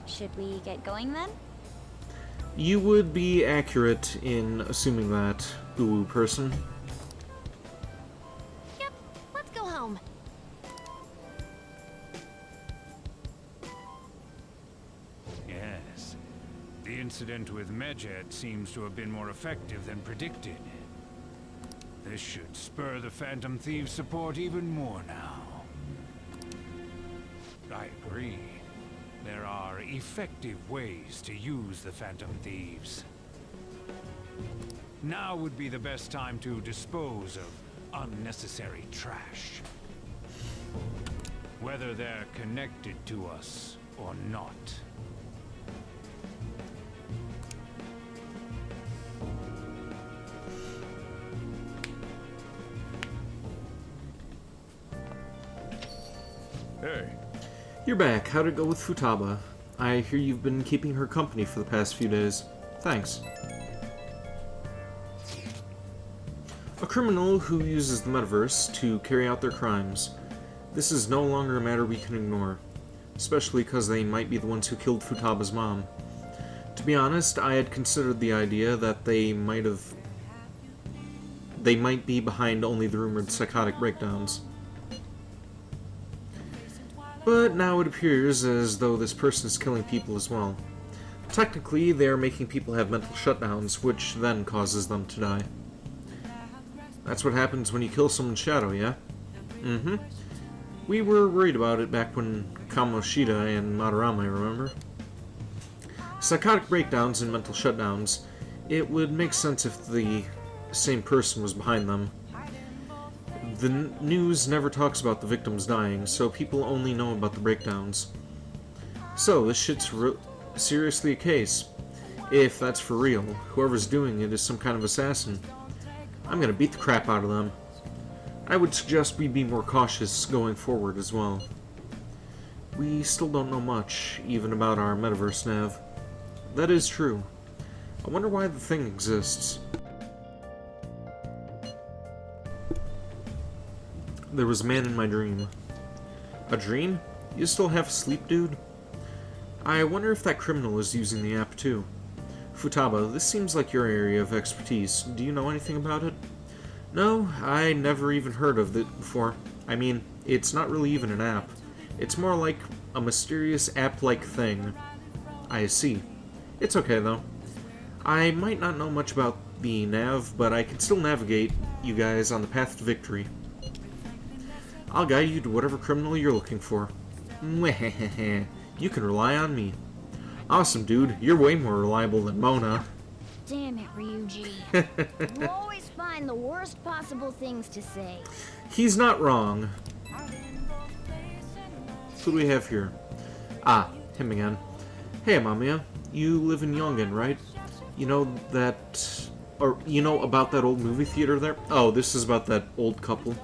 Should we get going then? You would be accurate in assuming that, Uwu person. Yep, let's go home. Yes. The incident with Medjet seems to have been more effective than predicted. This should spur the Phantom Thieves' support even more now. I agree. There are effective ways to use the Phantom Thieves. Now would be the best time to dispose of unnecessary trash. Whether they're connected to us or not. Hey. You're back. How'd it go with Futaba? I hear you've been keeping her company for the past few days. Thanks. A criminal who uses the metaverse to carry out their crimes. This is no longer a matter we can ignore. Especially because they might be the ones who killed Futaba's mom. To be honest, I had considered the idea that they might be behind only the rumored psychotic breakdowns. But now it appears as though this person is killing people as well. Technically, they are making people have mental shutdowns, which then causes them to die. That's what happens when you kill someone's shadow, yeah? Mm-hmm. We were worried about it back when Kamoshida and Madarame, remember? Psychotic breakdowns and mental shutdowns. It would make sense if the same person was behind them. The news never talks about the victims dying, so people only know about the breakdowns. So, this shit's seriously a case. If that's for real, whoever's doing it is some kind of assassin. I'm gonna beat the crap out of them. I would suggest we be more cautious going forward as well. We still don't know much, even about our metaverse nav. That is true. I wonder why the thing exists. There was a man in my dream. A dream? You still half asleep, dude? I wonder if that criminal is using the app too. Futaba, this seems like your area of expertise. Do you know anything about it? No, I never even heard of it before. I mean, it's not really even an app. It's more like a mysterious app-like thing. I see. It's okay, though. I might not know much about the nav, but I can still navigate you guys on the path to victory. I'll guide you to whatever criminal you're looking for. You can rely on me. Awesome, dude. You're way more reliable than Mona. Damn it, Ryuji. You always find the worst possible things to say. He's not wrong. Who do we have here? Ah, him again. Hey, Mamiya. You live in Yongen, right? You know that... Or, you know about that old movie theater there? Oh, this is about that old couple.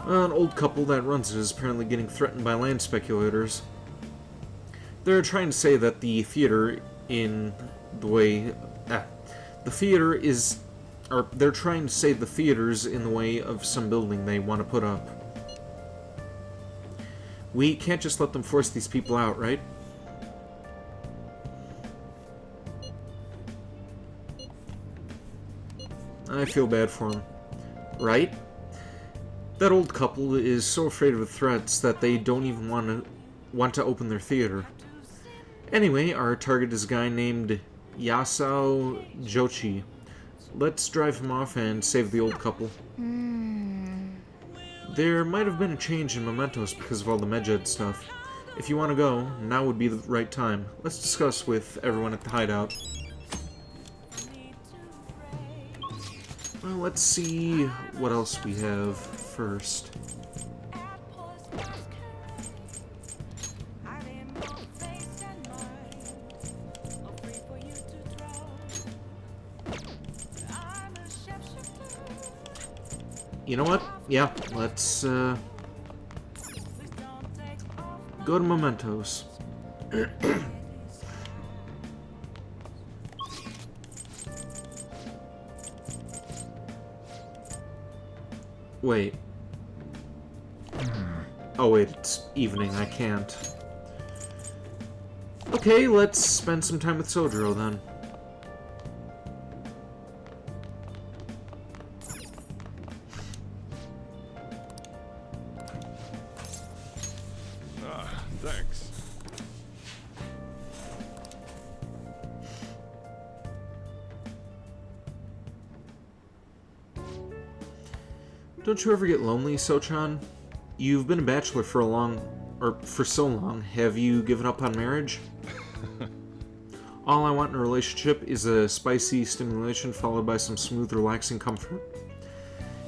An old couple that runs it is apparently getting threatened by land speculators. They're trying to say that the theater in the way... the theater is... Or they're trying to say the theater's in the way of some building they want to put up. We can't just let them force these people out, right? I feel bad for them. Right? That old couple is so afraid of the threats that they don't even want to open their theater. Anyway, our target is a guy named Yasao Jochi. Let's drive him off and save the old couple. There might have been a change in mementos because of all the Medjed stuff. If you want to go, now would be the right time. Let's discuss with everyone at the hideout. Well, let's see what else we have first. You know what? Yeah, let's go to mementos. Wait. Oh wait, it's evening, I can't. Okay, let's spend some time with Sojiro then. Thanks. Don't you ever get lonely, Sochan? You've been a bachelor for so long. Have you given up on marriage? All I want in a relationship is a spicy stimulation followed by some smooth, relaxing comfort.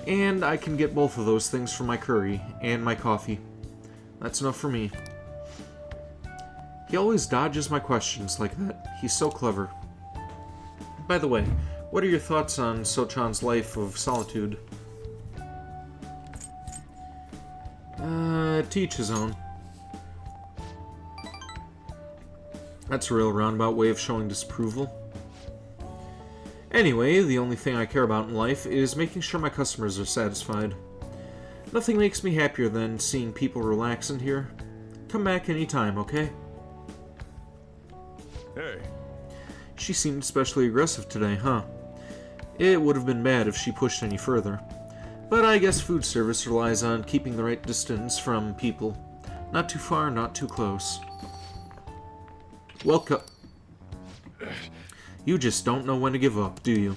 And I can get both of those things from my curry and my coffee. That's enough for me. He always dodges my questions like that. He's so clever. By the way, what are your thoughts on Sochan's life of solitude? To each his own. That's a real roundabout way of showing disapproval. Anyway, the only thing I care about in life is making sure my customers are satisfied. Nothing makes me happier than seeing people relax in here. Come back anytime, okay? Hey. She seemed especially aggressive today, huh? It would have been bad if she pushed any further. But I guess food service relies on keeping the right distance from people. Not too far, not too close. Welcome. You just don't know when to give up, do you?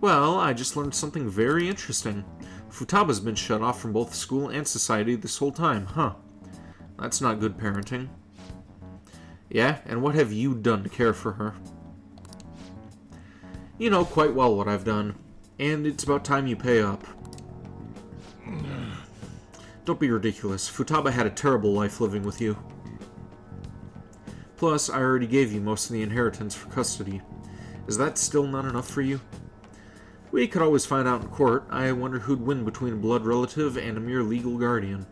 Well, I just learned something very interesting. Futaba's been shut off from both school and society this whole time, huh? That's not good parenting. Yeah, and what have you done to care for her? You know quite well what I've done. And it's about time you pay up. Don't be ridiculous. Futaba had a terrible life living with you. Plus, I already gave you most of the inheritance for custody. Is that still not enough for you? We could always find out in court. I wonder who'd win between a blood relative and a mere legal guardian.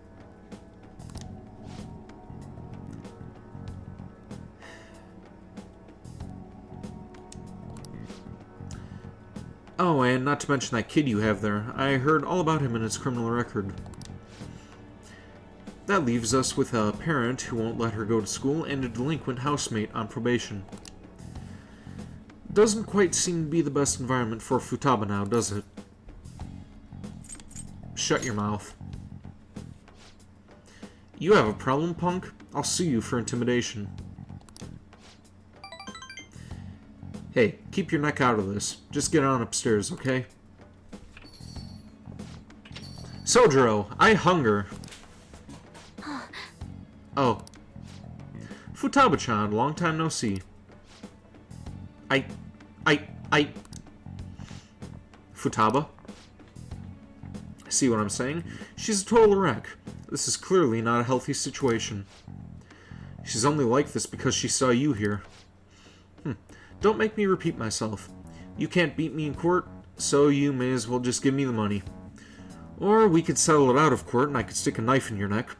Oh, and not to mention that kid you have there. I heard all about him and his criminal record. That leaves us with a parent who won't let her go to school and a delinquent housemate on probation. Doesn't quite seem to be the best environment for Futaba now, does it? Shut your mouth. You have a problem, punk? I'll sue you for intimidation. Hey, keep your neck out of this. Just get on upstairs, okay? Sojiro, I hunger. Oh. Futaba-chan, long time no see. Futaba? See what I'm saying? She's a total wreck. This is clearly not a healthy situation. She's only like this because she saw you here. Don't make me repeat myself. You can't beat me in court, so you may as well just give me the money. Or we could settle it out of court and I could stick a knife in your neck.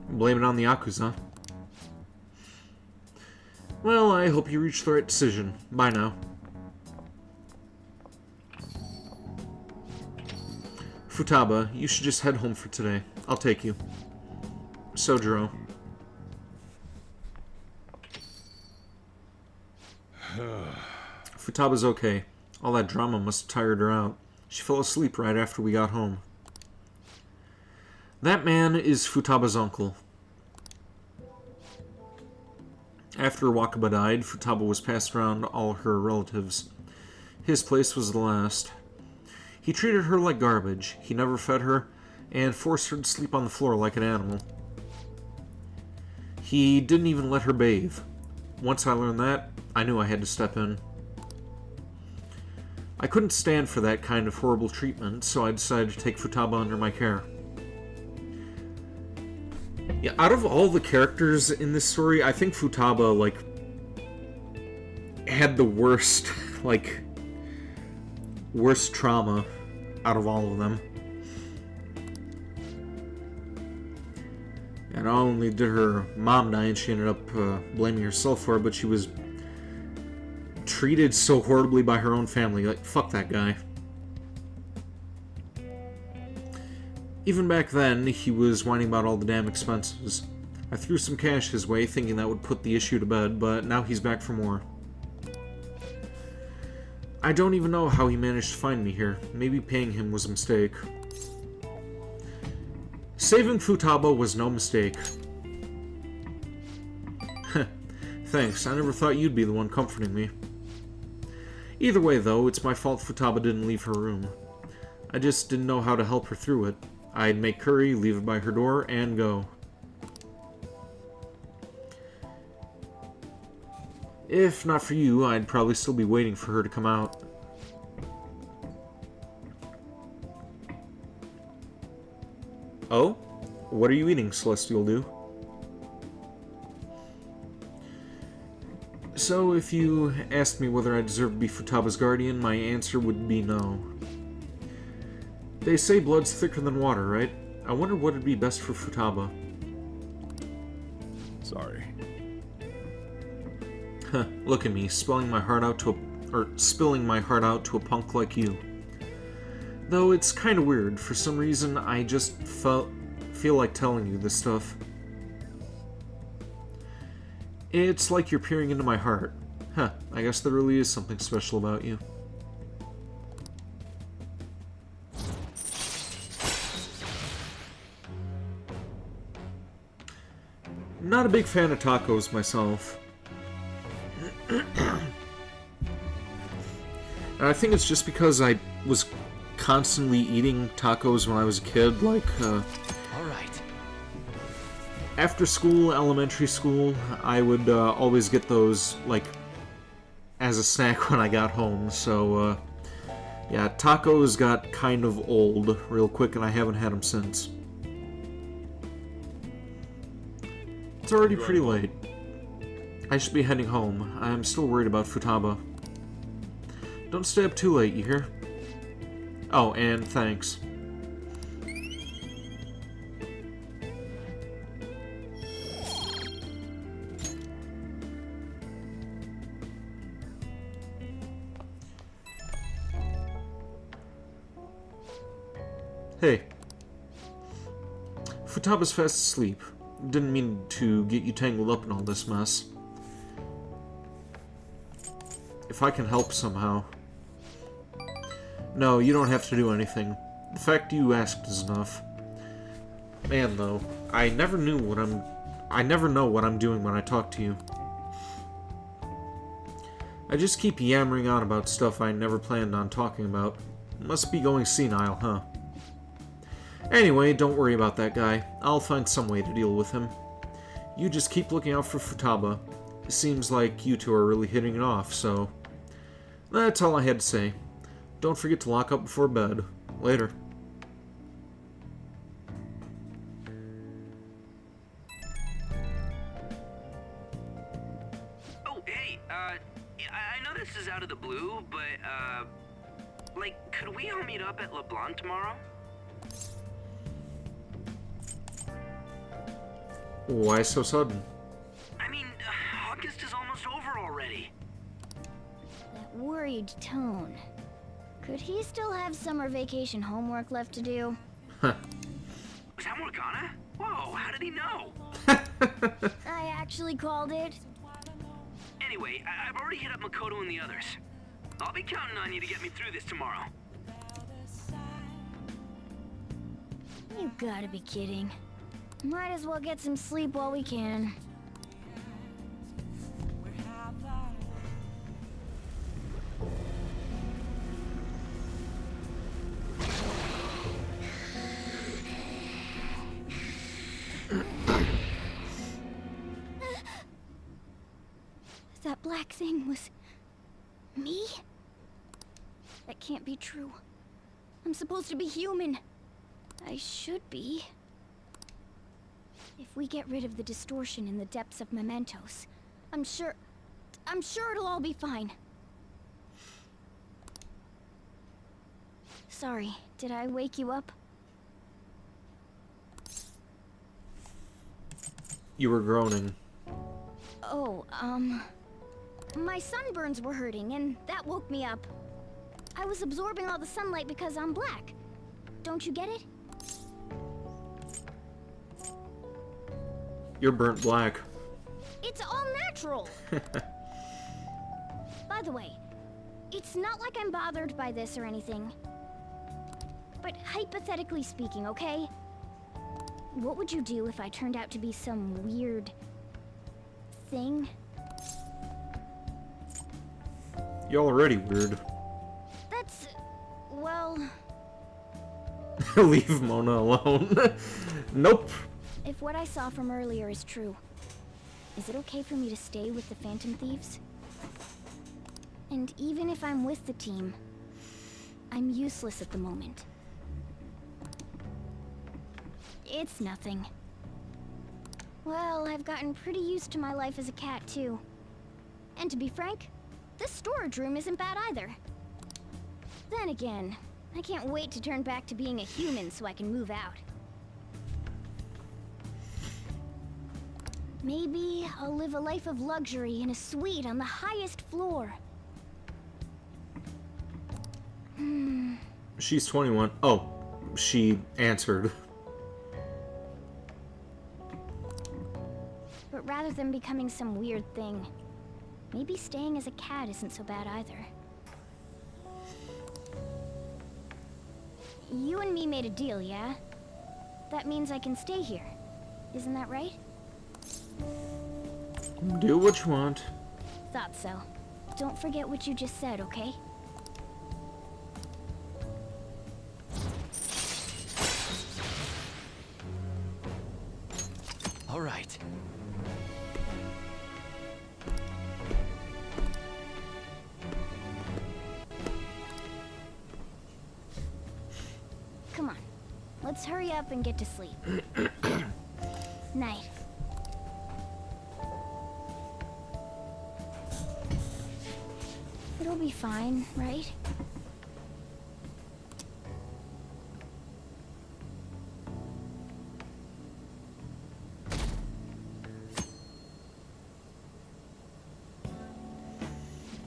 Blame it on the Yakuza. Well, I hope you reach the right decision. Bye now. Futaba, you should just head home for today. I'll take you. Sojiro. Futaba's okay. All that drama must have tired her out. She fell asleep right after we got home. That man is Futaba's uncle. After Wakaba died, Futaba was passed around to all her relatives. His place was the last. He treated her like garbage. He never fed her, and forced her to sleep on the floor like an animal. He didn't even let her bathe. Once I learned that, I knew I had to step in. I couldn't stand for that kind of horrible treatment, so I decided to take Futaba under my care. Yeah, out of all the characters in this story, I think Futaba, like, had the worst, like, worst trauma out of all of them. And not only did her mom die and she ended up blaming herself for it, but she was treated so horribly by her own family. Like, fuck that guy. Even back then, he was whining about all the damn expenses. I threw some cash his way, thinking that would put the issue to bed, but now he's back for more. I don't even know how he managed to find me here. Maybe paying him was a mistake. Saving Futaba was no mistake. Thanks, I never thought you'd be the one comforting me. Either way, though, it's my fault Futaba didn't leave her room. I just didn't know how to help her through it. I'd make curry, leave it by her door, and go. If not for you, I'd probably still be waiting for her to come out. Oh? What are you eating, Celestial Dew? So, if you asked me whether I deserve to be Futaba's guardian, my answer would be no. They say blood's thicker than water, right? I wonder what would be best for Futaba. Sorry. Huh, look at me, spilling my heart out to a punk like you. Though it's kind of weird. For some reason, I just feel like telling you this stuff. It's like you're peering into my heart. Huh, I guess there really is something special about you. Not a big fan of tacos myself. And I think it's just because I was constantly eating tacos when I was a kid, like, Alright. After school, elementary school, I would always get those, like, as a snack when I got home, so, yeah, tacos got kind of old real quick, and I haven't had them since. It's already pretty late. I should be heading home. I'm still worried about Futaba. Don't stay up too late, you hear? Oh, and thanks. Hey. Futaba's fast asleep. Didn't mean to get you tangled up in all this mess. If I can help somehow. No, you don't have to do anything. The fact you asked is enough. Man, though, I never know what I'm doing when I talk to you. I just keep yammering on about stuff I never planned on talking about. Must be going senile, huh? Anyway, don't worry about that guy. I'll find some way to deal with him. You just keep looking out for Futaba. It seems like you two are really hitting it off, so... That's all I had to say. Don't forget to lock up before bed. Later. Oh, hey, I know this is out of the blue, but, like, could we all meet up at LeBlanc tomorrow? Why so sudden? I mean, August is almost over already. That worried tone. Could he still have summer vacation homework left to do? Was that Morgana? Whoa, how did he know? I actually called it. Anyway, I've already hit up Makoto and the others. I'll be counting on you to get me through this tomorrow. You gotta be kidding. Might as well get some sleep while we can. That black thing was... me? That can't be true. I'm supposed to be human. I should be. If we get rid of the distortion in the depths of mementos, I'm sure it'll all be fine. Sorry, did I wake you up? You were groaning. Oh, my sunburns were hurting, and that woke me up. I was absorbing all the sunlight because I'm black. Don't you get it? You're burnt black. It's all natural! By the way, it's not like I'm bothered by this or anything. But hypothetically speaking, okay? What would you do if I turned out to be some weird... thing? You're already weird. That's... well... Leave Mona alone. Nope. If what I saw from earlier is true, is it okay for me to stay with the Phantom Thieves? And even if I'm with the team, I'm useless at the moment. It's nothing. Well, I've gotten pretty used to my life as a cat, too. And to be frank, this storage room isn't bad either. Then again, I can't wait to turn back to being a human so I can move out. Maybe I'll live a life of luxury in a suite on the highest floor. She's 21. Oh, she answered. But rather than becoming some weird thing, maybe staying as a cat isn't so bad either. You and me made a deal, yeah? That means I can stay here. Isn't that right? Do what you want. Thought so. Don't forget what you just said, okay? All right. Come on. Let's hurry up and get to sleep. Night. It'll be fine, right?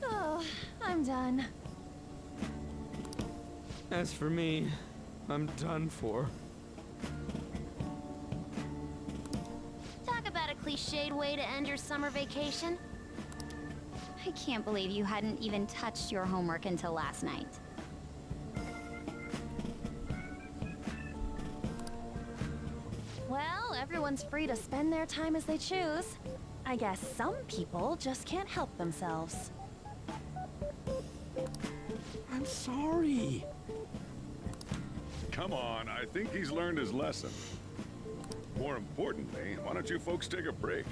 Oh, I'm done. As for me, I'm done for. Talk about a cliched way to end your summer vacation. I can't believe you hadn't even touched your homework until last night. Well, everyone's free to spend their time as they choose. I guess some people just can't help themselves. I'm sorry. Come on, I think he's learned his lesson. More importantly, why don't you folks take a break?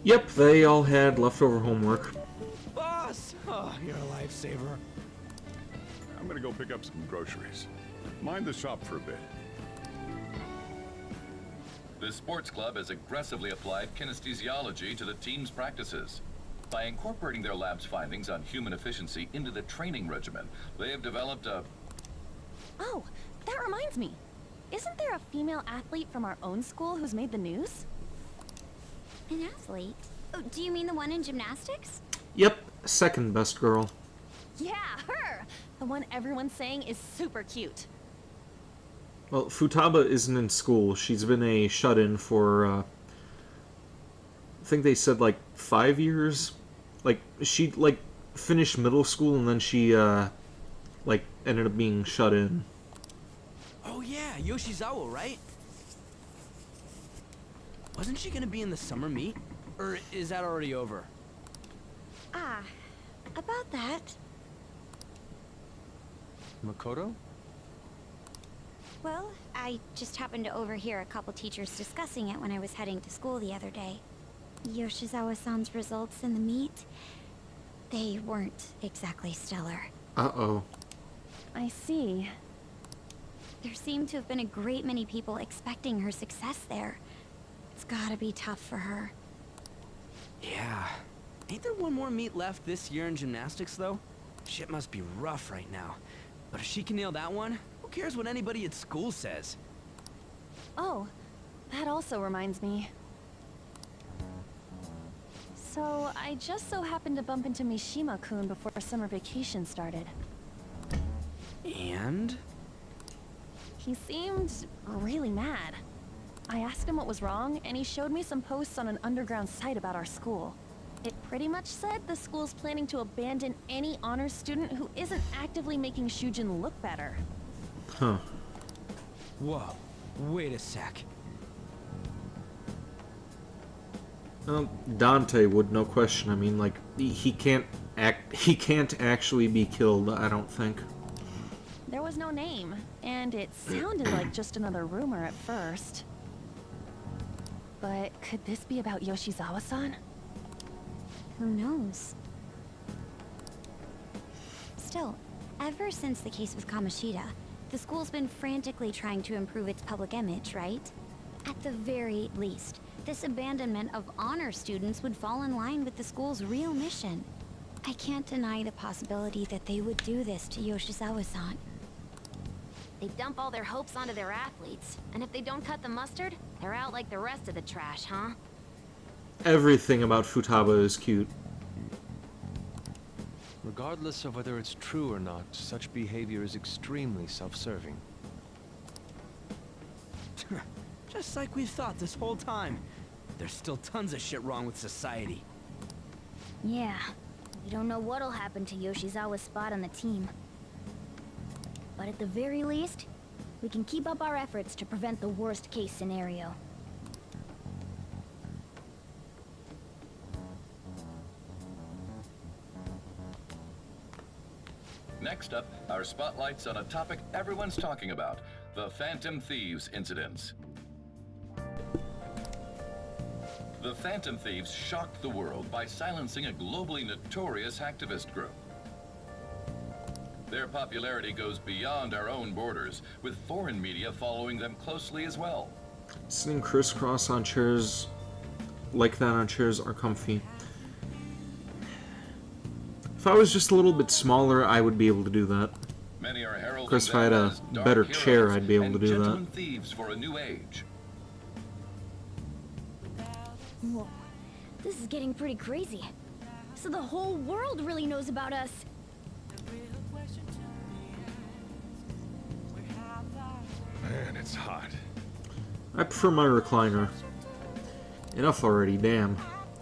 Yep, they all had leftover homework. Boss! Oh, you're a lifesaver. I'm gonna go pick up some groceries. Mind the shop for a bit. The sports club has aggressively applied kinesthesiology to the team's practices. By incorporating their lab's findings on human efficiency into the training regimen, they have developed a... Oh, that reminds me. Isn't there a female athlete from our own school who's made the news? An athlete? Oh, do you mean the one in gymnastics? Yep, second best girl. Yeah, her! The one everyone's saying is super cute. Well, Futaba isn't in school. She's been a shut-in for, I think they said, like, 5 years? Like, she, like, finished middle school and then she, like, ended up being shut in. Oh yeah, Yoshizawa, right? Wasn't she gonna be in the summer meet? Or is that already over? Ah, about that. Makoto? Well, I just happened to overhear a couple teachers discussing it when I was heading to school the other day. Yoshizawa-san's results in the meet, they weren't exactly stellar. Uh-oh. I see. There seemed to have been a great many people expecting her success there. It's gotta be tough for her. Yeah. Ain't there one more meet left this year in gymnastics, though? Shit must be rough right now. But if she can nail that one, who cares what anybody at school says? Oh, that also reminds me. So, I just so happened to bump into Mishima-kun before summer vacation started. And? He seemed really mad. I asked him what was wrong, and he showed me some posts on an underground site about our school. It pretty much said the school's planning to abandon any honors student who isn't actively making Shujin look better. Huh. Whoa, wait a sec. Dante would, no question. I mean, like, he can't actually be killed, I don't think. There was no name, and it sounded like just another rumor at first. But could this be about Yoshizawa-san? Who knows? Still, ever since the case with Kamoshida, the school's been frantically trying to improve its public image, right? At the very least, this abandonment of honor students would fall in line with the school's real mission. I can't deny the possibility that they would do this to Yoshizawa-san. They dump all their hopes onto their athletes, and if they don't cut the mustard, they're out like the rest of the trash, huh? Everything about Futaba is cute. Regardless of whether it's true or not, such behavior is extremely self-serving. Just like we've thought this whole time. There's still tons of shit wrong with society. Yeah, we don't know what'll happen to Yoshizawa's spot on the team. But at the very least, we can keep up our efforts to prevent the worst case scenario. Next up, our spotlight's on a topic everyone's talking about, the Phantom Thieves incidents. The Phantom Thieves shocked the world by silencing a globally notorious hacktivist group. Their popularity goes beyond our own borders, with foreign media following them closely as well. Sitting crisscross on chairs like that on chairs are comfy. If I was just a little bit smaller, I would be able to do that. Many are heralding Of course, if I had them a as dark better heroes chair, I'd be able and to do that. gentlemen thieves for a new age. Whoa, this is getting pretty crazy. So the whole world really knows about us. Man, it's hot. I prefer my recliner. Enough already, damn.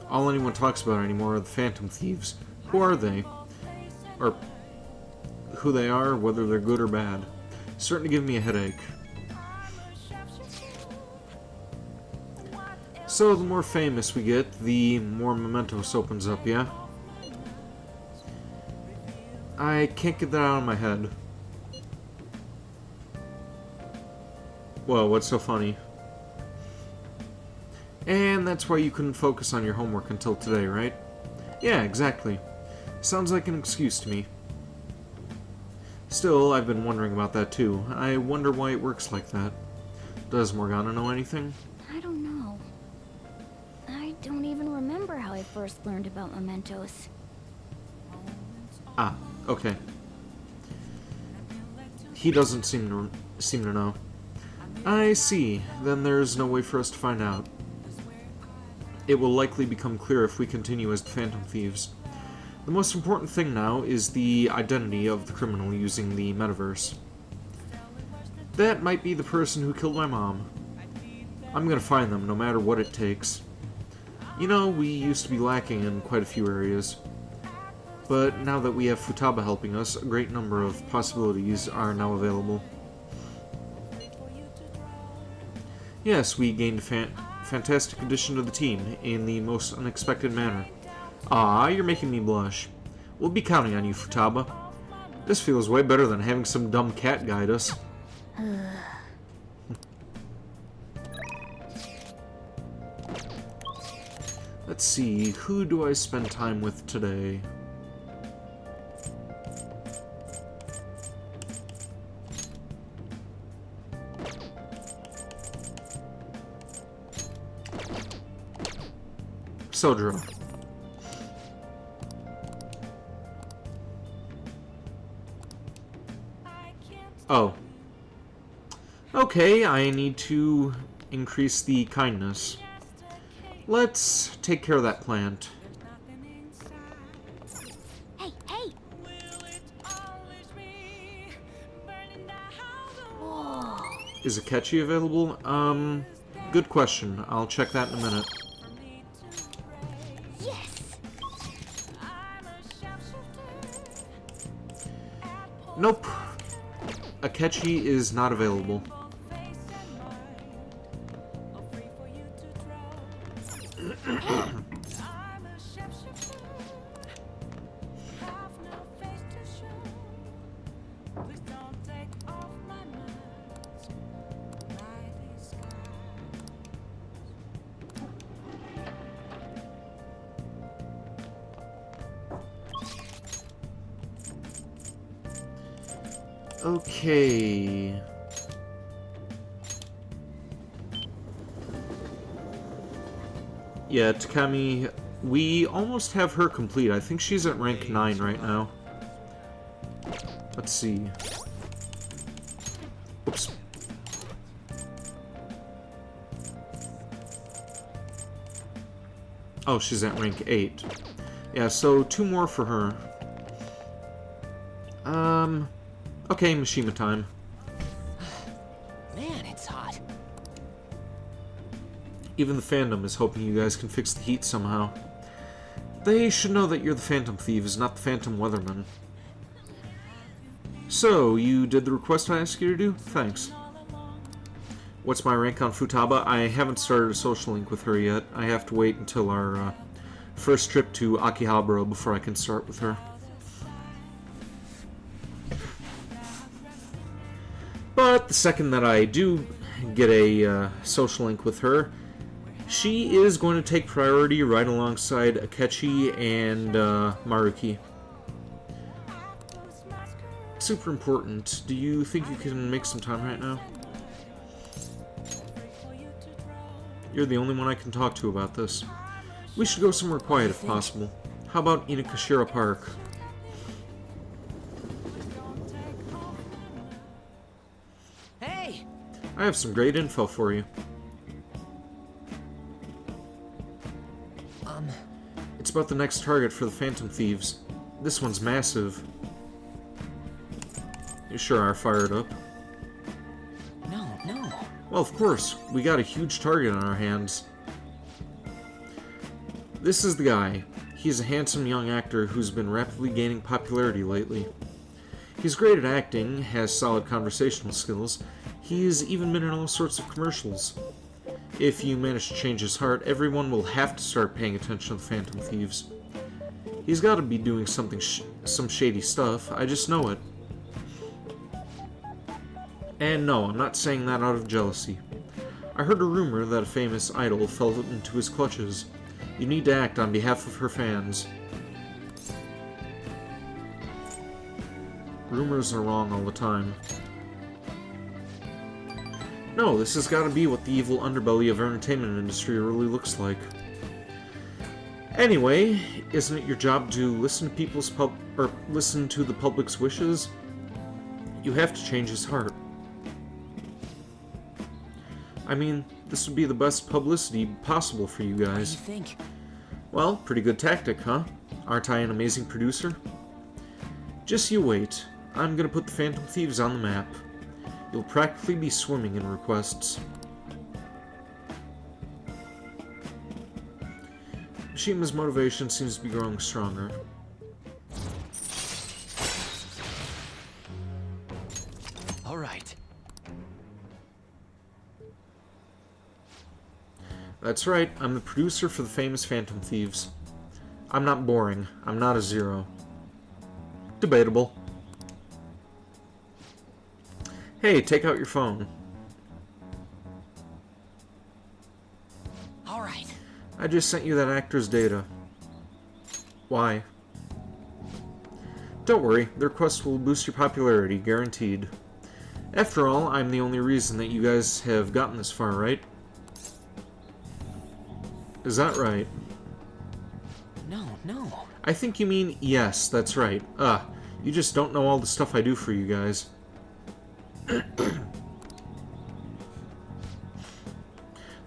All anyone talks about anymore are the Phantom Thieves. Who are they? Or who they are, whether they're good or bad. It's starting to give me a headache. So, the more famous we get, the more Mementos opens up, yeah? I can't get that out of my head. Whoa, what's so funny? And that's why you couldn't focus on your homework until today, right? Yeah, exactly. Sounds like an excuse to me. Still, I've been wondering about that too. I wonder why it works like that. Does Morgana know anything? I don't know. I don't even remember how I first learned about mementos. Ah, okay. He doesn't seem to know. I see. Then there's no way for us to find out. It will likely become clear if we continue as the Phantom Thieves. The most important thing now is the identity of the criminal using the metaverse. That might be the person who killed my mom. I'm gonna find them, no matter what it takes. You know, we used to be lacking in quite a few areas. But now that we have Futaba helping us, a great number of possibilities are now available. Yes, we gained a fantastic addition to the team in the most unexpected manner. Ah, you're making me blush. We'll be counting on you, Futaba. This feels way better than having some dumb cat guide us. Let's see, who do I spend time with today? Sodra. Oh. Okay, I need to increase the kindness. Let's take care of that plant. Hey, hey! Whoa. Is Akechi available? Good question. I'll check that in a minute. Yes! Nope. Akechi is not available. Okay. Yeah, Takami, we almost have her complete. I think she's at rank 9 right now. Let's see. Oops. Oh, she's at rank 8. Yeah, so 2 more for her. Okay, Mishima time. Man, it's hot. Even the fandom is hoping you guys can fix the heat somehow. They should know that you're the Phantom Thieves, not the Phantom Weatherman. So, you did the request I asked you to do? Thanks. What's my rank on Futaba? I haven't started a social link with her yet. I have to wait until our first trip to Akihabara before I can start with her. But the second that I do get a social link with her, she is going to take priority right alongside Akechi and Maruki. Super important. Do you think you can make some time right now? You're the only one I can talk to about this. We should go somewhere quiet if possible. How about Inukashira Park? Hey! I have some great info for you. It's about the next target for the Phantom Thieves. This one's massive. You sure are fired up. No. Well, of course. We got a huge target on our hands. This is the guy. He's a handsome young actor who's been rapidly gaining popularity lately. He's great at acting, has solid conversational skills. He's even been in all sorts of commercials. If you manage to change his heart, everyone will have to start paying attention to the Phantom Thieves. He's got to be doing something some shady stuff. I just know it. And no, I'm not saying that out of jealousy. I heard a rumor that a famous idol fell into his clutches. You need to act on behalf of her fans. Rumors are wrong all the time. No, this has got to be what the evil underbelly of entertainment industry really looks like. Anyway, isn't it your job to listen to listen to the public's wishes? You have to change his heart. I mean, this would be the best publicity possible for you guys. What do you think? Well, pretty good tactic, huh? Aren't I an amazing producer? Just you wait. I'm gonna put the Phantom Thieves on the map. You'll practically be swimming in requests. Mishima's motivation seems to be growing stronger. All right. That's right, I'm the producer for the famous Phantom Thieves. I'm not boring. I'm not a zero. Debatable. Hey, take out your phone. All right. I just sent you that actor's data. Why? Don't worry, the request will boost your popularity, guaranteed. After all, I'm the only reason that you guys have gotten this far, right? Is that right? No. I think you mean yes, that's right. You just don't know all the stuff I do for you guys. The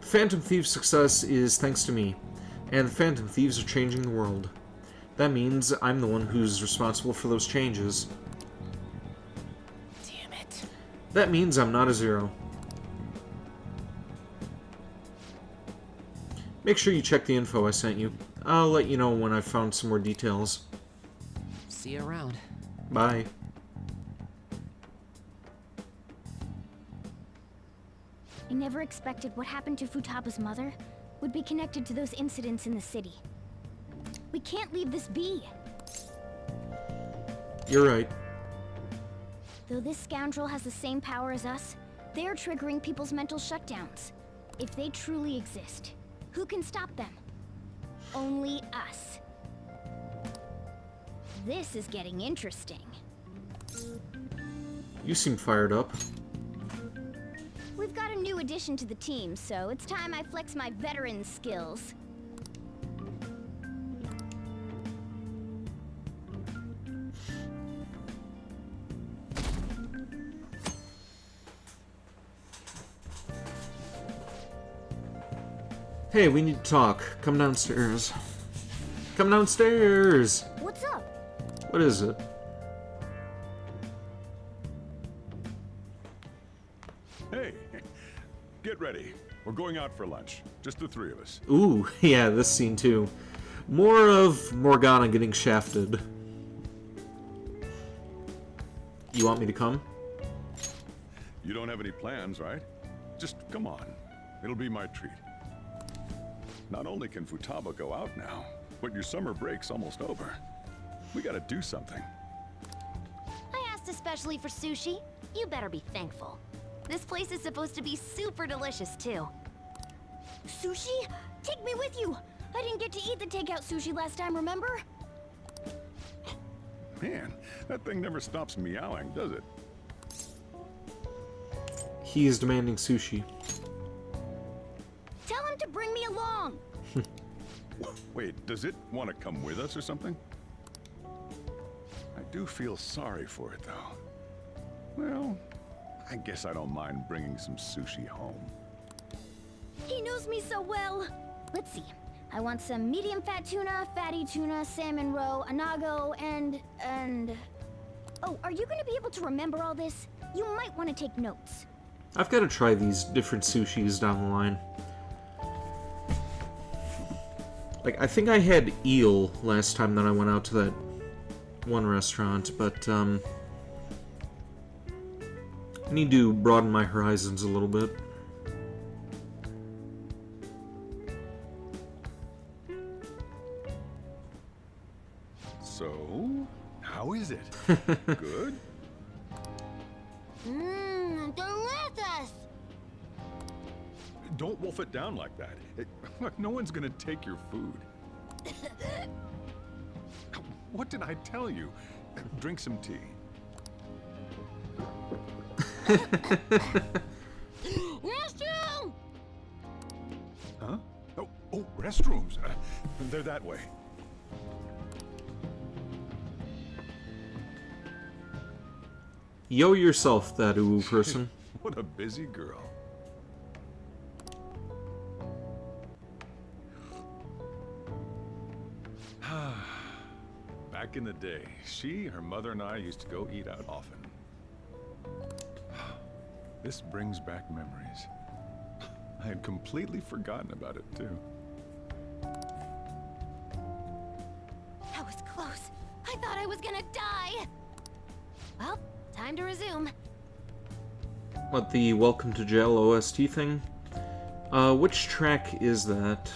Phantom Thieves' success is thanks to me, and the Phantom Thieves are changing the world. That means I'm the one who's responsible for those changes. Damn it. That means I'm not a zero. Make sure you check the info I sent you. I'll let you know when I've found some more details. See you around. Bye. I never expected what happened to Futaba's mother would be connected to those incidents in the city. We can't leave this be. You're right. Though this scoundrel has the same power as us, they're triggering people's mental shutdowns. If they truly exist, who can stop them? Only us. This is getting interesting. You seem fired up. We've got a new addition to the team, so it's time I flex my veteran skills. Hey, we need to talk. Come downstairs. Come downstairs! What's up? What is it? Hey, get ready. We're going out for lunch. Just the three of us. Ooh, yeah, this scene too. More of Morgana getting shafted. You want me to come? You don't have any plans, right? Just come on. It'll be my treat. Not only can Futaba go out now, but your summer break's almost over. We gotta do something. I asked especially for sushi. You better be thankful. This place is supposed to be super delicious, too. Sushi? Take me with you! I didn't get to eat the takeout sushi last time, remember? Man, that thing never stops meowing, does it? He is demanding sushi. Tell him to bring me along! Wait, does it want to come with us or something? I do feel sorry for it, though. Well, I guess I don't mind bringing some sushi home. He knows me so well! Let's see. I want some medium fat tuna, fatty tuna, salmon roe, anago, and... Oh, are you gonna be able to remember all this? You might want to take notes. I've got to try these different sushis down the line. Like, I think I had eel last time that I went out to that one restaurant, but, I need to broaden my horizons a little bit. So, how is it? Good? Mmm, delicious! Don't wolf it down like that. Look, no one's gonna take your food. What did I tell you? Drink some tea. Restroom! Huh? Oh, restrooms. They're that way. Yo yourself, that ooh person. What a busy girl. Back in the day, her mother, and I used to go eat out often. This brings back memories. I had completely forgotten about it, too. That was close. I thought I was gonna die. Well, time to resume. What, the Welcome to Jail OST thing? Which track is that?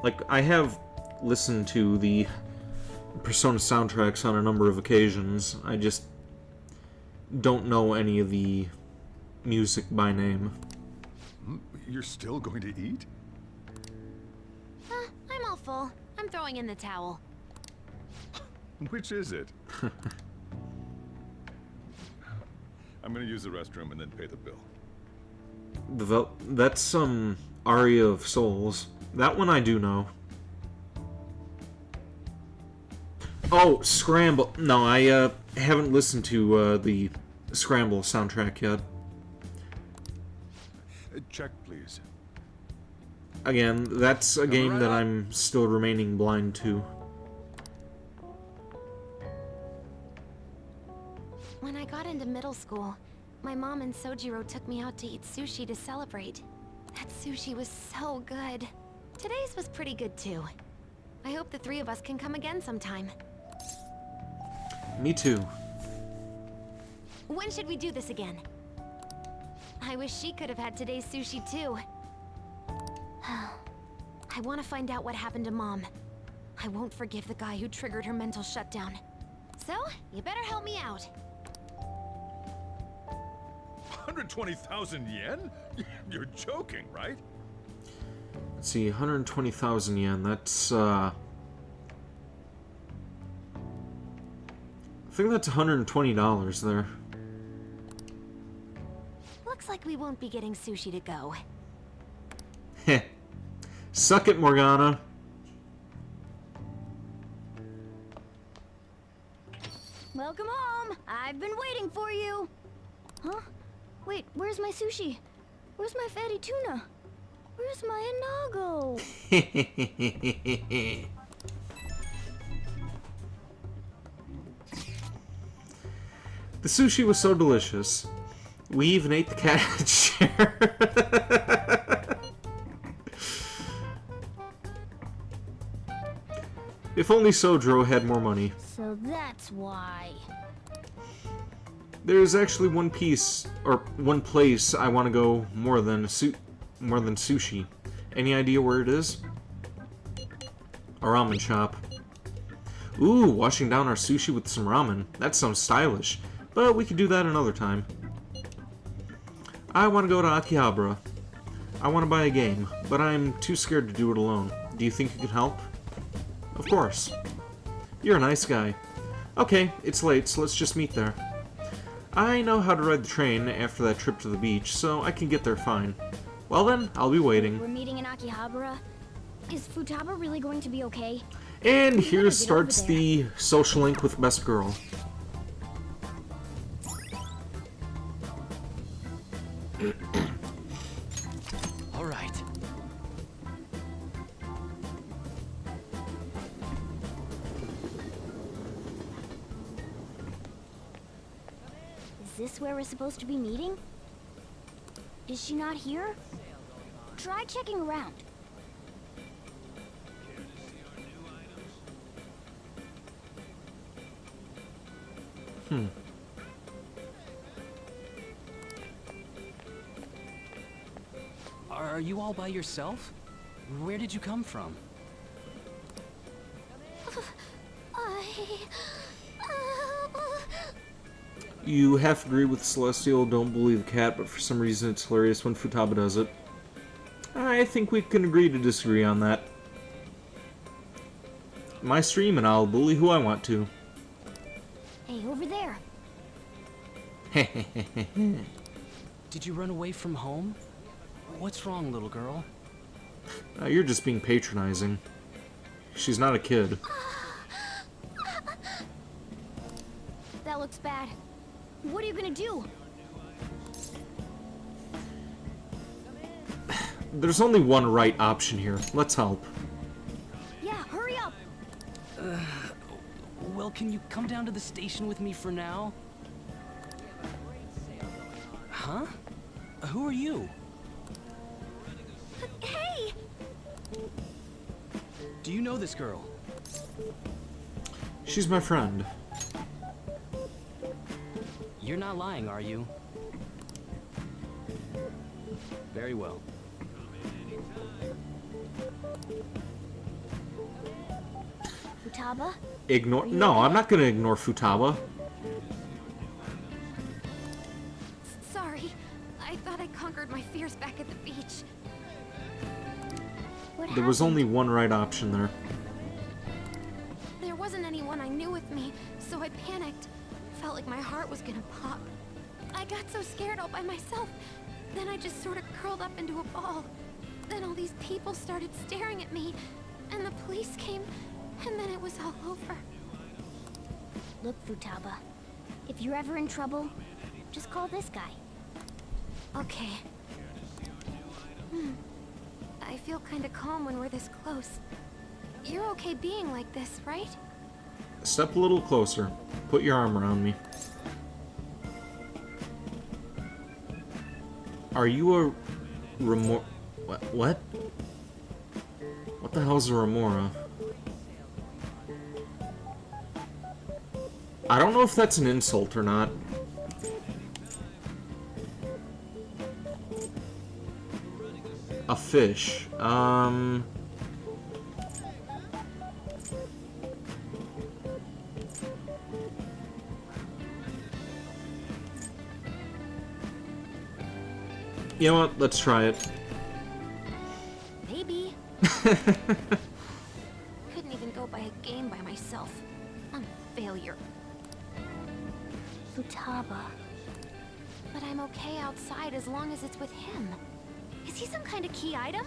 Like, I have listened to the Persona soundtracks on a number of occasions. I just don't know any of the music by name. You're still going to eat? I'm all full. I'm throwing in the towel. Which is it? I'm gonna use the restroom and then pay the bill. That's some Aria of Souls. That one I do know. Oh, Scramble. No, I haven't listened to the Scramble soundtrack yet. Check, please. Again, that's a game that I'm still remaining blind to. When I got into middle school, my mom and Sojiro took me out to eat sushi to celebrate. That sushi was so good. Today's was pretty good too. I hope the three of us can come again sometime. Me too. When should we do this again? I wish she could have had today's sushi too. I want to find out what happened to Mom. I won't forgive the guy who triggered her mental shutdown. So, you better help me out. 120,000 yen? You're joking, right? Let's see, 120,000 yen. That's, I think that's $120 there. Looks like we won't be getting sushi to go. Heh. Suck it, Morgana. Welcome home. I've been waiting for you. Huh? Wait, where's my sushi? Where's my fatty tuna? Where's my inago? The sushi was so delicious. We even ate the cat share. If only Sojiro had more money. So that's why. There's actually one place I want to go more than sushi. Any idea where it is? A ramen shop. Ooh, washing down our sushi with some ramen. That sounds stylish, but we could do that another time. I want to go to Akihabara. I want to buy a game, but I'm too scared to do it alone. Do you think you could help? Of course. You're a nice guy. Okay, it's late, so let's just meet there. I know how to ride the train after that trip to the beach, so I can get there fine. Well then, I'll be waiting. We're meeting in Akihabara. Is Futaba really going to be okay? And here starts the social link with Best Girl. All right. Is this where we're supposed to be meeting? Is she not here? Try checking around. Are you all by yourself? Where did you come from? You half agree with Celestial, don't believe the cat, but for some reason it's hilarious when Futaba does it. I think we can agree to disagree on that. My stream and I'll bully who I want to. Hey, over there. Did you run away from home? What's wrong, little girl? You're just being patronizing. She's not a kid. That looks bad. What are you gonna do? There's only one right option here. Let's help. Yeah, hurry up. Well, Well, can you come down to the station with me for now? Huh? Who are you? Hey! Do you know this girl? She's my friend. You're not lying, are you? Very well. Futaba? Ignore. No, I'm not gonna ignore Futaba. Sorry. I thought I conquered my fears back at the beach. There was only one right option there. There wasn't anyone I knew with me, so I panicked. Felt like my heart was gonna pop. I got so scared all by myself. Then I just sort of curled up into a ball. Then all these people started staring at me, and the police came, and then it was all over. Look, Futaba. If you're ever in trouble, just call this guy. Okay. I feel kinda calm when we're this close. You're okay being like this, right? Step a little closer. Put your arm around me. Are you a remor... What? What the hell's a remora? I don't know if that's an insult or not. A fish. You know what? Let's try it. Maybe. Couldn't even go by a game by myself. I'm a failure. Futaba. But I'm okay outside as long as it's with him. Is he some kind of key item?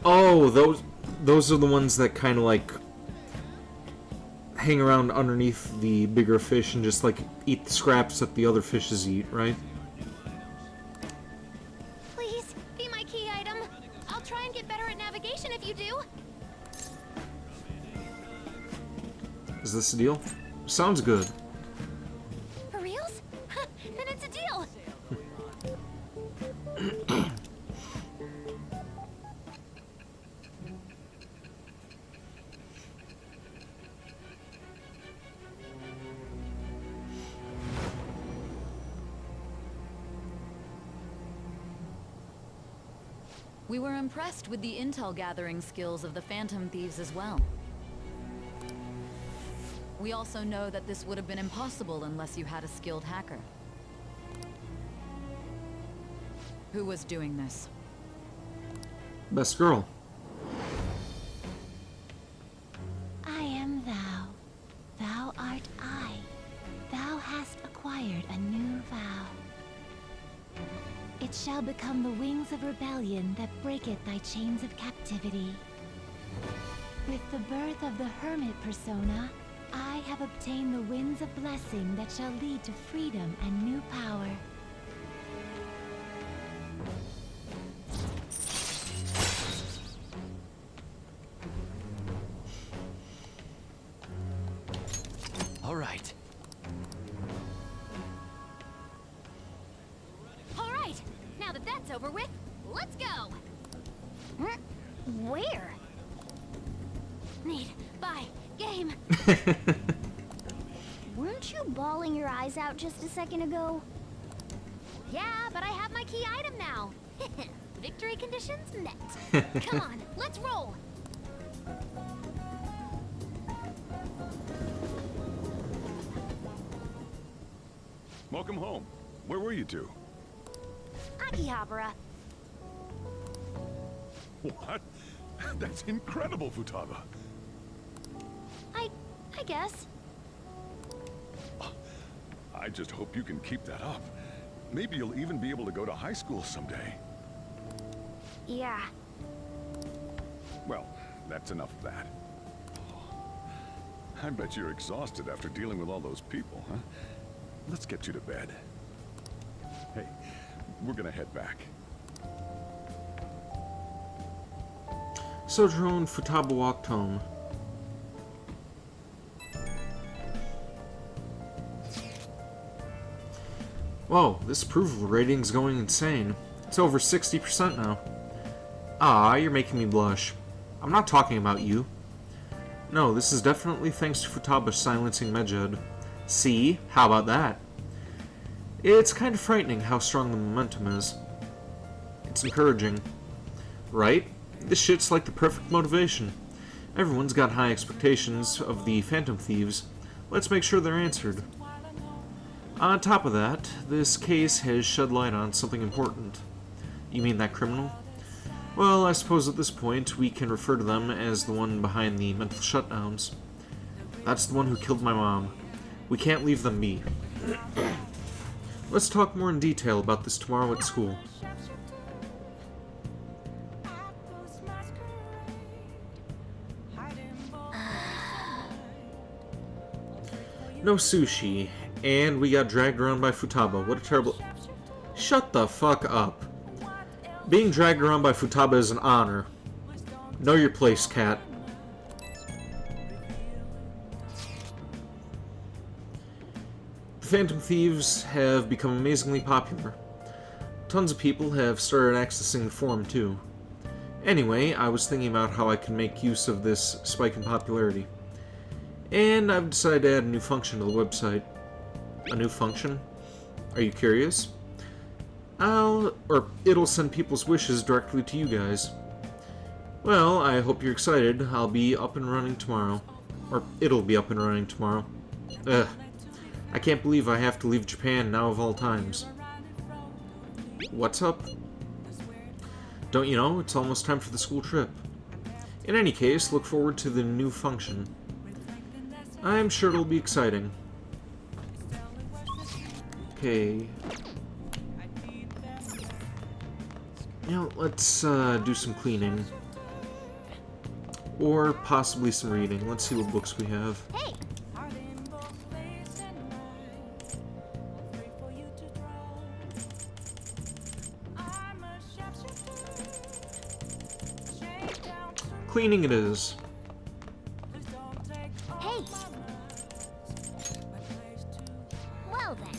Oh, those are the ones that kind of like hang around underneath the bigger fish and just like eat the scraps that the other fishes eat, right? Please, be my key item. I'll try and get better at navigation if you do. Is this a deal? Sounds good. For reals? Then it's a deal. We were impressed with the intel gathering skills of the Phantom Thieves as well. We also know that this would have been impossible unless you had a skilled hacker. Who was doing this? Best girl. I am thou. Thou art I. Thou hast acquired a new vow. It shall become the wings of rebellion that breaketh thy chains of captivity. With the birth of the Hermit persona, I have obtained the winds of blessing that shall lead to freedom and new power. All right. All right. Now that that's over with, let's go. Where? Need, buy, game. Weren't you bawling your eyes out just a second ago? Yeah, but I have my key item now. Victory conditions met. Come on, let's roll. Welcome home. Where were you two? Akihabara. What? That's incredible, Futaba. I guess. I just hope you can keep that up. Maybe you'll even be able to go to high school someday. Yeah. Well, that's enough of that. I bet you're exhausted after dealing with all those people, huh? Let's get you to bed. Hey, we're gonna head back. So drone Futaba walked home. Whoa, this approval rating's going insane. It's over 60% now. Ah, you're making me blush. I'm not talking about you. No, this is definitely thanks to Futaba silencing Medjed. See? How about that? It's kind of frightening how strong the momentum is. It's encouraging. Right? This shit's like the perfect motivation. Everyone's got high expectations of the Phantom Thieves. Let's make sure they're answered. On top of that, this case has shed light on something important. You mean that criminal? Well, I suppose at this point we can refer to them as the one behind the mental shutdowns. That's the one who killed my mom. We can't leave them be. Let's talk more in detail about this tomorrow at school. No sushi, and we got dragged around by Futaba. What a terrible... Shut the fuck up. Being dragged around by Futaba is an honor. Know your place, cat. The Phantom Thieves have become amazingly popular. Tons of people have started accessing the forum too. Anyway, I was thinking about how I can make use of this spike in popularity. And I've decided to add a new function to the website. A new function? Are you curious? It'll send people's wishes directly to you guys. Well, I hope you're excited. I'll be up and running tomorrow. Or it'll be up and running tomorrow. Ugh. I can't believe I have to leave Japan now of all times. What's up? Don't you know? It's almost time for the school trip. In any case, look forward to the new function. I'm sure it'll be exciting. Okay. Now, let's do some cleaning. Or possibly some reading. Let's see what books we have. Hey! Cleaning it is. Hey! Well then.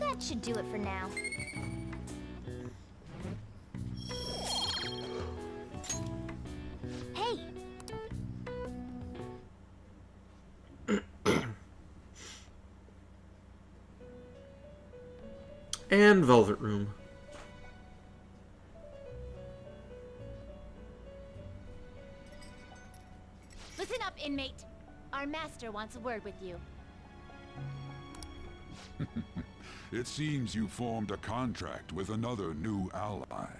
That should do it for now. Hey! And Velvet Room. Listen up, inmate. Our master wants a word with you. It seems you formed a contract with another new ally.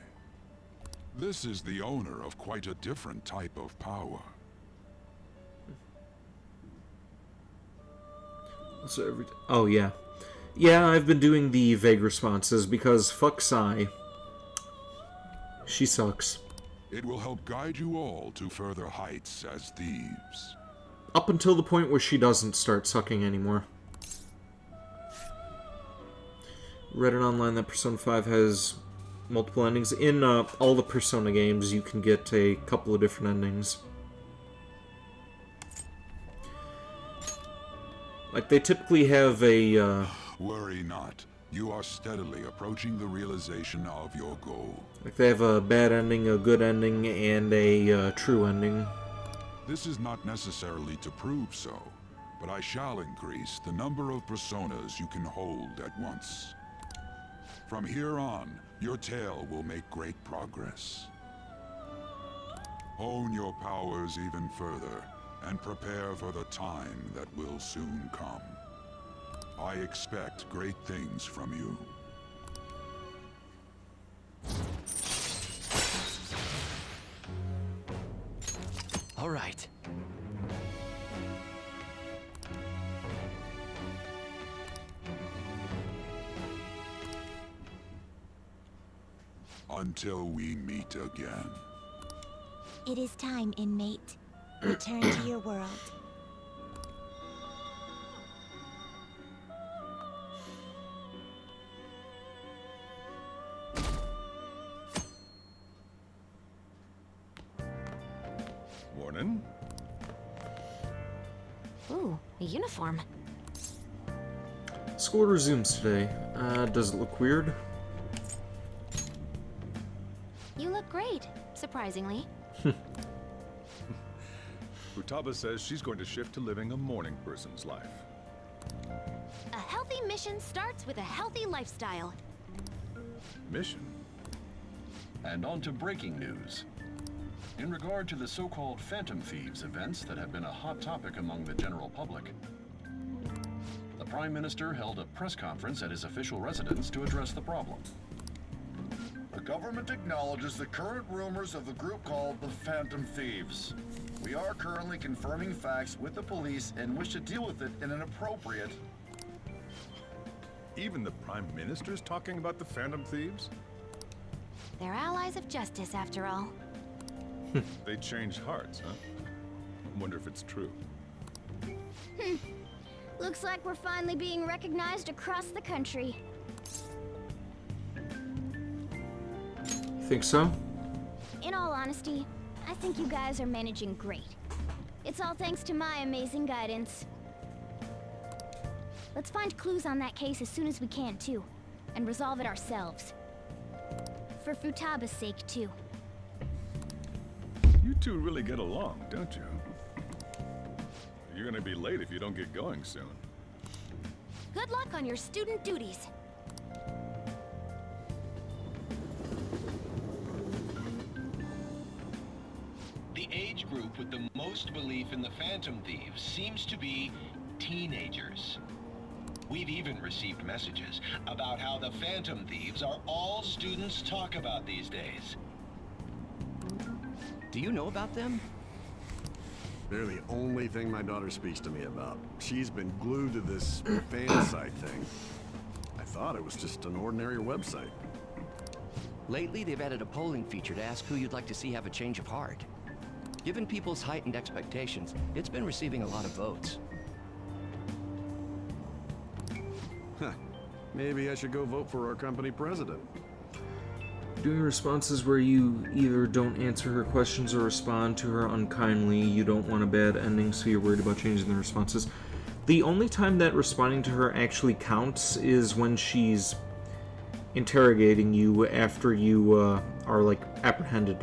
This is the owner of quite a different type of power. So oh yeah. Yeah, I've been doing the vague responses because fuck Sai. She sucks. It will help guide you all to further heights as thieves. Up until the point where she doesn't start sucking anymore. Read it online that Persona 5 has multiple endings. In all the Persona games, you can get a couple of different endings. Like, they typically have a, Worry not. You are steadily approaching the realization of your goal. Like, they have a bad ending, a good ending, and a true ending. This is not necessarily to prove so, but I shall increase the number of personas you can hold at once. From here on, your tale will make great progress. Hone your powers even further, and prepare for the time that will soon come. I expect great things from you. All right. Until we meet again. It is time, inmate. Return to your world. Morning. Ooh, a uniform. School resumes today. Does it look weird? You look great, surprisingly. Futaba says she's going to shift to living a morning person's life. A healthy mission starts with a healthy lifestyle. Mission? And on to breaking news. In regard to the so-called Phantom Thieves events that have been a hot topic among the general public, the Prime Minister held a press conference at his official residence to address the problem. The government acknowledges the current rumors of the group called the Phantom Thieves. We are currently confirming facts with the police and wish to deal with it in an appropriate... Even the Prime Minister's talking about the Phantom Thieves? They're allies of justice, after all. They changed hearts, huh? Wonder if it's true. Looks like we're finally being recognized across the country. Think so? In all honesty, I think you guys are managing great. It's all thanks to my amazing guidance. Let's find clues on that case as soon as we can, too. And resolve it ourselves. For Futaba's sake, too. You two really get along, don't you? You're gonna be late if you don't get going soon. Good luck on your student duties. The age group with the most belief in the Phantom Thieves seems to be teenagers. We've even received messages about how the Phantom Thieves are all students talk about these days. Do you know about them? They're the only thing my daughter speaks to me about. She's been glued to this fan site thing. I thought it was just an ordinary website. Lately, they've added a polling feature to ask who you'd like to see have a change of heart. Given people's heightened expectations, it's been receiving a lot of votes. Huh. Maybe I should go vote for our company president. Doing responses where you either don't answer her questions or respond to her unkindly. You don't want a bad ending, so you're worried about changing the responses. The only time that responding to her actually counts is when she's interrogating you after you are, like, apprehended.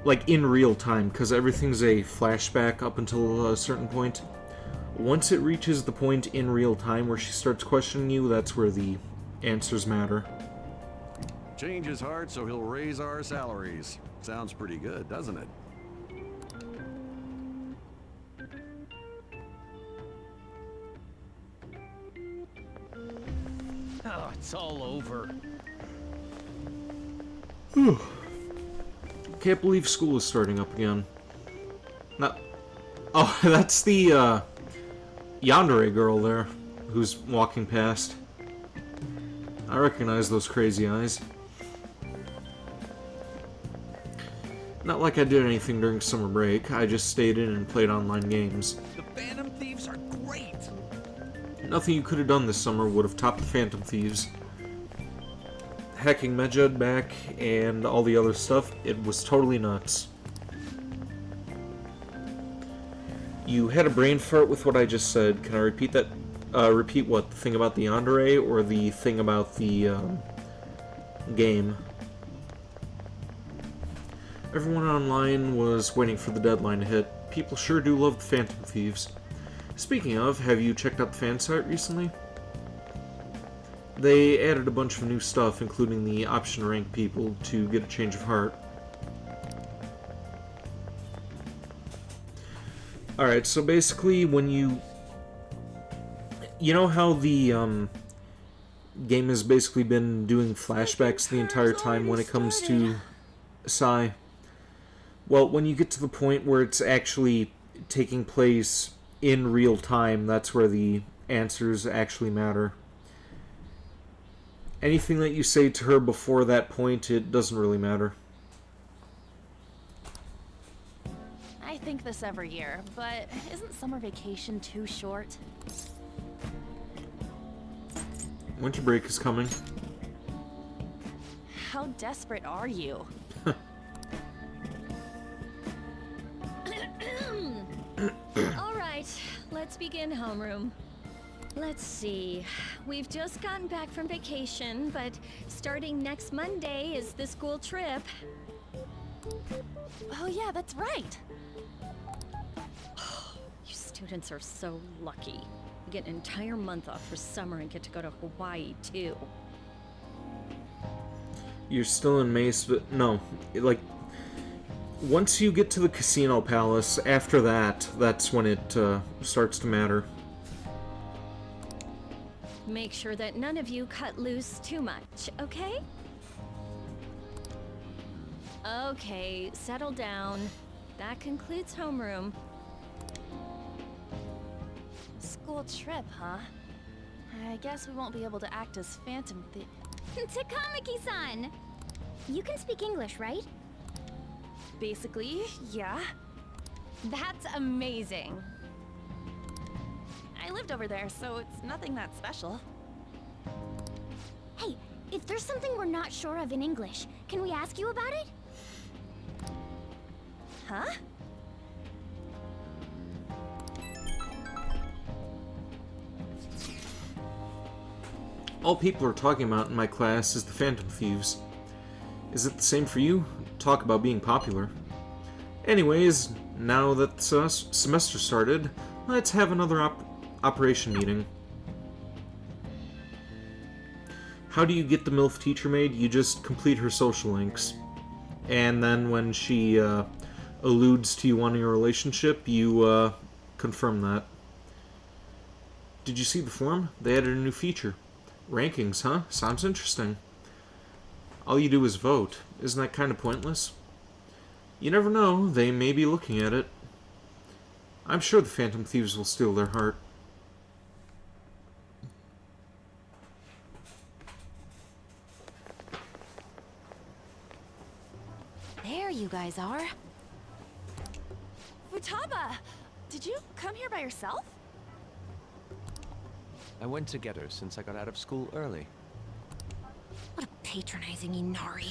Like in real time, because everything's a flashback up until a certain point. Once it reaches the point in real time where she starts questioning you, that's where the answers matter. Change his heart so he'll raise our salaries. Sounds pretty good, doesn't it? Oh, it's all over. Can't believe school is starting up again. Oh, that's the yandere girl there, who's walking past. I recognize those crazy eyes. Not like I did anything during summer break, I just stayed in and played online games. The Phantom Thieves are great! Nothing you could have done this summer would have topped the Phantom Thieves. Hacking Medjed back and all the other stuff, it was totally nuts. You had a brain fart with what I just said. Can I repeat that? Repeat what? The thing about the yandere or the thing about the game? Everyone online was waiting for the deadline to hit. People sure do love the Phantom Thieves. Speaking of, have you checked out the fan site recently? They added a bunch of new stuff, including the option to rank people to get a change of heart. Alright, so basically when you know how the game has basically been doing flashbacks the entire time when it comes to Sai? Well, when you get to the point where it's actually taking place in real time, that's where the answers actually matter. Anything that you say to her before that point, it doesn't really matter. I think this every year, but isn't summer vacation too short? Winter break is coming. How desperate are you? let's begin homeroom. Let's see. We've just gotten back from vacation, but starting next Monday is the school trip. Oh yeah, that's right. You students are so lucky. You get an entire month off for summer and get to go to Hawaii, too. You're still in Mace, but no. Like, once you get to the Casino Palace, after that, that's when it starts to matter. Make sure that none of you cut loose too much, okay? Okay, settle down. That concludes homeroom. School trip, huh? I guess we won't be able to act as Phantom Takamaki-san! You can speak English, right? Basically, yeah. That's amazing. I lived over there, so it's nothing that special. Hey, if there's something we're not sure of in English, can we ask you about it? Huh? All people are talking about in my class is the Phantom Thieves. Is it the same for you? Talk about being popular. Anyways, now that the semester started, let's have another operation meeting. How do you get the MILF teacher maid? You just complete her social links. And then when she alludes to you wanting a relationship, you confirm that. Did you see the forum? They added a new feature. Rankings, huh? Sounds interesting. All you do is vote. Isn't that kind of pointless? You never know, they may be looking at it. I'm sure the Phantom Thieves will steal their heart. There you guys are. Futaba! Did you come here by yourself? I went to get her since I got out of school early. What a patronizing Inari.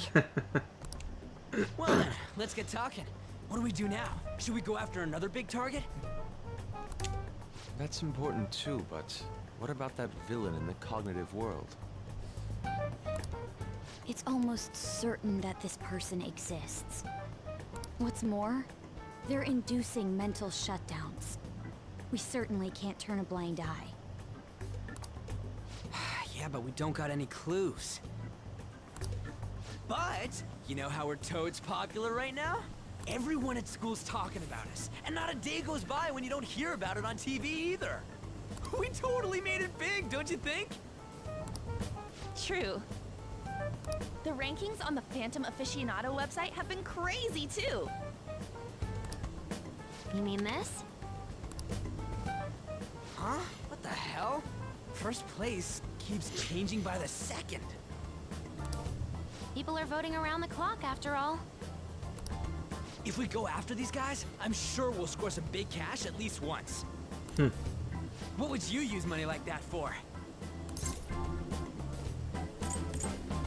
Well then, let's get talking. What do we do now? Should we go after another big target? That's important too, but what about that villain in the cognitive world? It's almost certain that this person exists. What's more, they're inducing mental shutdowns. We certainly can't turn a blind eye. Yeah, but we don't got any clues. But, you know how we're toads popular right now? Everyone at school's talking about us, and not a day goes by when you don't hear about it on TV either. We totally made it big, don't you think? True. The rankings on the Phantom Aficionado website have been crazy, too. You mean this? Huh? What the hell? First place keeps changing by the second. People are voting around the clock, after all. If we go after these guys, I'm sure we'll score some big cash at least once. What would you use money like that for?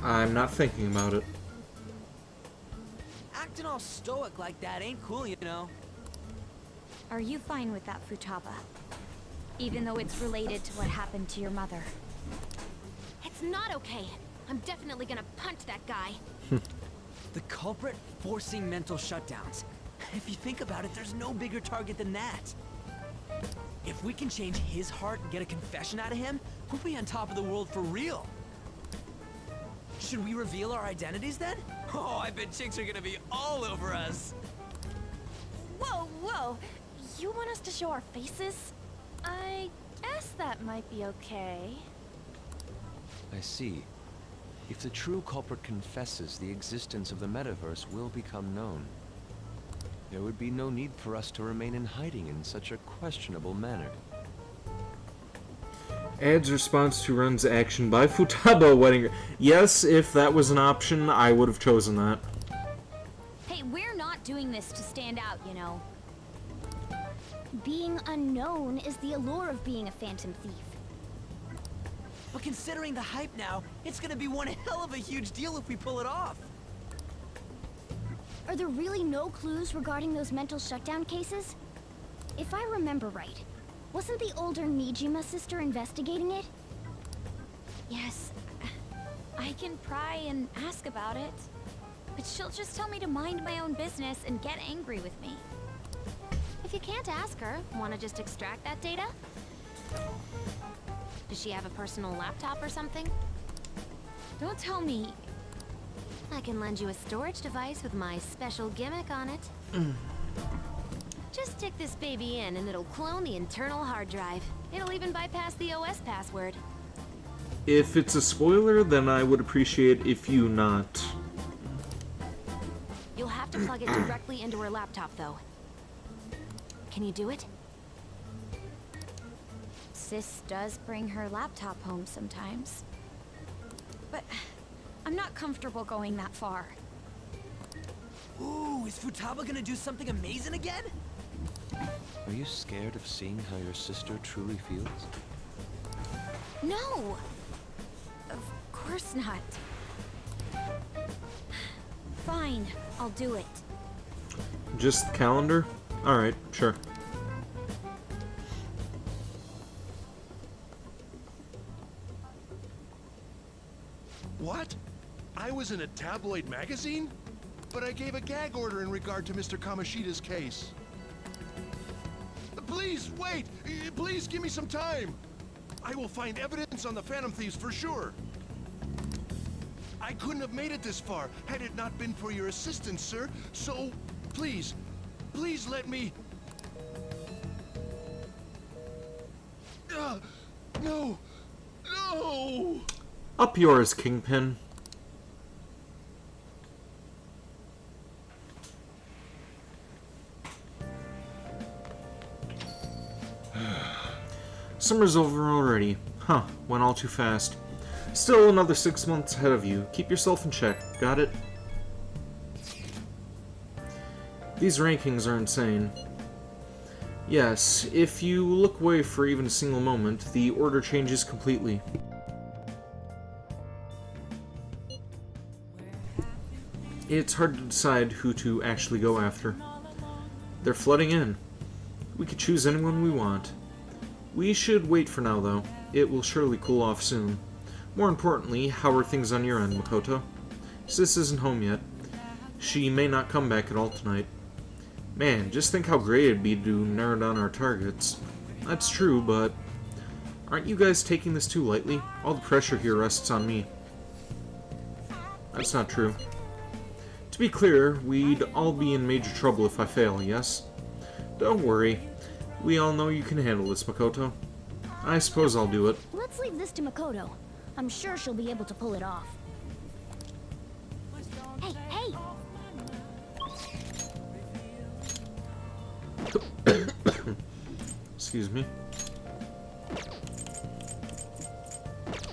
I'm not thinking about it. Acting all stoic like that ain't cool, you know. Are you fine with that, Futaba? Even though it's related to what happened to your mother. It's not okay. I'm definitely gonna punch that guy. The culprit forcing mental shutdowns. If you think about it, there's no bigger target than that. If we can change his heart and get a confession out of him, we'll be on top of the world for real. Should we reveal our identities then? Oh, I bet chicks are gonna be all over us. Whoa, whoa! You want us to show our faces? I guess that might be okay. I see. If the true culprit confesses, the existence of the metaverse will become known. There would be no need for us to remain in hiding in such a questionable manner. Adds response to Run's action by Futaba wedding. Yes, if that was an option, I would have chosen that. Hey, we're not doing this to stand out, you know. Being unknown is the allure of being a Phantom Thief. But considering the hype now, it's gonna be one hell of a huge deal if we pull it off. Are there really no clues regarding those mental shutdown cases? If I remember right, Wasn't the older Nijima sister investigating it? Yes, I can pry and ask about it. But she'll just tell me to mind my own business and get angry with me. If you can't ask her, want to just extract that data? Does she have a personal laptop or something? Don't tell me. I can lend you a storage device with my special gimmick on it. Just stick this baby in and it'll clone the internal hard drive. It'll even bypass the OS password. If it's a spoiler, then I would appreciate if you not. You'll have to plug it directly into her laptop, though. Can you do it? Sis does bring her laptop home sometimes. But I'm not comfortable going that far. Ooh, is Futaba gonna do something amazing again? Are you scared of seeing how your sister truly feels? No! Of course not. Fine, I'll do it. Just the calendar? Alright, sure. What? I was in a tabloid magazine? But I gave a gag order in regard to Mr. Kamoshida's case. Please, wait! Please give me some time! I will find evidence on the Phantom Thieves for sure. I couldn't have made it this far had it not been for your assistance, sir. So, please, please let me... No! No! Up yours, Kingpin. Summer's over already. Huh, went all too fast. Still another 6 months ahead of you. Keep yourself in check. Got it? These rankings are insane. Yes, if you look away for even a single moment, the order changes completely. It's hard to decide who to actually go after. They're flooding in. We could choose anyone we want. We should wait for now, though. It will surely cool off soon. More importantly, how are things on your end, Makoto? Sis isn't home yet. She may not come back at all tonight. Man, just think how great it'd be to narrow down our targets. That's true, but aren't you guys taking this too lightly? All the pressure here rests on me. That's not true. To be clear, we'd all be in major trouble if I fail, yes? Don't worry. We all know you can handle this, Makoto. I suppose I'll do it. Let's leave this to Makoto. I'm sure she'll be able to pull it off. Hey, hey! Excuse me.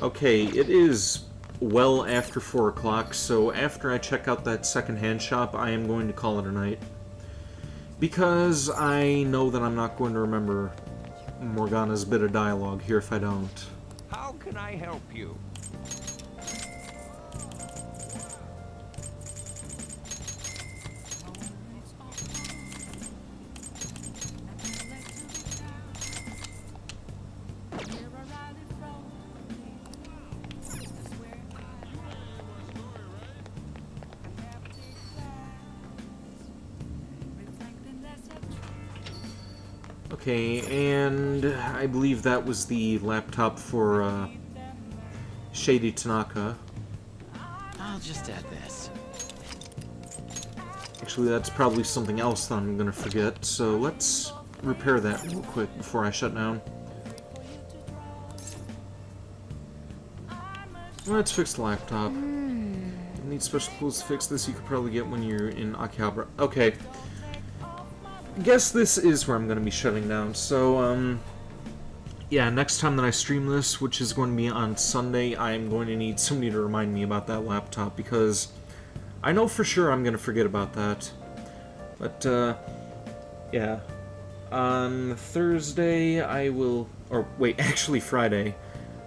Okay, it is well after 4 o'clock, so after I check out that second-hand shop, I am going to call it a night. Because I know that I'm not going to remember Morgana's bit of dialogue here if I don't. How can I help you? Okay, and I believe that was the laptop for Shady Tanaka. I'll just add this. Actually, that's probably something else that I'm gonna forget, so let's repair that real quick before I shut down. Let's fix the laptop. You need special tools to fix this you could probably get when you're in Akihabara. Okay. I guess this is where I'm going to be shutting down. So, yeah, next time that I stream this, which is going to be on Sunday, I'm going to need somebody to remind me about that laptop, because I know for sure I'm going to forget about that. But, yeah. On Thursday, I will... Or, wait, actually Friday,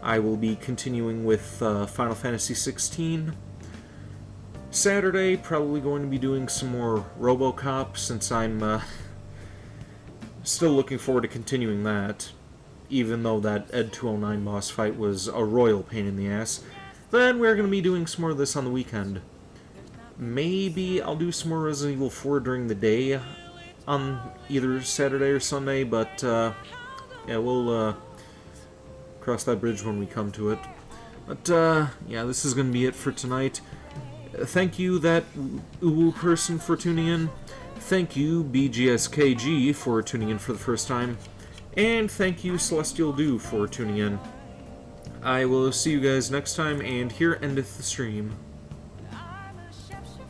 I will be continuing with Final Fantasy XVI. Saturday, probably going to be doing some more RoboCop, since I'm... still looking forward to continuing that. even though that Ed 209 boss fight was a royal pain in the ass, then we're going to be doing some more of this on the weekend. Maybe I'll do some more Resident Evil 4 during the day on either Saturday or Sunday, but yeah, we'll cross that bridge when we come to it. But yeah, this is going to be it for tonight. Thank you, that Uwu person, for tuning in. Thank you, BGSKG, for tuning in for the first time. And thank you, Celestial Dew, for tuning in. I will see you guys next time, and here endeth the stream.